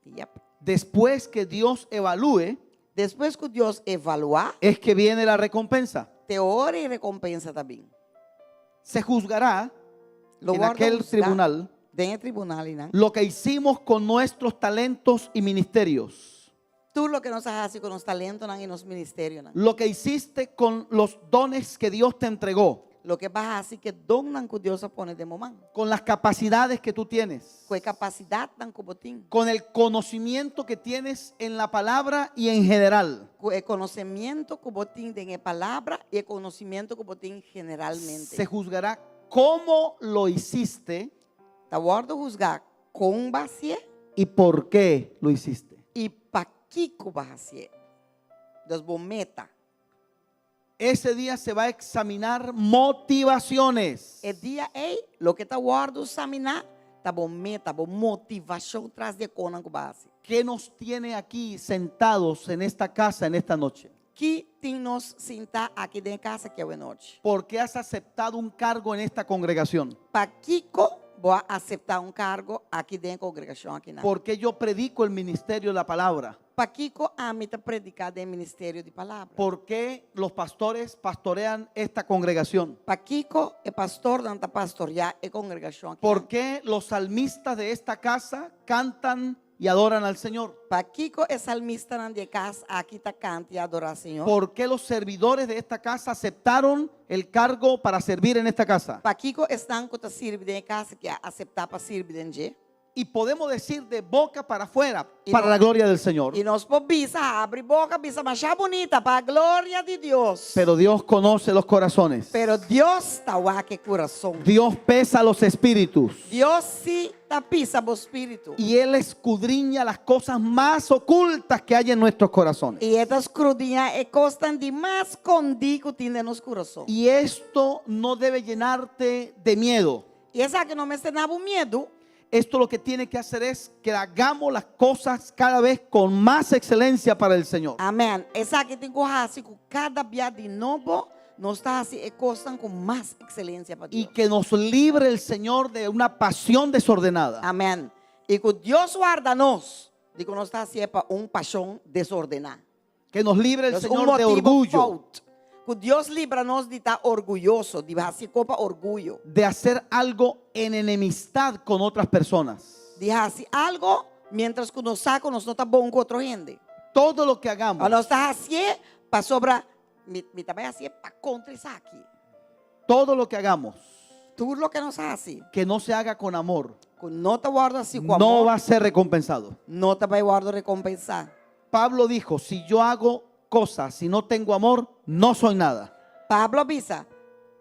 Yep.
Después que Dios evalúe,
Depois que Deus evaluar,
es que viene la recompensa.
te ora e recompensa também.
Se juzgará
Lo
en
guarda
aquel
juzgar
tribunal
dentro do tribunal, não?
lo que hicimos con nuestros talentos y ministerios.
Tudo lo que nós fazemos com os talentos e nos ministérios, não?
Lo que hiciste con los dones que Dios te entregó,
Lo que vas a hacer que don não que Deus pone de momento.
con las capacidades que tú tienes,
Com a capacidade não que botim.
con el conocimiento que tienes en la palabra y en general.
Com o conhecimento que botim de palavra e o conhecimento que botim generalmente.
Se juzgará cómo lo hiciste
Tá guarda juzgar com bacia
y por qué lo hiciste.
e para que bacia. Das bom meta.
Ese día se va a examinar motivaciones.
É dia ei, lo que tá guarda examinar, tá bom meta, bom motivação traz de conan com base.
¿Qué nos tiene aquí sentados en esta casa en esta noche?
Que tem nos sentar aqui dentro de casa que é a noite.
¿Por qué has aceptado un cargo en esta congregación?
Para Kiko vou aceitar cargo aqui dentro da congregação aqui na.
¿Por qué yo predico el ministerio de la palabra?
Para Kiko a mim tá predicar do ministério de palavra.
¿Por qué los pastores pastorean esta congregación?
Para Kiko é pastor danta pastorear a congregação aqui.
¿Por qué los salmistas de esta casa cantan y adoran al Señor?
Para Kiko é salmista de casa aqui tá canta e adorar Senhor.
¿Por qué los servidores de esta casa aceptaron el cargo para servir en esta casa?
Para Kiko estão que tá servir de casa que aceitar para servir dentro.
y podemos decir de boca para afuera,
Y
para
no-
la gloria del Señor.
E nós podemos bisa, abre boca, bisa machar bonita para a glória de Deus.
Pero Dios conoce los corazones.
Pero Deus está lá que coração.
Dios pesa los espíritus.
Deus se tapisa o espírito.
Y Él escudriña las cosas más ocultas que hay en nuestros corazones.
E estas crudinhas costam de mais escondido que tem nos corações.
Y esto no debe llenarte de miedo.
E essa que não me ensinava o medo.
Esto lo que tiene que hacer es que hagamos las cosas cada vez con más excelencia para el Señor.
Amém. Essa que tem que assim, com cada dia de novo, nós está assim, costam com mais excelência para
Y
Deus.
que nos libre el Señor de una pasión desordenada.
Amém. E que Deus guarda-nos de que nós está assim para paixão desordenada.
Que nos libre el
Es
Señor de
motivo
orgullo,
falso. Que Deus livra-nos de estar orgulhoso, de assim copa orgulho.
de hacer algo en enemistad con otras personas.
De assim algo, mientras que nós saco, nós não está bom com outra gente.
Todo lo que
Ou
hagamos,
nós está assim para sobra, me também assim para contra isso aqui.
todo lo que hagamos
Tudo o que nós assim,
que no se haga con amor,
que não te guarda assim com
no
amor,
va a ser recompensado.
não te vai guardar recompensar.
Pablo dijo, si yo hago cosas, si no tengo amor, no soy nada.
Pablo avisa,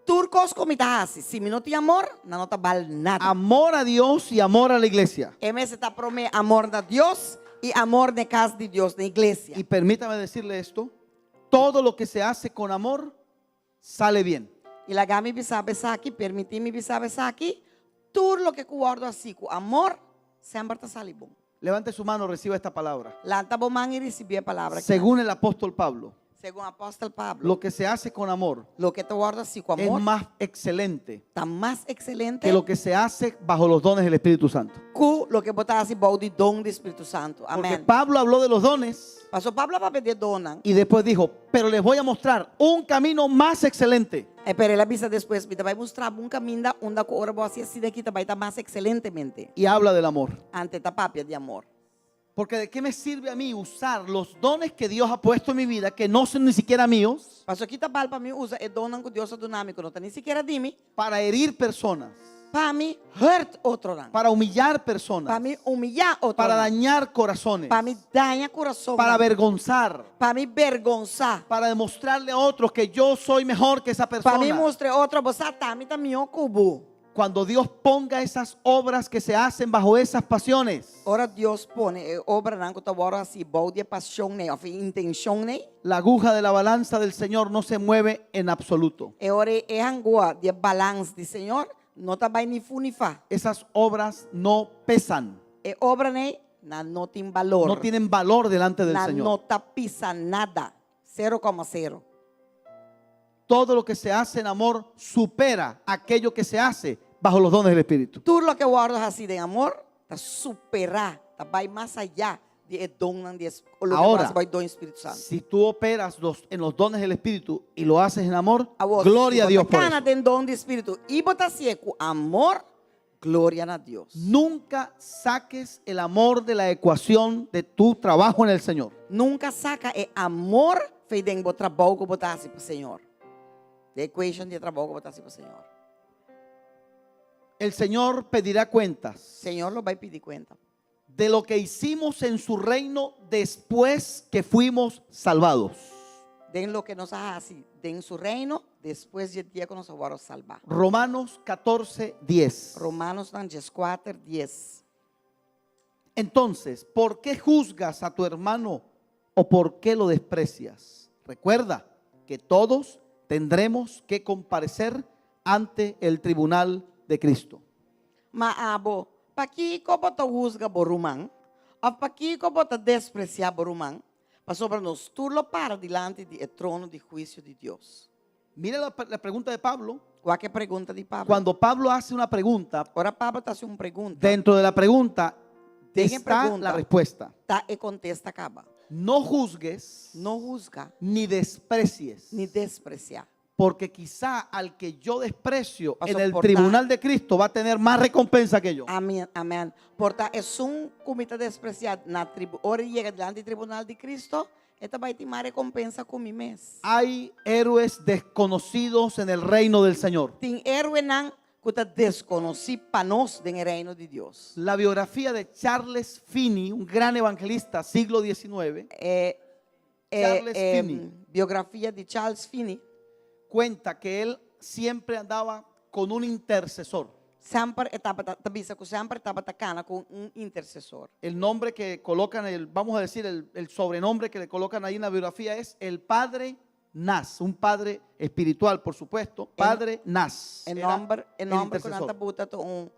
turcos como está assim, se não tem amor, não te vale nada.
Amor a Dios y amor a la iglesia.
MS está prome amor de Deus e amor na casa de Deus, na igreja.
Y permítame decirle esto, todo lo que se hace con amor sale bien.
E lá me bisabe aqui, permitir-me bisabe aqui, tudo o que guardo assim com amor, sempre está sali bom.
Levante su mano, reciba esta palabra.
Lanta bom man e receber a palavra.
Según el apóstol Pablo,
Segundo o apóstolo Pablo,
lo que se hace con amor
lo que te guarda assim com
es
amor,
más excelente
está mais excelente
que lo que se hace bajo los dones del Espíritu Santo.
que lo que botar assim bom de dom do Espírito Santo.
Porque
Amém.
Pablo habló de los dones
Pastor Pablo vai pedir dona.
y después dijo, pero les voy a mostrar un camino más excelente.
Pero ele avisa depois, me vai mostrar um caminho onde a hora você assim daqui vai estar mais excelentemente.
Y habla del amor.
Ante a papia de amor.
Porque de qué me sirve a mí usar los dones que Dios ha puesto en mi vida, que no son ni siquiera míos,
Pastor, aqui tá bal para mim usa dona que Deus é dinâmico, não tem nem sequer de mim.
para herir personas,
Para mim hurt outro não.
para humillar
Para
personas,
mim humilhar outro.
para dañar corazones,
Para mim danhar coração.
para avergonzar,
Para mim vergonçar.
para demostrarle a otros que yo soy mejor que esa
Para mim
persona.
mostrar outro você tá me também o cubo.
Cuando Dios ponga esas obras que se hacen bajo esas pasiones,
Ora Deus põe obra não que tá agora assim, bom de paixão né, ou intenção né.
la aguja de la balanza del Señor no se mueve en absoluto.
E ora é angua de balance de Senhor, não tá vai ni fu ni fa.
Esas obras no pesan,
E obra né, não tem valor.
no tienen valor delante del
Não
Señor.
tá pisa nada. 0,0.
Todo lo que se hace en amor supera aquello que se hace bajo los dones del Espíritu.
Tudo o que guardas assim de amor, tá superar, tá vai mais allá de dom de o que
Ahora,
vai dom Espírito Santo.
Si tú operas en los dones del Espíritu y lo haces en amor,
Agora,
gloria a
se
Dios
você
por
cana
eso.
tem dom de Espírito e botar seco amor, glória a Deus.
Nunca saques el amor de la ecuación de tu trabajo en el Señor.
Nunca saca amor feito em trabalho que botar assim para o Senhor. The equation de trabalho que botar assim para o Senhor.
El Señor pedirá cuentas
Senhor lo vai pedir conta.
de lo que hicimos en su reino después que fuimos salvados.
Den lo que nos hace, den su reino, depois de dia que nos vamos a salvar.
Romanos 14:10.
Romanos 4:10.
Entonces, ¿por qué juzgas a tu hermano o por qué lo desprecias? Recuerda que todos tendremos que comparecer ante el tribunal de Cristo.
Maabo, paki ko bota husga borumang, o paki ko bota despreciar borumang, para sobre nos turlo para delante do trono de juízo de Deus.
Mira la pregunta de Pablo.
Qual que é a pergunta de Pablo?
Cuando Pablo hace una pregunta,
Ora Pablo está haciendo uma pergunta,
dentro de la pregunta
Deje
está
pregunta.
la respuesta.
tá e contesta acaba.
No juzgues
Não husga,
ni desprecies,
ni despreciar.
porque quizá al que yo desprecio
Va a
en el
soportar.
tribunal de Cristo va a tener más recompensa que yo.
Amém, amém. Portanto, é comita despreciado na tribo. Ora chega diante do tribunal de Cristo, esta vai ter mais recompensa com mim mesmo.
Hay héroes desconocidos en el reino del Señor.
Tem héroe não que te desconocí panos del reino de Dios.
La biografía de Charles Finney, un gran evangelista, siglo XIX, Charles Finney.
Biografia di Charles Finney.
cuenta que él siempre andaba con un intercesor.
Sempre estaba atacando con un intercesor.
El nombre que colocan, vamos a decir, el sobrenombre que le colocan ahí en la biografía es el Padre Nas, un padre espiritual, por supuesto, Padre Nas.
El
Era
nombre
el
que
intercesor.
nanta buta un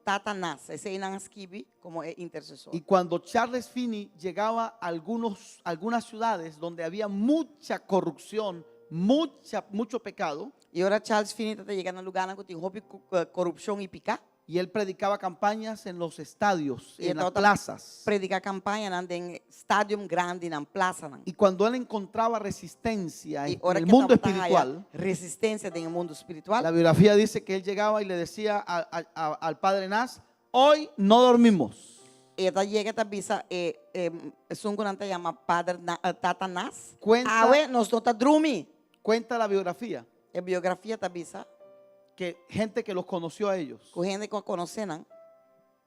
Tatanas, ese inang escribe como intercesor.
Y cuando Charles Finney llegaba a algunas ciudades donde había mucha corrupción, mucho pecado,
Y ahora Charles Finney está llegando a lugares que tienen corrupción y pica.
y él predicaba campañas en los estadios,
Y
en las
entonces
plazas.
predica campaña en stadium grande, en plaza.
Y cuando él encontraba resistencia
Y
en
ahora
el
que
mundo
estamos
espiritual,
resistencia en el mundo
la
espiritual.
biografía dice que él llegaba y le decía al Padre Nas, hoy no dormimos.
Y esta llega esta visa, es un gurante llama Padre Tatanas.
Cuenta-
Awe, nos nota drumi.
Cuenta la biografía
En biografía esta visa,
que gente que los conoció a ellos,
con gente que conocen,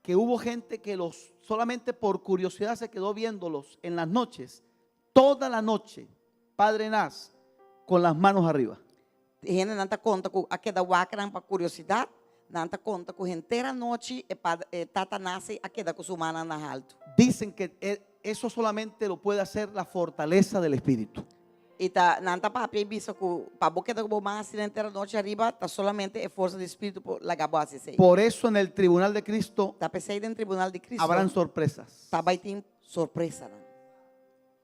que hubo gente que los solamente por curiosidad se quedó viéndolos en las noches, toda la noche, Padre Nas, con las manos arriba.
gente nanta conta com a queda wakran para curiosidade, nanta conta com inteira noite e Tatanas a queda com sua mana na alto.
Dicen que eso solamente lo puede hacer la fortaleza del Espíritu.
E tá nanta papi bisa com para boca da bomba assim inteira noite arriba, tá solamente a força do espírito por la gaboase sei.
Por eso en el tribunal de Cristo
Tá pensei em tribunal de Cristo.
habrán sorpresas.
Tá vai ter surpresa. Não?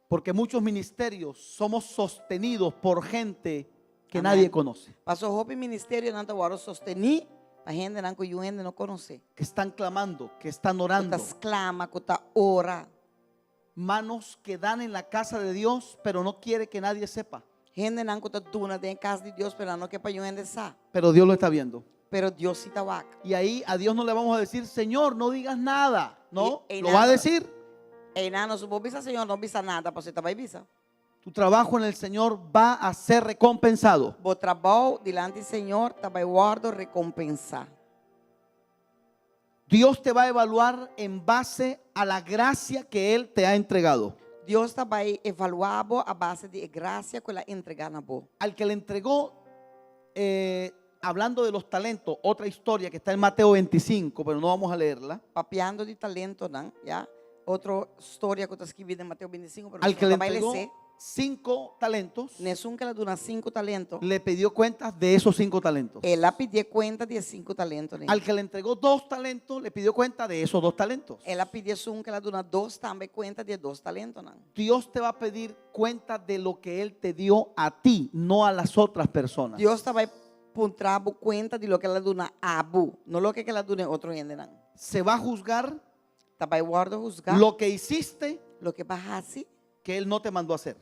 Porque muchos ministerios somos sostenidos por gente que
Amén.
nadie conoce,
Passou roupa ministério nanta waro sosteni, a gente não que gente não conhece.
que están clamando, que están
Tá
orando.
exclama, que tá ora.
Manos que dan en la casa de Dios, pero no quiere que nadie sepa.
Gente não que tá duna em casa de Deus, pero não que para gente sa.
Pero Dios lo está viendo.
Pero Dios sí está wak.
Y ahí a Dios no le vamos a decir, Señor, no digas nada. No,
Y
lo va a
nada.
decir.
E não, não subo bisa, Senhor, não bisa nada, para você tá vai bisa.
Tu trabajo en el Señor va a ser recompensado.
Bo trabalho delante do Senhor, tá vai guardo recompensar.
Dios te va a evaluar en base a la gracia que Él te ha entregado.
Deus está vai evaluar a base de graça que ela entregar na bo.
Al que le entregó, hablando de los talentos, otra historia que está en Mateo 25, pero no vamos a leerla.
Papeando de talento, não, já? Outra história que está escrita em Mateus 25, pero
Al que le
não vai
entregó
ler.
5 talentos,
Nessun que ela dona 5 talentos.
le pidió cuentas de esos 5 talentos.
Ela pediu conta de 5 talentos. Né?
Al que le entregó 2 talentos, le pidió cuenta de esos 2 talentos.
Ela pediu que ela dona 2 também conta de 2 talentos. Não?
Dios te va a pedir cuenta de lo que Él te dio a ti, no a las otras personas.
Deus está vai puntrabo conta de lo que ela dona a abu, não lo que ela dona outro gente. Não?
Se va a juzgar
Tá vai guardo juzgar
lo que hiciste
lo que bahasi
que Él no te mandó a hacer.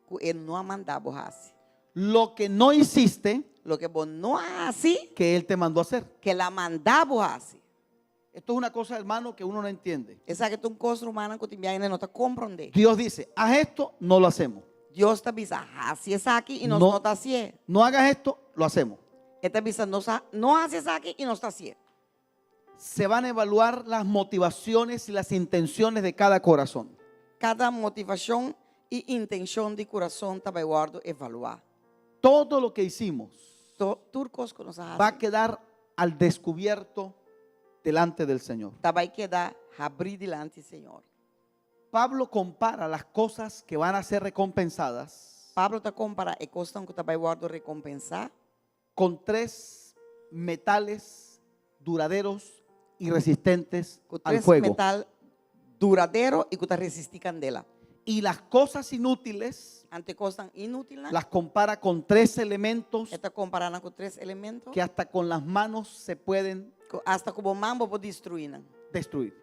que ele não mandava bahasi.
Lo que no hiciste
Lo que vos no haces,
que Él te mandó a hacer.
que la mandava hacer.
Esto es una cosa, hermano, que uno no entiende.
Esa que tu coisa humana que te no te comprende.
Dios dice, haz esto, no lo hacemos.
Deus te avisa, así es aquí y no
No.
está así.
No hagas esto, lo hacemos.
Él te avisa, no haces aquí y no está así.
Se van a evaluar las motivaciones y las intenciones de cada corazón.
Cada motivação e intenção de coração te vai guardo evaluar.
Todo lo que hicimos
Turcos que nos
va a
hacen,
quedar al descubierto delante del Señor.
te vai quedar abrir delante do Senhor.
Pablo compara las cosas que van a ser recompensadas
Pablo te compara a coisa que te vai guardo recompensar
con 3 metales duraderos y resistentes
com
al
3
fuego.
metal duradouro e que te resiste candela.
Y las cosas inútiles
Ante coisas inúteis,
las compara con 3 elementos
esta comparada com 3 elementos
que hasta con las manos se pueden
hasta como mambo pode destruir.
destruir.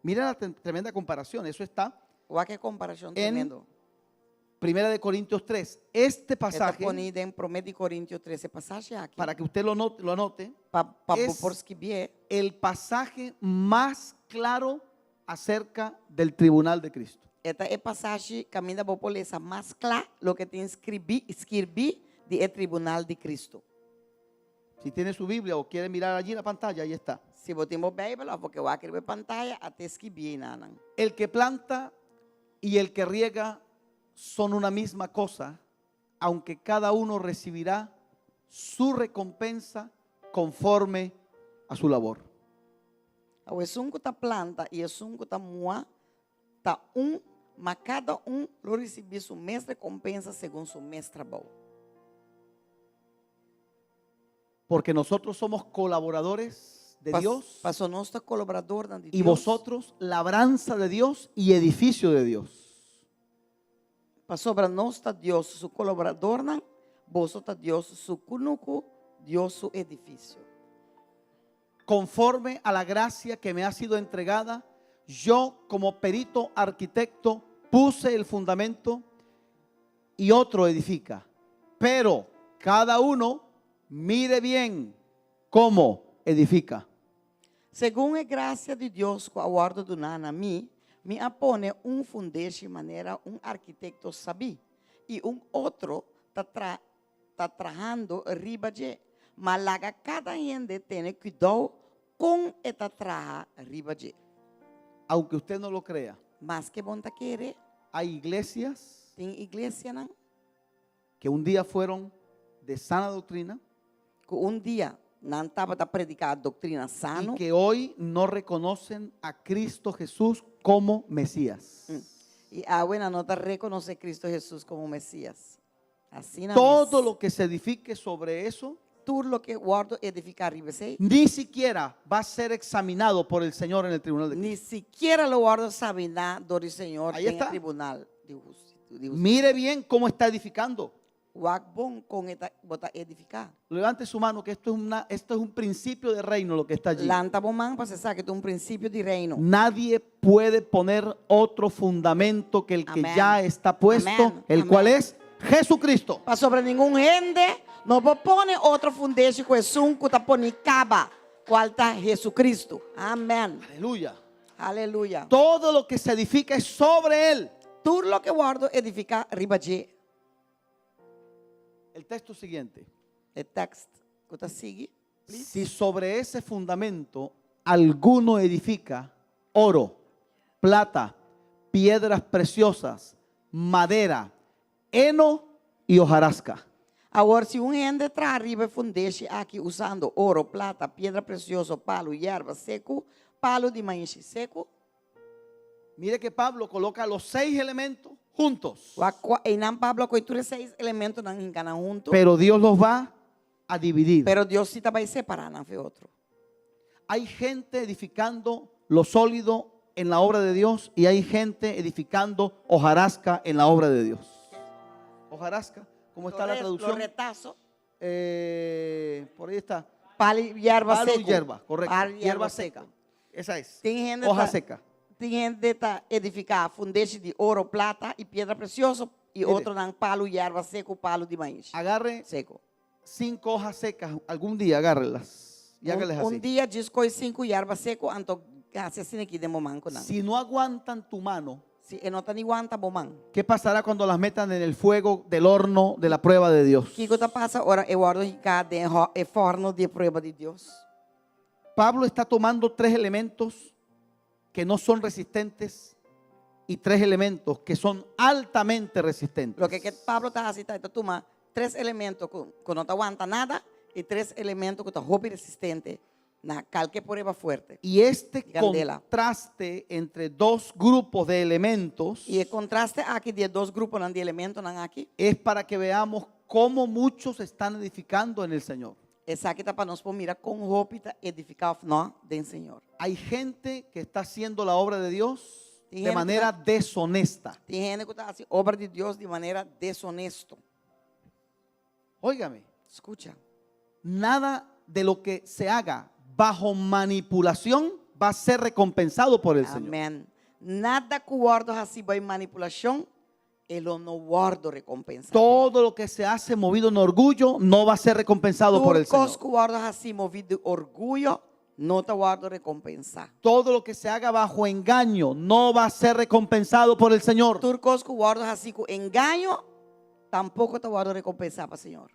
Mira la tremenda comparación. Eso está
Olha que comparação tremendo.
1 de Corintios 3. Este
Está
pasaje,
ponida em 1 Coríntios 13, passagem aqui.
para que usted lo anote,
Para
es-
por escrever,
el pasaje más claro acerca del tribunal de Cristo.
esta é passagem que a minha população mais clara, o que tem escrevi de tribunal de Cristo.
Si tiene su Biblia o quiere mirar allí la pantalla, ahí está.
Se botemos Bíblia, porque eu aqui pantalla até escrever nanan.
El que planta y el que riega son una misma cosa, aunque cada uno recibirá su recompensa conforme a su labor.
O esunco tá planta e esunco tá moa, tá mas cada lo recibir sua mesma recompensa segundo seu mesmo trabalho.
Porque nosotros somos colaboradores de Dios
Pastor, nós está colaborador de
y
Deus.
vosotros labranza de Dios y edificio de Dios.
Pastor, para nós está Deus, seu colaborador, não? Vosotros está Deus, seu cunuco, Deus, seu edifício.
Conforme a la gracia que me ha sido entregada, yo como perito arquitecto puse el fundamento y otro edifica. Pero cada uno mire bien cómo edifica.
Segundo a graça de Deus, com a ordem do Nana, me apone fundete de maneira arquitecto sabe, e outro está trabajando riba de, mas laga cada gente tem cuidado com esta traja riba de.
Aunque usted no lo crea,
Mas que bom tá querer,
hay iglesias
tem igreja não,
que un día fueron de sana doctrina
que dia não estava a predicar a doutrina
y
sano,
que hoy no reconocen a Cristo Jesús como Mesías.
e agora não está reconhecer Cristo Jesus como Messias. Assim não.
Todo lo que se edifique sobre eso
tudo lo que guardo edificar riba sei.
ni siquiera va a ser examinado por el Señor en el tribunal de Cristo.
Ni siquiera lo guardo examinar do Senhor
Ahí
em
está.
tribunal de justiça.
Mire bien cómo está edificando.
Bom com botar edificar.
Levante su mano que esto es un principio de reino lo que está allí.
Lanta bom man para saber que é princípio de reino.
Nadie puede poner otro fundamento que el que
Amén.
ya está puesto,
Amén.
el
Amén.
cual es Jesucristo.
Para sobre nenhum gente, não vou pôr outro fundete com que tá poni caba, qual tá Jesucristo. Amém.
Aleluya.
Aleluia.
Todo lo que se edifica es sobre él.
Tudo lo que guardo edificar riba de.
El texto siguiente.
O texto que tá sigue.
Si sobre ese fundamento alguno edifica oro, plata, piedras preciosas, madera, heno y hojarasca.
Agora, se gente traz arriba fundete aqui usando ouro, plata, pedra preciosa, palo, hierba seco, palo de maíz seco,
Mire que Pablo coloca los 6 elementos juntos,
e não Pablo coitura 6 elementos não enganam junto,
pero Dios los va a dividir.
pero Deus se vai separar não foi outro.
Hay gente edificando lo sólido en la obra de Dios y hay gente edificando hojarasca en la obra de Dios. Hojarasca, ¿cómo está la
Lo
traducción?
retazo,
Por ahí está.
palo e hierba
Palo
seco.
y hierba, correcto.
Palo e
Hierba seca. Esa es.
Tem gente
Hoja
tá-
seca.
Tem gente tá edificar fundete de ouro, plata e pedra preciosa, e
Mire.
outro não palo, hierba seco, palo de maíz
Agarre
seco.
5 hojas secas, algún día agárrelas y hágales así.
Dia diz coi 5 hierba seco, anto assim aqui de momanco não.
Si no aguantan tu mano,
Se não tá nem aguanta bomang.
¿qué pasará cuando las metan en el fuego del horno de la prueba de Dios?
Que coisa passa ora eu guardo ficar de forno de prova de Deus.
Pablo está tomando 3 elementos que no son resistentes y 3 elementos que son altamente resistentes.
Lo que Pablo está haciendo, está tomando 3 elementos que não aguanta nada e 3 elementos que estão roupa resistente na qualquer prueba fuerte.
Y este
Candela.
contraste entre 2 grupos de elementos
E o contraste aqui de 2 grupos de elementos não aqui,
es para que veamos cómo muchos están edificando en el Señor.
essa aqui está para nós mirar com roupa edificar não do Senhor.
Hay gente que está haciendo la obra de Dios
Sí,
de manera deshonesta.
Tem gente que está fazendo obra de Deus de maneira desonesta.
Óigame,
Escucha.
nada de lo que se haga bajo manipulación va a ser recompensado por el Señor.
Amém. Nada que guardo assim by manipulação, ele não guardo recompensa.
Todo lo que se hace movido en orgullo no va a ser recompensado por el
Turcos
Señor.
que guardo assim movido de orgulho, não te guardo recompensa.
Todo lo que se haga bajo engaño no va a ser recompensado por el Señor.
Turcos que guardo assim com engano, tampouco te guardo recompensa para o Senhor.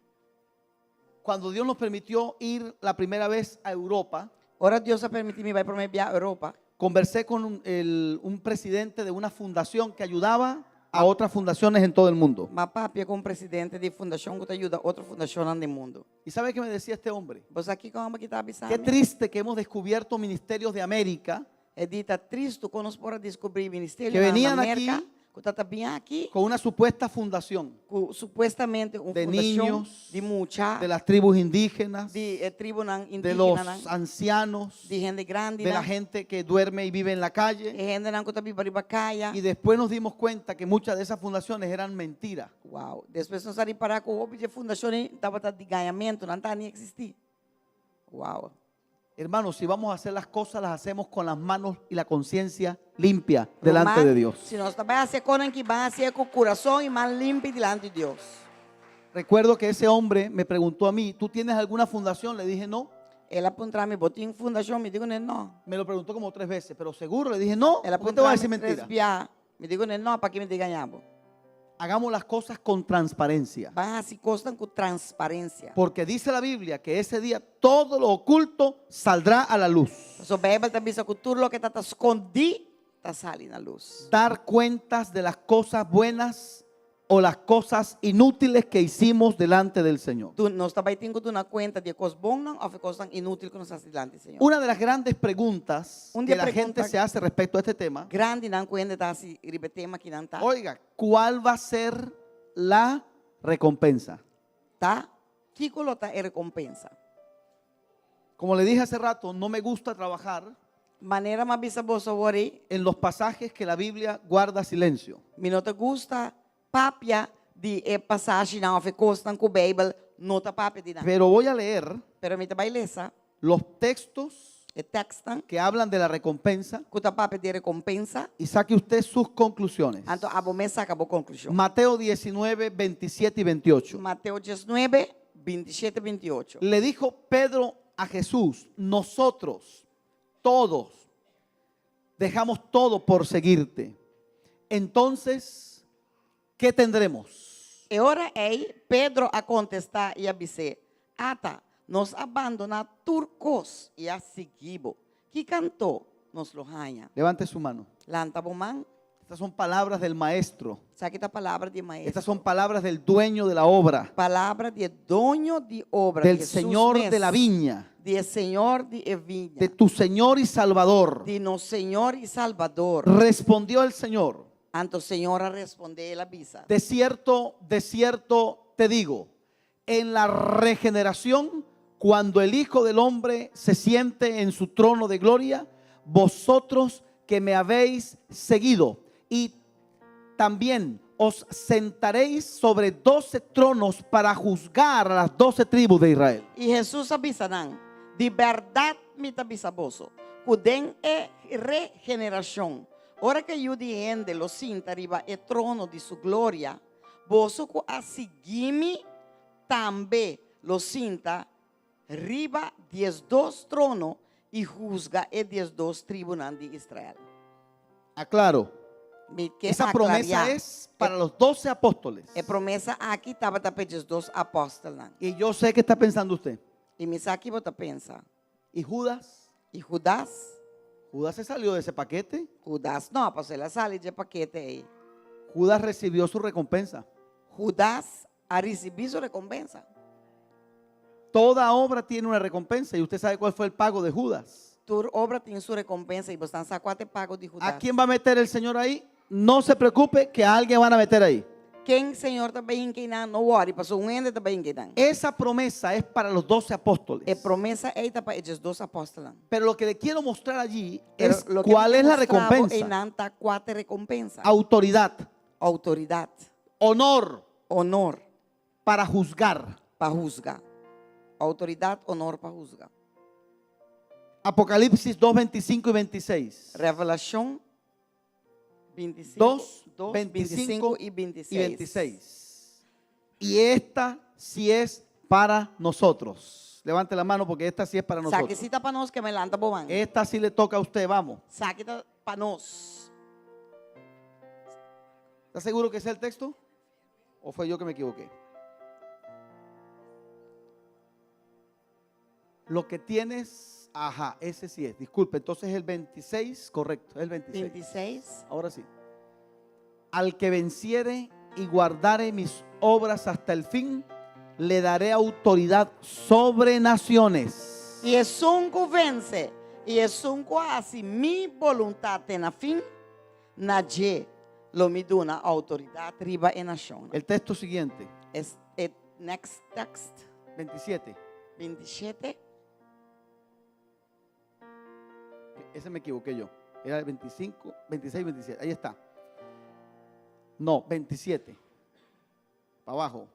cuando Dios nos permitió ir la primera vez a Europa,
Ora Deus ha permitido me vai para viajar a Europa.
conversé con un presidente de una fundación que ayudaba a otras fundaciones en todo el mundo.
Mas papi é como presidente de fundação que ajuda outra fundação no mundo.
¿Y sabe qué me decía este hombre?
Você aqui como que está
Qué
avisando?
triste que hemos descubierto ministerios de América
É dita triste quando nós podemos descobrir ministério
Que
na
venían
América,
aquí
que está bem aqui,
con una supuesta fundación
supostamente uma
de
fundação
niños,
de mucha,
de las tribus indígenas,
de tribo
de
indígena,
los ancianos,
de gente grande,
de la gente que duerme y vive en la calle.
gente que está para Bacaia.
Y después nos dimos cuenta que muchas de esas fundaciones eran mentiras.
Uau, depois nós saímos para com o de fundação estava de ganhamento, não está nem existir. Uau.
Hermanos, si vamos a hacer las cosas, las hacemos con las manos y la conciencia limpia delante de Dios.
Se nós também fazer coisas que vão ser com o coração e mais limpo delante de Deus.
Recuerdo que ese hombre me preguntó a mí, ¿tú tienes alguna fundación? Le dije no.
Ela apontou me botou em fundação, me digo não.
Me lo preguntó como 3 veces, pero seguro le dije no.
Ela
¿Por qué te voy a decir
apontou
mentira?
mentira. Me digo não, para que me diga ganhamos.
Hagamos las cosas con transparencia.
Vai assim costas com transparência.
Porque dice la Biblia que ese día todo lo oculto saldrá a la luz.
So Bíblia também diz que tudo o que está escondido está saindo à luz.
Dar cuentas de las cosas buenas o las cosas inútiles que hicimos delante del Señor.
Nós também temos que dar conta de coisas boas ou coisas inúteis que nós fazemos delante do Senhor.
Una de las grandes preguntas
Un
que
día
la gente
pregunta-
se hace respecto a este tema,
Grande não conhece tá se tema que não tá.
oiga, ¿cuál va a ser la recompensa?
Tá? Que colota é recompensa.
Como le dije hace rato, no me gusta trabajar
Maneira mais bisa bolsa ori,
en los pasajes que la Biblia guarda silencio.
me não te gusta papia de passagem não fe costan com Bíblia, não tá papia de nada.
Pero voy a leer
Pero me te bailesa,
los textos
e textan,
que hablan de la recompensa
com tá papia de recompensa,
y saque usted sus conclusiones.
anto abo me saca bo conclusão.
Mateo 19, 27 y 28.
Mateus 19, 27, 28.
Le dijo Pedro a Jesús, nosotros todos dejamos todo por seguirte. Entonces, ¿qué tendremos?
E ora ei, Pedro a contestar e a dizer, ata, nos abandona turcos e a seguibo. Que cantou nos lo ranha.
Levante su mano.
Lanta bomán,
Estas son palabras del maestro.
sabe esta palavra de maestro.
Estas son palabras del dueño de la obra,
Palavra de dono de obra.
del
Jesús
Señor
mesmo,
de la viña,
de Senhor de vinha.
de tu Señor y Salvador.
De no Senhor e Salvador.
Respondió el Señor,
Anto Senhor a responder a bisa.
de cierto te digo, en la regeneración, cuando el Hijo del Hombre se siente en su trono de gloria, vosotros que me habéis seguido y también os sentaréis sobre 12 tronos para juzgar a las 12 tribus de Israel.
E Jesus abisanan, de verdade me tabisaboso, cuden é regeneração. Ora que eu diende lo sinta riba e trono de sua glória, vosso co a seguir-me também lo sinta riba 12 trono e juzga e 12 tribunal de Israel.
Aclaro,
Me que
esa promesa es para los 12 apóstoles.
É promessa aqui estava para 12 apóstolos.
Y yo sé que está pensando usted.
E me sabe que você pensa.
¿Y Judas?
E Judas?
Judas se salió de ese paquete.
Judas não, para ela sale de paquete aí.
Judas recibió su recompensa.
Judas a receber sua recompensa.
Toda obra tiene una recompensa y usted sabe cuál fue el pago de Judas.
Tu obra tem sua recompensa e você não sabe qual é o pago de Judas.
¿A quién va a meter el Señor ahí? No se preocupe que a alguien van a meter ahí.
Quem Senhor também enquinando, não ore, passou um ende também enquinando.
Esa promesa es para los 12 apóstoles.
É promessa eita para esses 12 apóstolos.
Pero lo que le quiero mostrar allí
Pero
es
lo que
cuál
me
es la
mostrava
recompensa.
E não tá quatro recompensa.
Autoridad,
Autoridade,
honor
honor
para juzgar.
para juzgar. Autoridade, honor para juzgar.
Apocalipsis 2, 25 y 26.
Revelação 25,
2,
25
25
e 26.
y 26. Y esta sí es para nosotros. Levante la mano porque esta sí es para nosotros.
Saquecita para nós que me lanta bobão.
Esta sí le toca a usted, vamos.
Saquita para nós.
¿Está seguro que ese es el texto? ¿O fue yo que me equivoqué? lo que tienes, ajá, ese sí es, disculpe, entonces el 26, correcto, el 26.
26.
Ahora sí. Al que venciere y guardare mis obras hasta el fin, le daré autoridad sobre naciones.
E é sunco vence. E é sunco assim mi vontade na fim. Nadie lo me dona autoridade riba e nação.
El texto siguiente,
Next text.
27.
27.
Ese me equivoqué yo. Era el 25, 26, 27. Ahí está. No, 27. Para abajo.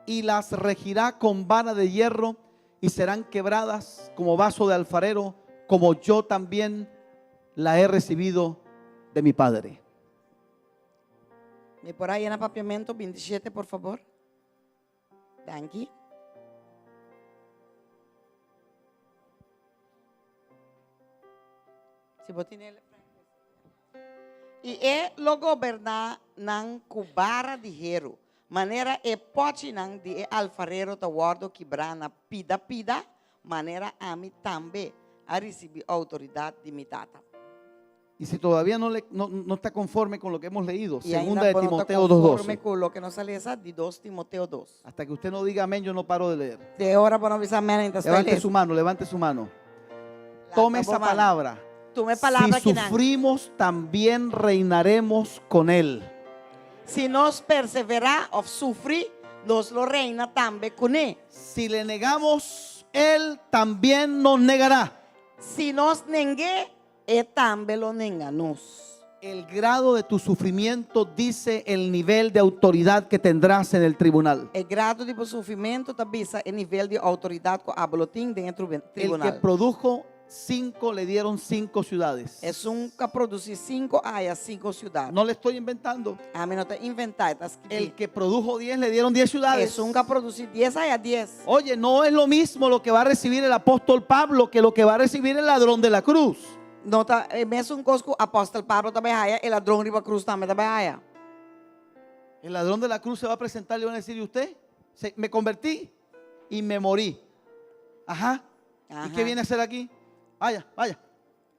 Y las regirá con vara de hierro y serán quebradas como vaso de alfarero, como yo también la he recibido de mi Padre.
Me por aí no papiamento 27, por favor. Danke. Se botar nele. E é lo governar nan cubara de hero. Maneira é pode nan de alfarero ta guardo quebrana pida, maneira a mim também a receber autoridade de mi tata.
Y si todavía no está conforme con lo que hemos leído,
E
segunda
ainda
de
não está
Timoteo
conforme
2:12.
com lo que nos sale essa de 2 Timoteo 2.
Hasta que usted no diga amén, yo no paro de leer.
De hora para não avisar amém, então
Levante su mano, levante su mano. Tome esa palabra.
Tome palavra
Si
que não.
sufrimos, también reinaremos con Él.
Se nós perseverar ou sofrer, nós lo reina também com ele.
Si le negamos, Él también nos negará.
Se nós negue, ele também lo nega nos.
El grado de tu sufrimiento dice el nivel de autoridad que tendrás en el tribunal.
O grado de sofrimento também é o nível de autoridade que a boletim dentro do
El que
tribunal.
produjo 5 le dieron 5 ciudades.
É que produzir 5 áreas, 5 cidades.
No le estoy inventando.
A mim não está inventar, está
El
escrito.
que produjo 10 le dieron 10
É
ciudades.
que produzir 10 áreas, 10.
Oye, no es lo mismo lo que va a recibir el apóstol Pablo que lo que va a recibir el ladrón de la cruz.
Não tá, é mesmo coisa que o apóstolo Pablo também é, e ladrão de cruz também é.
El ladrón de la cruz se va a presentar y le van a decir, ¿y usted? Me convertí y me morí. Ajá.
Ajá.
¿Y qué viene a hacer aquí? Vaya, vaya.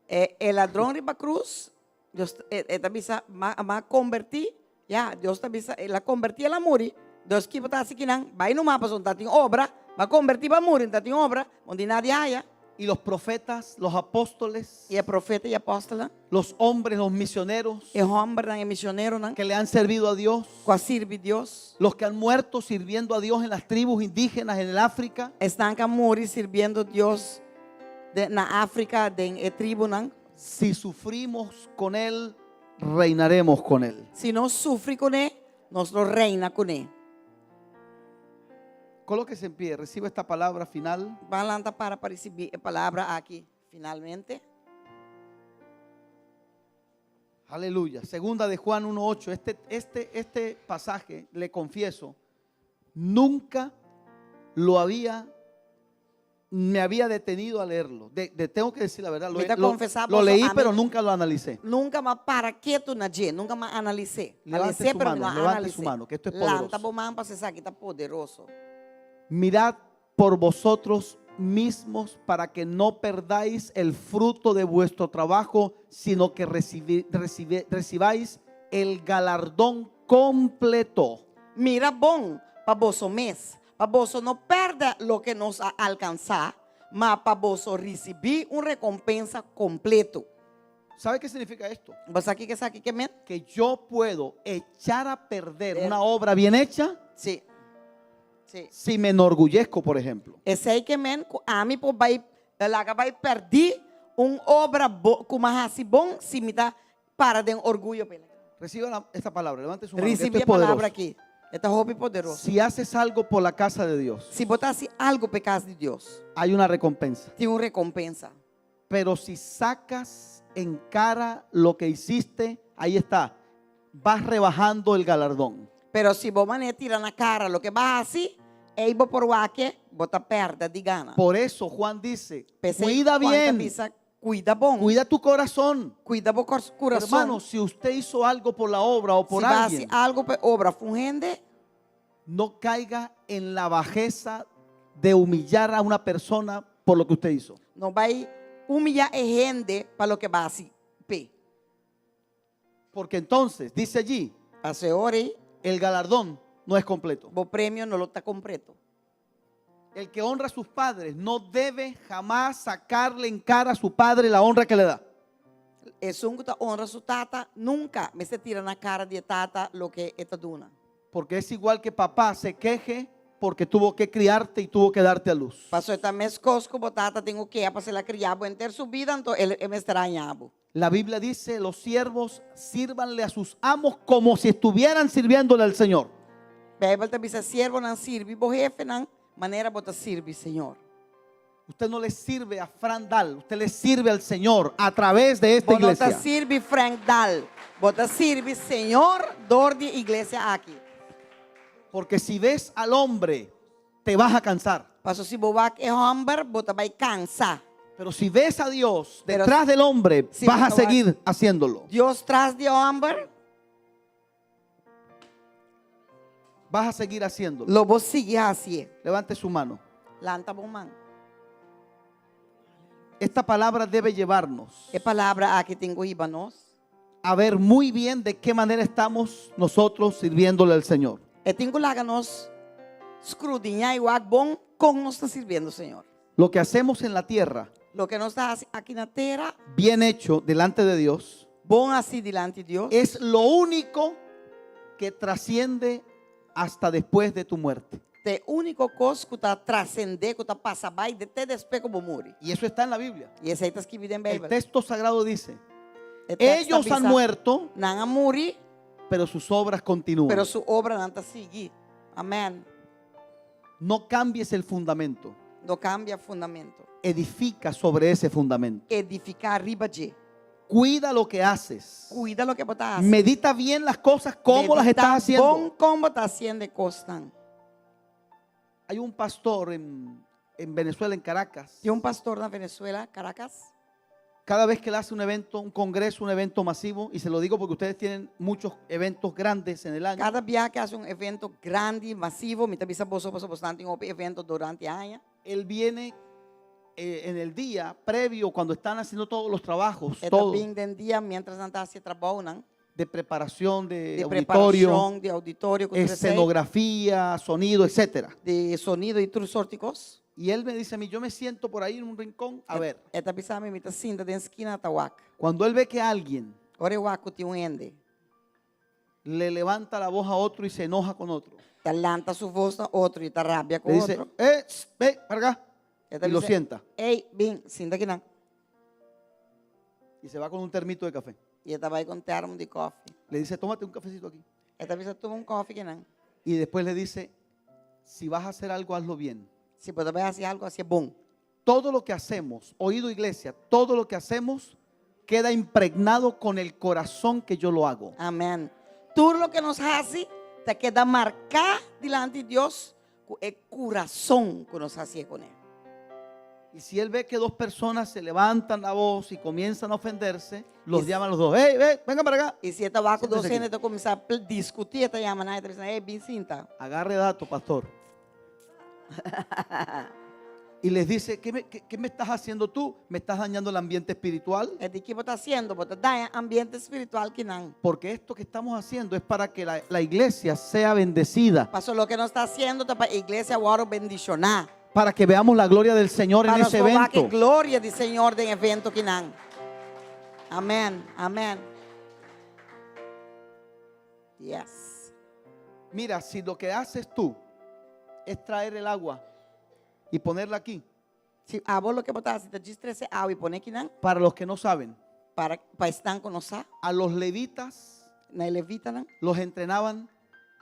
El ladrón de la cruz, Dios também ma convertir, ya, Deus também la convertir ela muri. Deus que botar assim que não, vai no mapa onde tem obra, va convertir para muri, onde tem obra, onde nadie haya.
Y los profetas, los apóstoles,
E é profeta e apóstola,
los hombres, los misioneros
é homem, é missioneiro, não,
que le han servido a Dios,
que sirve Deus,
los que han muerto sirviendo a Dios en las tribus indígenas en el África.
estão que muri sirviendo Deus na África, de tribo, não.
Si sufrimos con Él, reinaremos con Él.
Se nós sofre com ele, nós lo reina com ele.
Colóquese en pie, reciba esta palabra final.
Balanta para receber a palavra aqui, finalmente.
Aleluya. Segunda de Juan 1:8. Este pasaje, le confieso, nunca me había detenido a leerlo. Tengo que decir la verdad. Lo leí, pero nunca lo analicé.
Nunca mais para quieto na dia, nunca mais analisei.
Levante su mano, que esto es poderoso.
Lanta bom para você que está poderoso.
Mirad por vosotros mismos para que no perdáis el fruto de vuestro trabajo, sino que recibáis el galardón completo.
Mira bom para vosso mês, para vosso não perda lo que nos alcançar, mas para vosso receber recompensa completo.
¿Sabe qué significa esto?
Você aqui que sabe que men?
Que yo puedo echar a perder una obra bien hecha
Sim. Sim.
si me enorgullezco, por ejemplo.
Esse aí que men, a mim vai perder obra como assim bom se me dá para de orgulho pela.
Reciba esta palabra, levante su mano, que esto
Recebi
es
a palavra
poderoso.
aqui. Esta roupa é poderosa.
Si haces algo por la casa de Dios,
Se botasse algo por causa de Deus,
hay una recompensa.
tem recompensa.
Pero si sacas en cara lo que hiciste, ahí está, vas rebajando el galardón.
Pero se você tira na cara lo que vai assim, aí vou por que bota perda de gana.
Por eso Juan dice,
Pensei,
cuida
quanta
bien,
visa, cuida bom,
cuida tu corazón.
cuida bom coração.
Hermano, si usted hizo algo por la obra o por
se vai
alguien,
algo por obra fungente,
no caiga en la bajeza de humillar a una persona por lo que usted hizo.
Não vai humilhar a gente para lo que vai se pe.
Porque entonces, dice allí,
A senhora,
el galardón no es completo.
o prêmio não está completo.
El que honra a sus padres no debe jamás sacarle en cara a su padre la honra que le da.
E sungo ta honra su tata, nunca me se tira na cara de tata lo que está duna.
Porque es igual que papá se queje porque tuvo que criarte y tuvo que darte a luz.
Passou esta mes cosco, bo tata tenho que para se la criar, bo enter su vida, então ele me estranhava.
La Biblia dice, los siervos sírvanle a sus amos como si estuvieran sirviéndole al Señor.
Bíblia também diz, servo não sirve, bo jefe não, maneira bota sirve, Senhor.
Usted no le sirve a Fran Dal, usted le sirve al Señor a través de esta
Bota
iglesia.
sirve Frank Dal, bota sirve Senhor, dor de igreja aqui.
Porque si ves al hombre, te vas a cansar.
Passou se boak é homem, bota vai cansar.
Pero si ves a Dios
Pero
detrás del hombre,
si
vas a
no va-
seguir haciéndolo.
Deus traz de homem,
Vas a seguir haciéndolo.
lobo sigue assim.
Levante su mano.
Lanta bom man.
Esta palabra debe llevarnos
É palavra aqui tenho iba nós.
a ver muy bien de qué manera estamos nosotros sirviéndole al Señor.
É tenho laga nós escrudinhar e o bom como nós está servindo, Senhor.
Lo que hacemos en la tierra,
Lo que nós está aqui na terra,
bien hecho delante de Dios,
bom assim delante de Deus.
es lo único que trasciende hasta después de tu muerte.
É o único coisa que está transcender, que está passando vai de te despejo como muri.
Y eso está en la Biblia.
E esse aí está escrito em
El
Bíblia.
texto sagrado dice,
O texto
ellos han
avisa,
muerto,
não a muri,
pero sus obras continúan.
pero sua obra não está seguir. Amém.
No cambies el fundamento,
Não cambia fundamento.
edifica sobre ese fundamento.
Edificar arriba de.
Cuida lo que haces.
Cuida lo que botas.
Medita bien las cosas, cómo las estás
Bom
haciendo.
como está haciendo cosas.
Hay un pastor en Venezuela, en Caracas.
Tem pastor na Venezuela, Caracas.
Cada vez que él hace un evento, un congreso, un evento masivo, y se lo digo porque ustedes tienen muchos eventos grandes en el año.
Cada viaje hace un evento grande, masivo. Me avisa bastante un evento durante el año.
Él viene en el día previo, cuando están haciendo todos los trabajos,
É
todo
também de dia, mientras não está se trabalhando,
de preparación de
de
auditorio,
preparação, de auditório,
escenografía, sonido, etcétera.
de sonido e tudo sorticos.
Y él me dice a mí, yo me siento por ahí en un rincón a ver.
É também sabe, me está sinta de esquina da wak.
Cuando él ve que alguien
Ora o wak tem ende.
le levanta la voz a otro y se enoja con otro,
Te lanta su voz a outro e te rabia com
le dice,
outro.
ve para acá,
E
y lo sienta.
Ei, bem, sinta aqui não.
Y se va con un termito de café.
E ele vai com termo de coffee.
Le dice, tómate un cafecito aquí.
E também se toma coffee que não.
Y después le dice, si vas a hacer algo, hazlo bien.
Se puder fazer algo assim, é bom.
Todo lo que hacemos, oído iglesia, todo lo que hacemos queda impregnado con el corazón que yo lo hago.
Amém. Tudo o que nos hace, te queda marcar delante de Deus com o coração que nos hace com Ele.
Y si él ve que dos personas se levantan la voz y comienzan a ofenderse, los
Y-
llaman los dos. Hey, venga para acá.
E se ele vai com
Siéntese
você,
aqui.
ele começar a discutir, ele chama, ele diz, ei, bem, sinta.
Agarre datos, pastor. Y les dice, ¿qué me estás haciendo tú? ¿Me estás dañando el ambiente espiritual?
É de que você está fazendo, você dá ambiente espiritual que não.
Porque esto que estamos haciendo es para que la iglesia sea bendecida,
Pastor, o que nós está fazendo para a igreja agora bendicionar.
para que veamos la gloria del Señor en
Para
ese
provar que
evento.
glória do Senhor em evento que não. Amém, amém. Yes.
Mira, si lo que haces tú es traer el agua y ponerla aquí,
Se a vos o que você está distresse água e põe aqui não,
para los que no saben,
para estar com nós,
a los levitas
na levita não,
los entrenaban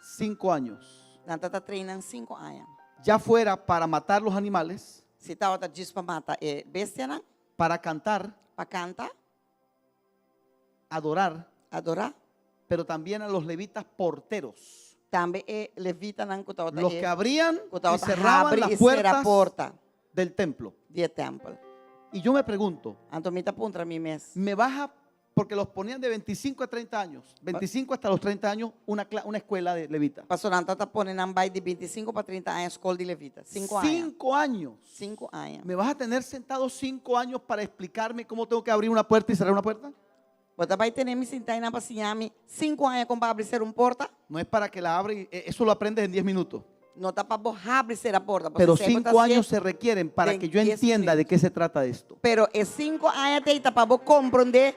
5 años,
nós está treinando 5 anos.
ya fuera para matar los animales,
Se estava diz para matar bestia não,
para cantar,
para cantar,
adorar,
adorar.
pero también a los levitas porteros,
Também é levita não que estava
los que abrían
que
y
estava
cerraban
abre
las
e cerra a
puertas
porta
del templo.
do templo.
Y yo me pregunto,
Então me está contra mim mesmo.
¿me vas a Porque los ponían de 25 a 30 años. 25 hasta los 30 años, una escuela de levita.
Pastor Nanta está poniendo de 25 para 30 años escola de levita. 5 años.
5 años.
5 años.
¿Me vas a tener sentado 5 años para explicarme cómo tengo que abrir una puerta y cerrar una puerta?
Você vai ter me sentar e para 5 anos como para abrir uma porta.
No es para que la abra y eso lo aprendes en 10 minutos.
Não está para abrir a porta.
Pero 5 años se requieren para que yo entienda de qué se trata esto.
Pero es 5 anos está para compreender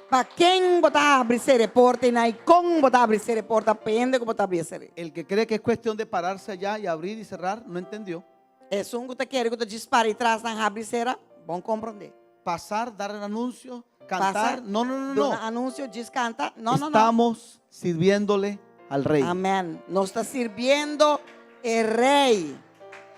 para quem botar abrir a porta e como botar abrir a porta, depende como botar abrir.
El que cree que es cuestión de pararse allá y abrir y cerrar, no entendió.
É um que quer que tu dispare e traz na abriceira, bom compreender.
Pasar, dar el anuncio, cantar. No, no, no,
Do
no.
anúncio, diz canta. Não, não, não.
Estamos sirviéndole al rey.
Amém. Nós está servindo o rei.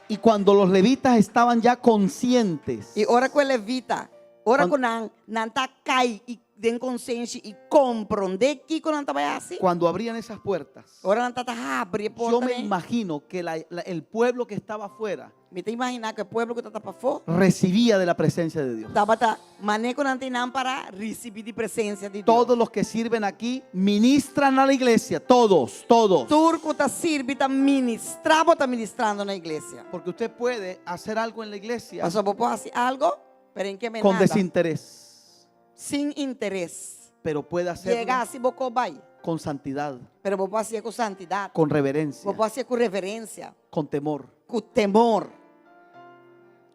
Y cuando los levitas estaban ya conscientes,
E ora com o levita, ora
Quando-
com não tá cai e den consciência e compreender que não está vai assim.
cuando abrían esas puertas,
Ora não tá abrir a
yo
porta.
me imagino que el pueblo que estaba afuera
Me te imaginar que o povo que está para fora
recibía de la presencia de Dios.
estava tá maneco não tem não para receber de presença de Deus.
Todos los que sirven aquí ministran a la iglesia, todos, todos.
Turco está sirve, está ministrando na igreja.
Porque usted puede hacer algo en la iglesia
Pastor, vou fazer algo, pero em que me
con
nada,
desinterés,
sem interesse.
pero puede hacerlo
Chegar se vou cobai,
con santidad,
pero vou fazer com santidade,
con reverencia,
vou fazer com reverência,
con temor.
com temor.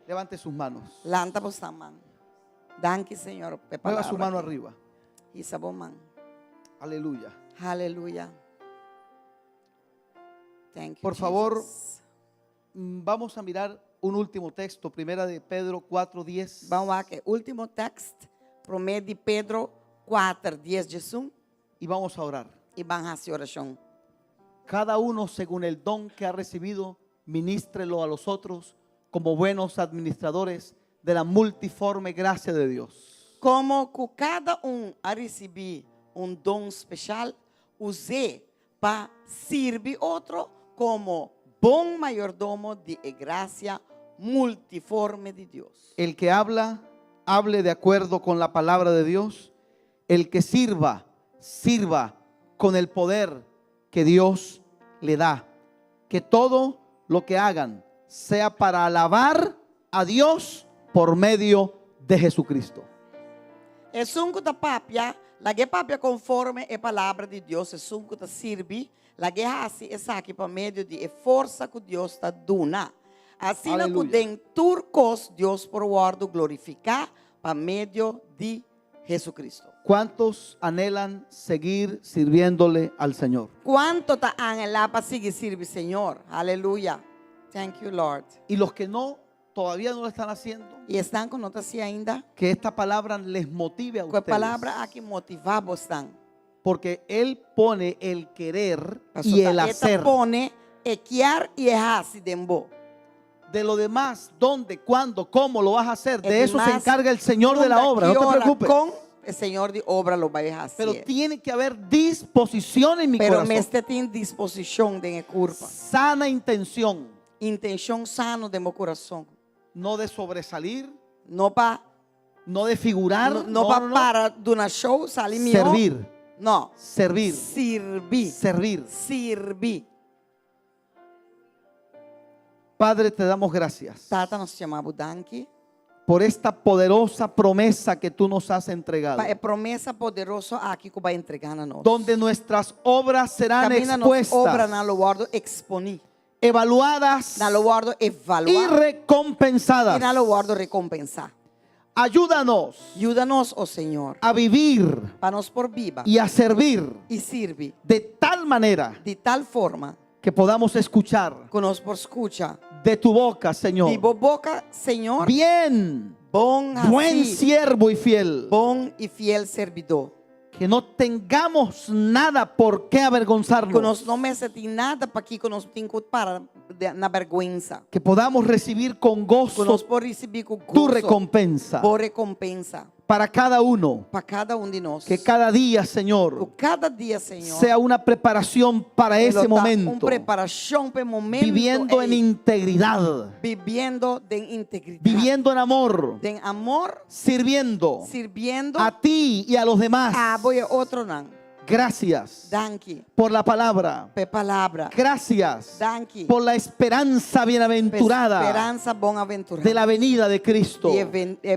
Levante sus manos.
Lanta por esta mão. Danke, Senhor.
Mueva su mano arriba.
Isso é bom, mão.
Aleluya.
Aleluia. Thank you,
Por favor,
Jesus.
Vamos a mirar un último texto, primera de Pedro 4:10.
Vamos lá, que último texto, 1 de Pedro 4, 10, 11,
Y vamos a orar.
e vamos a hacer oração.
Cada uno según el don que ha recibido, ministrelo a los otros como buenos administradores de la multiforme gracia de Dios.
Como que cada a receber dom especial, use para servir outro como bom mayordomo de gracia multiforme de Deus.
El que habla, hable de acuerdo con la palabra de Dios. El que sirva, sirva con el poder que Dios le da. Que todo lo que hagan sea para alabar a Dios por medio de Jesucristo.
É sunco da papia, la que papia conforme a palavra de Deus, é sunco da sirvi, la que hasi é aqui para meio de força que Deus está dando. Assim na
Aleluia.
que turcos Deus por guardo glorificar para meio de Jesucristo.
¿Cuántos anhelan seguir sirviéndole al Señor?
Quanto tá anhelar para seguir servir Senhor? Aleluia. Thank you, Lord.
Y los que no, todavía no lo están haciendo,
E estão com nós ainda,
que esta palabra les motive a
com a
ustedes.
palavra aqui motivar estão.
Porque Él pone el querer y el hacer.
pone equiar e hasi dembo.
De lo demás, dónde, cuándo, cómo lo vas a hacer, de
Es
eso se
más,
encarga el Señor de la obra, no te preocupes.
Com o Senhor de obra lo vai fazer.
Pero tiene que haber disposición en mi
Pero
corazón,
me este tem disposição de minha curva.
sana intención,
Intenção sano de meu coração.
no de sobresalir,
Não para
no de figurar,
para de uma show sair melhor.
servir,
Não.
servir,
Servir.
servir.
Servir.
Padre, te damos gracias
Tata, nós chamamos Danke.
por esta poderosa promesa que tú nos has entregado,
É promessa poderosa aqui que vai entregar na nós.
donde nuestras obras serán
Camina nos obra na
expuestas,
lugar exponer.
evaluadas
Na lugar
y
evaluar. E
recompensadas.
na lugar recompensar.
Ayúdanos
Ajuda-nos, ó Senhor,
a vivir
para nós por viva
y a servir
e sirve
de tal manera
de tal forma
que podamos escuchar
que nós por escucha
de tu boca, Señor.
de boca, Senhor,
Bien,
bom,
buen
assim,
siervo y fiel.
bom e fiel servidor.
Que no tengamos nada por qué
Que
avergonzarnos.
nós não merecemos nada para que nós temos que parar na vergonha.
Que podamos recibir con
Que nós
gozo
por receber com
tu
gozo,
recompensa.
por recompensa.
para cada uno.
para cada um de nós.
Que cada día, Señor,
Cada dia, Senhor,
sea una preparación para
Ele
ese
dá
momento.
preparação para o momento.
Viviendo en integridad,
Viviendo de integridade.
viviendo en amor,
De amor,
sirviendo
sirviendo
a ti y a los demás.
a boi outro não.
Gracias
Danke,
por la palabra.
pe palavra.
Gracias
Danke,
por la esperanza bienaventurada
esperança bom-aventurada.
de la venida de Cristo.
De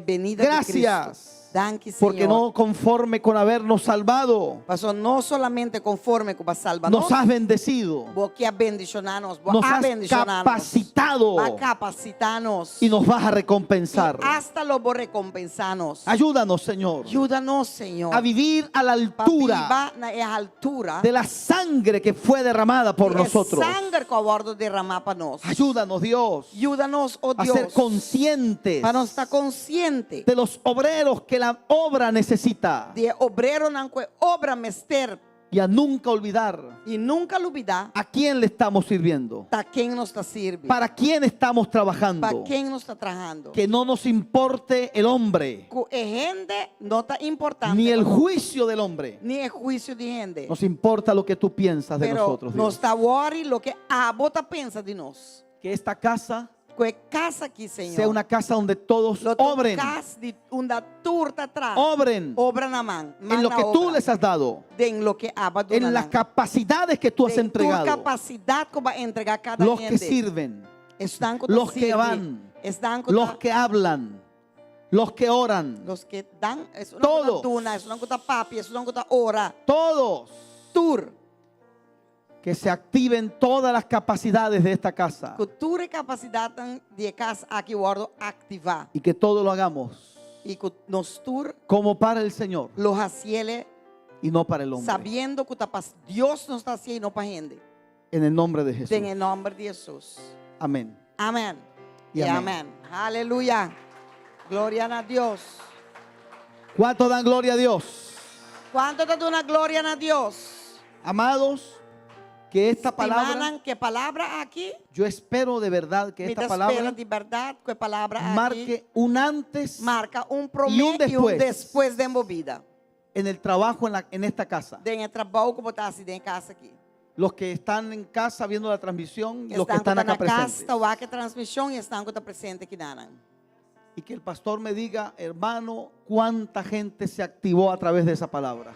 venida de
Gracias,
Cristo. Danke, Senhor.
porque no conforme con habernos salvado,
Pastor, não somente conforme com a salvação,
nos has bendecido,
porque abendicionar-nos,
nos has capacitado
va capacitar-nos
y nos vas a recompensar.
hasta logo recompensar-nos.
Ayúdanos, Señor,
Ajuda-nos, Senhor,
a vivir a la
para
altura
viver na altura
de la sangre que fue derramada por
de
nosotros.
sangue que o bordo derramar para nós.
Ayúdanos, Dios,
Ajuda-nos, oh
a
Deus,
ser conscientes
para nós estar consciente
de los obreros que la obra necesita
de obreiro não que obra mester
y a nunca olvidar
e nunca olvidar
a quién le estamos sirviendo,
para quem nos está servindo,
para quién estamos
para
trabajando,
quem nos está trabalhando.
que no nos importe el hombre
Que gente não está importante
ni el
para nós,
juicio del hombre.
ni el juicio de gente.
Nos importa lo que tú piensas de
Pero
nosotros,
nos
Dios.
está worry lo que a bota pensa de nós.
Que esta casa
Que casa aqui, Senhor.
sea una casa donde todos
Lo
obren,
casa de uma turta atrás.
obren
Obra na mão.
en lo que tú les has dado,
Den lo que aba
en las capacidades que tú has
Tu
entregado.
capacidade que vai entregar cada
Los que
gente.
sirven,
Están con
los que van,
están con
los que hablan, los que oran,
los que dan, eso no
Todos.
con tuna, eso no con papi, eso no con ora.
todos,
Tur,
que se activen todas las capacidades de esta casa
cultura e capacidade de casa aqui guardo ativar.
y que todo lo hagamos
E que nos tur
como para el Señor
los haciele
y no para el hombre.
sabiendo que Dios nos está haciendo no para gente.
En el nombre de Jesús.
En el nombre de Jesús.
Amén.
Amén.
Y
Y
amén.
amén. Aleluya. Gloria a Dios.
¿Cuánto dan gloria a Dios?
¿Cuánto te da una gloria a Dios?
Amados, que esta palabra,
Estimaran que palabra aquí,
yo espero de verdad que
me
esta
espera
palabra
de verdad que palabra aquí
marque un antes
marca un
y un
promedio y un
después.
después de movida.
en el trabajo en esta casa.
De el trabajo como está así de casa aquí.
Los que están en casa viendo la transmisión y los que
Están
están acá
na casa,
presentes.
o aqui transmissão e estão que está presente aqui na
Y que el pastor me diga, hermano, cuánta gente se activó a través de esa palabra.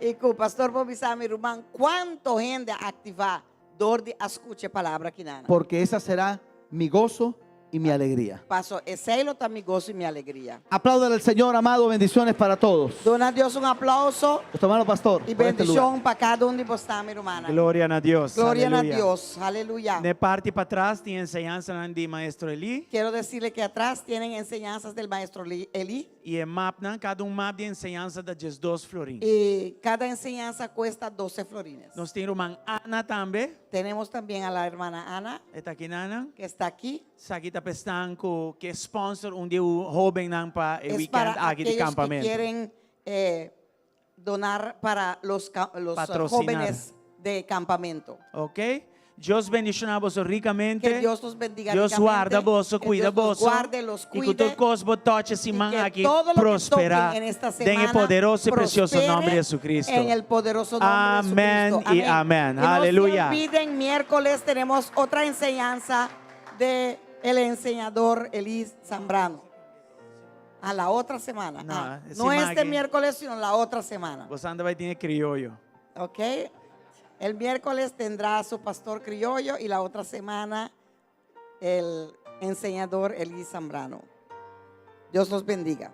E que o pastor Bob Sami Ruman, quanto gente ativar dor de escutar a palavra aqui na
Porque esa será mi gozo y mi alegría.
Passo, esse é o mi gozo e minha alegria.
Apláudale al Señor, amado. Bendiciones para todos.
Dona a Deus aplauso
Nuestro hermano pastor.
e
por este lugar.
bendição para cada de vocês, minha irmã.
Gloria a Dios.
Glória a
Aleluya.
Deus. Aleluia.
De parte para atrás tiene enseñanza de Maestro Eli.
Quero decirle que atrás tienen enseñanzas del maestro Eli
Y el map, cada un map de enseñanza de 2 florins.
y cada enseñanza cuesta 12 florines.
Nos tiene hermana Ana también.
Tenemos también a la hermana Ana
Está aquí Nana.
que está aquí.
Sakita pestanco que sponsor un día joven nan pa el
Es
weekend
para
aquí de
aquellos que
campamento.
quieren donar para los
Patrocinar.
jóvenes de campamento.
Ok? Dios bendiga vos ricamente.
Que Dios los bendiga
Dios
ricamente,
guarda vos,
que
cuida
Dios los
vos.
guarde, los
Y
cuide,
que tu cosbo toche si
y
man
que
aquí
todo lo que
prospera.
toquen en esta
En el
semana
poderoso y precioso
prospere
nombre de Jesucristo.
En el poderoso nombre
Amén
de Jesucristo.
y amén.
Y no
Aleluya.
se olviden, miércoles tenemos otra enseñanza de el enseñador Elis Zambrano. A la otra semana.
No, ese
No este
mague.
miércoles, sino la otra semana.
Vos anda vai tener criollo.
¿Ok? El miércoles tendrá su pastor criollo y la otra semana el enseñador Elis Zambrano. Dios los bendiga.